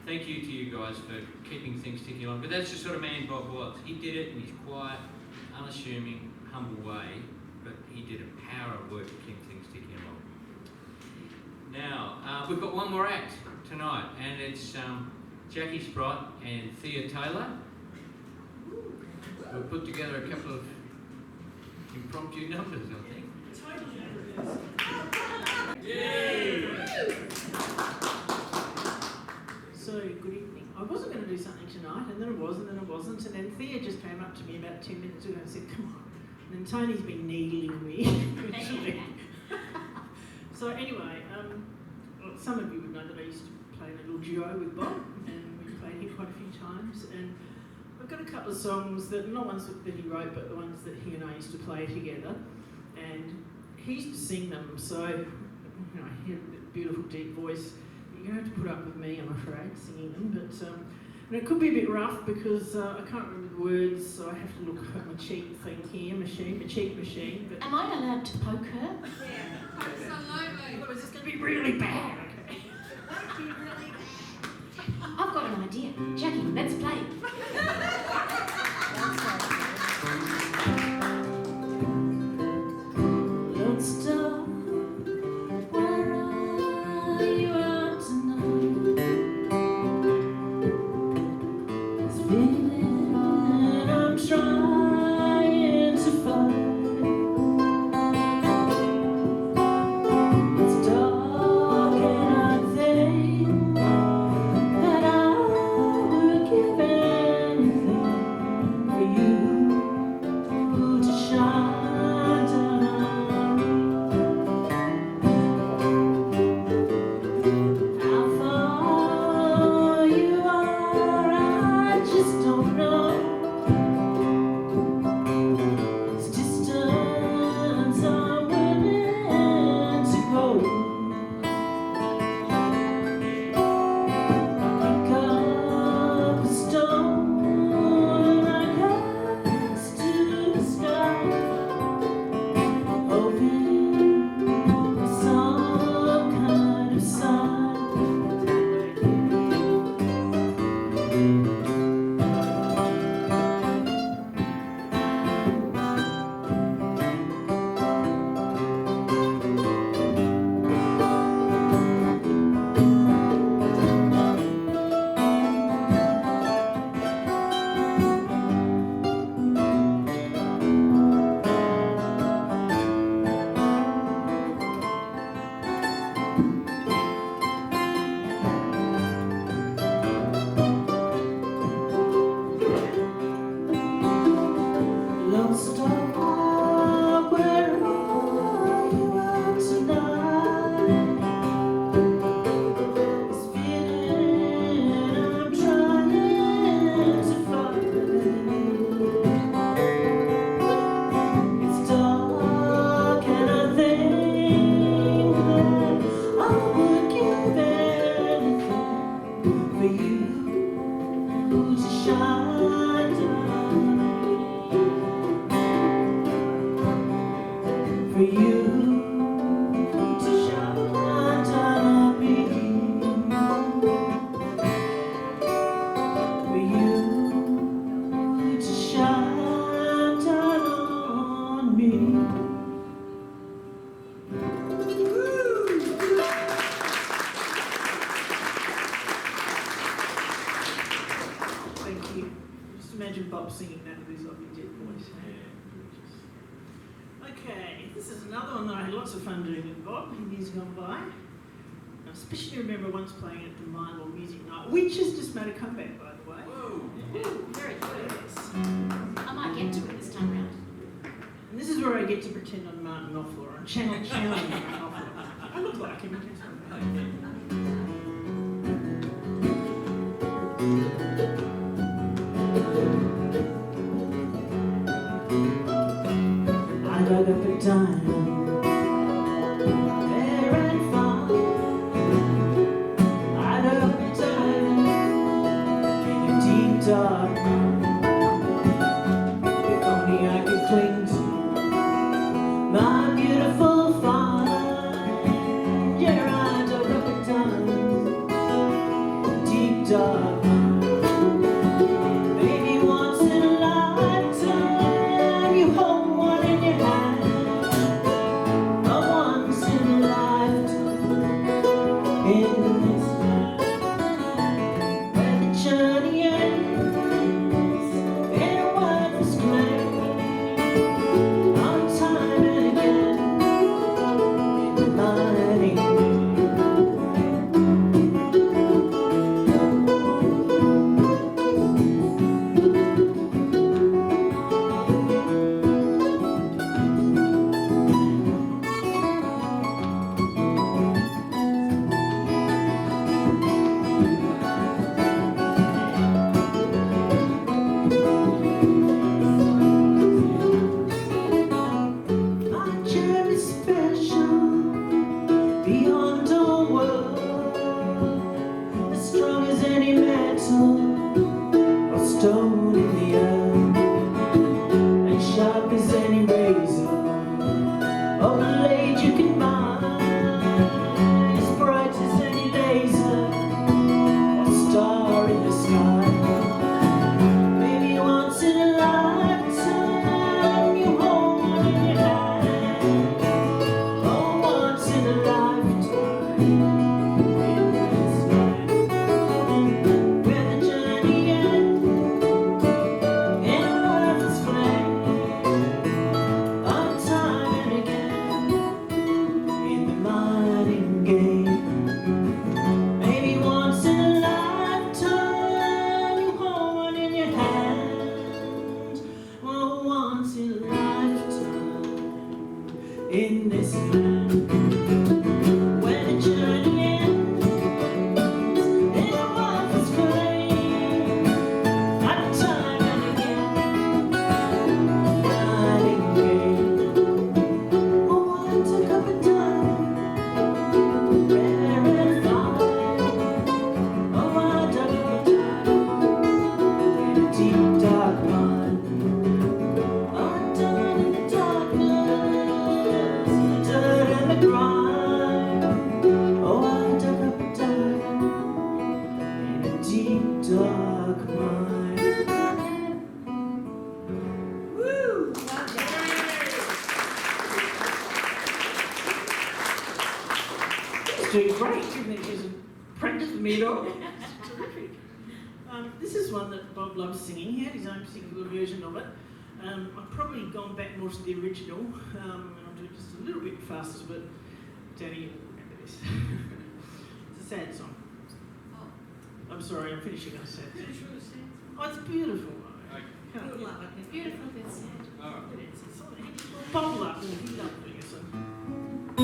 thank you to you guys for keeping things ticking along. But that's the sort of man Bob was. He did it in his quiet, unassuming, humble way, but he did a power of work to keep things ticking along. Now, we've got one more act tonight, and it's Jackie Sprott and Thea Taylor. We'll put together a couple of impromptu numbers, I think. Yay! So, good evening. I wasn't going to do something tonight, and then I was, and then I wasn't, and then Thea just came up to me about 10 minutes ago and said, come on. And then Tony's been needling me. So anyway, well, some of you would know that I used to play a little duo with Bob, and we played here quite a few times, and I've got a couple of songs that, not ones that he wrote, but the ones that he and I used to play together, and he used to sing them, so, you know, he had a beautiful deep voice. You're going to have to put up with me, I'm afraid, singing them, but and it could be a bit rough because I can't remember the words, so I have to look at my cheek thing here, my cheek machine. But am I allowed to poke her? Yeah, absolutely. Well, it's just going to be really bad. Okay. I've got an idea. Jackie, let's play. Let's start. Where are you at tonight? This feeling I'm trying to find. It's dark and I think that I would give anything for you to shine down on me. How far you are, I just don't know. It's distance I'm willing to go. Pick up a stone and I cast to the sky, hoping for some kind of sign. Lost dog, where are you at tonight? This feeling I'm trying to find. It's dark and I think that I would give anything for you to shine down. For you to shine down on me. For you to shine down on me. Thank you. Just imagine Bob singing that with his lovely deep voice. Okay, this is another one that I had lots of fun doing with Bob in years gone by. I especially remember once playing at the Marvel Music Night, which has just made a comeback, by the way. Very good. I might get to it this time round. And this is where I get to pretend I'm Martin Knopfler. I'm channeling Martin Knopfler. I look like him. dug up a diamond, fair and fine. I dug up a diamond in a deep dark mine. If only I could cling to my beautiful find. Yeah, I dug up a diamond in a deep dark mine. Maybe once in a lifetime you hold one in your hand. But once in a lifetime in this land, where the journey ends in a wordless flame, on time and again in the mighty my journey special beyond all words, as strong as any metal or stone in the earth, and sharp as any razor or blade you can bind, as bright as any laser or star in the sky. Maybe once in a lifetime you hold one in your hand. Oh, once in a lifetime in this land, where the journey ends in a wordless flame, on time and again in the mining game. Maybe once in a lifetime you hold one in your hand. Oh, once in a lifetime in this land, where the journey ends in a wordless flame, on time and again, mining game. Oh, I took up a diamond, rare and fine. Oh, I dug up a diamond in a deep dark mine. Oh, down in the darkness, in the dirt and the grime. Oh, I dug up a diamond in a deep dark mine. Woo! It's doing great. Didn't think she was practiced with me at all. Terrific. This is one that Bob loves singing. He had his own particular version of it. I've probably gone back more to the original, and I'll do it just a little bit faster, but Danny will remember this. It's a sad song. I'm sorry, I'm finishing on sad. Oh, it's beautiful. Beautiful, but sad. Bob loved it. He loved doing it. So. Oh.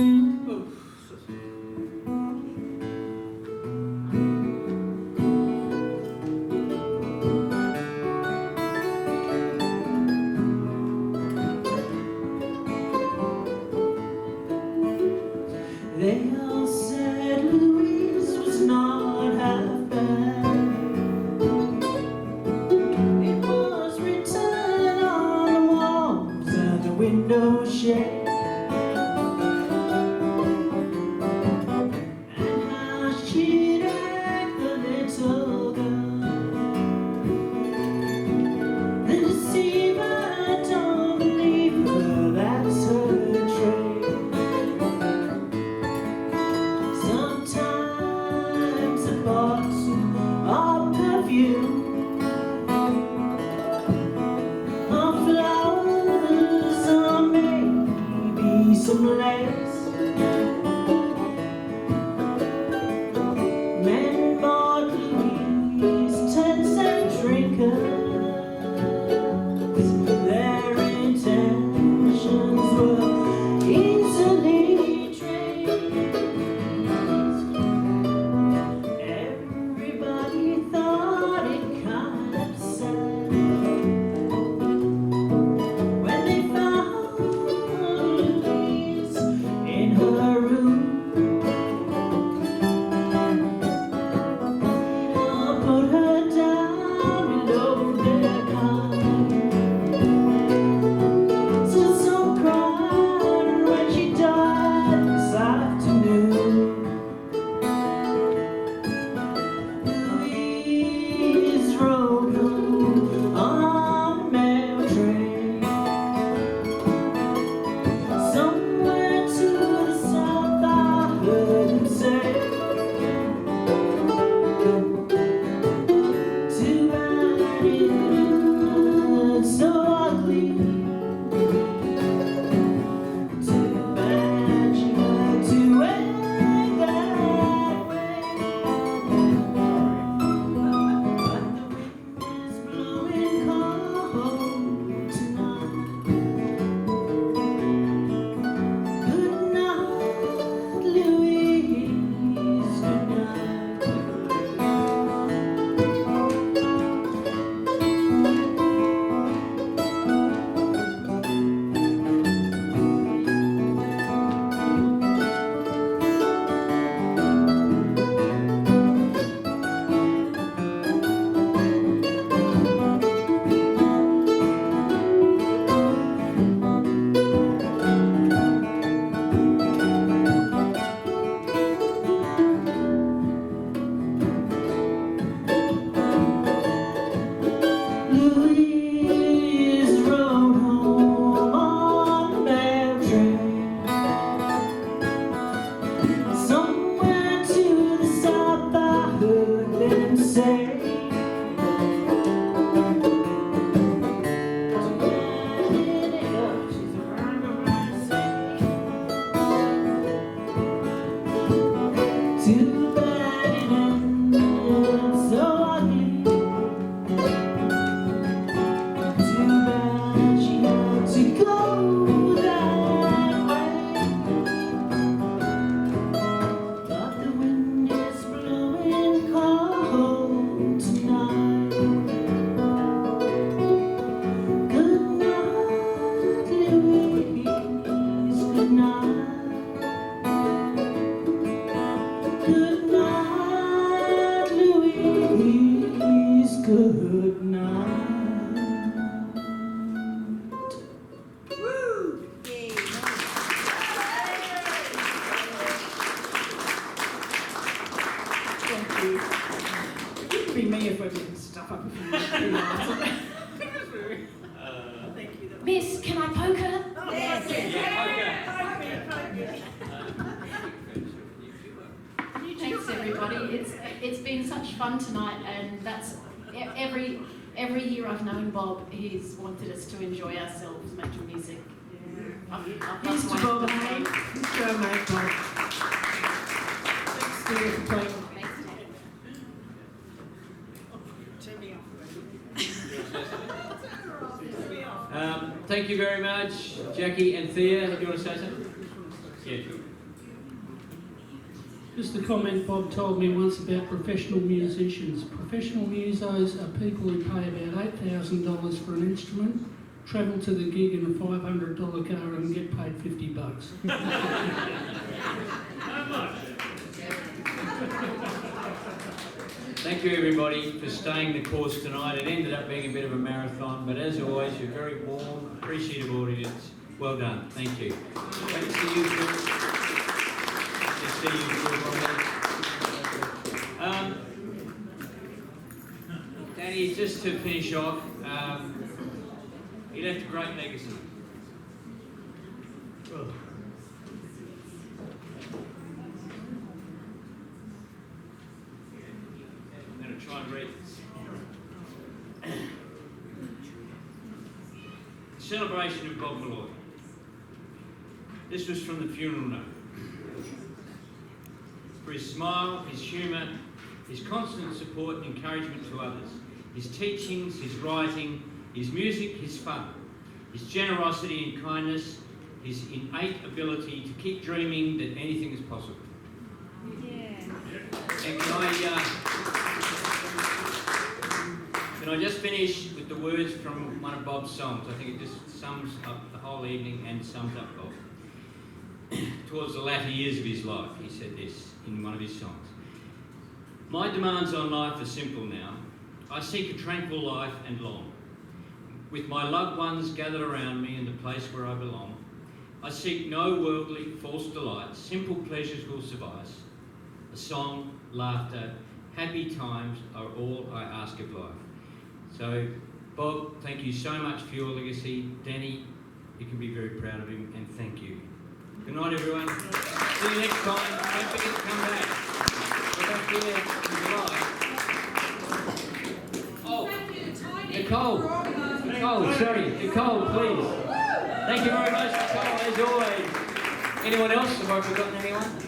They all said Louise was not half bad. It was written on the walls and the window shade. And how she'd act, the little girl. The deceiver, don't believe her, that's her trade. Sometimes a bottle of perfume or flowers are made Miss, can I poke her? Thanks everybody. It's been such fun tonight, and that's every year I've known Bob, he's wanted us to enjoy ourselves making music. Here's to Bob. Let's go, mate, Bob. Thanks, Thea, for playing. Thank you very much, Jackie and Thea. Do you want to say something? Yeah. Just a comment Bob told me once about professional musicians. Professional musos are people who pay about $8,000 for an instrument, travel to the gig in a $500 car and get paid $50. Thank you everybody for staying the course tonight. It ended up being a bit of a marathon, but as always, you're a very warm, appreciative audience. Well done. Thank you. Great to see you, Phil. Good to see you, Phil. Danny, just to finish off, he left a great legacy. Try and read this. Celebration of Bob Molloy. This was from the funeral note. For his smile, his humour, his constant support and encouragement to others, his teachings, his writing, his music, his fun, his generosity and kindness, his innate ability to keep dreaming that anything is possible. Yeah. And can I just finish with the words from one of Bob's songs? I think it just sums up the whole evening and sums up Bob. Towards the latter years of his life, he said this in one of his songs. My demands on life are simple now. I seek a tranquil life and long. With my loved ones gathered around me in the place where I belong, I seek no worldly false delights. Simple pleasures will suffice. A song, laughter, happy times are all I ask of life. So, Bob, thank you so much for your legacy. Danny, you can be very proud of him, and thank you. Good night, everyone. See you next time. Don't forget to come back. We're back here in July. Oh, Nicole. Oh, sorry, Nicole, please. Thank you very much, Nicole, as always. Anyone else? Have I forgotten anyone?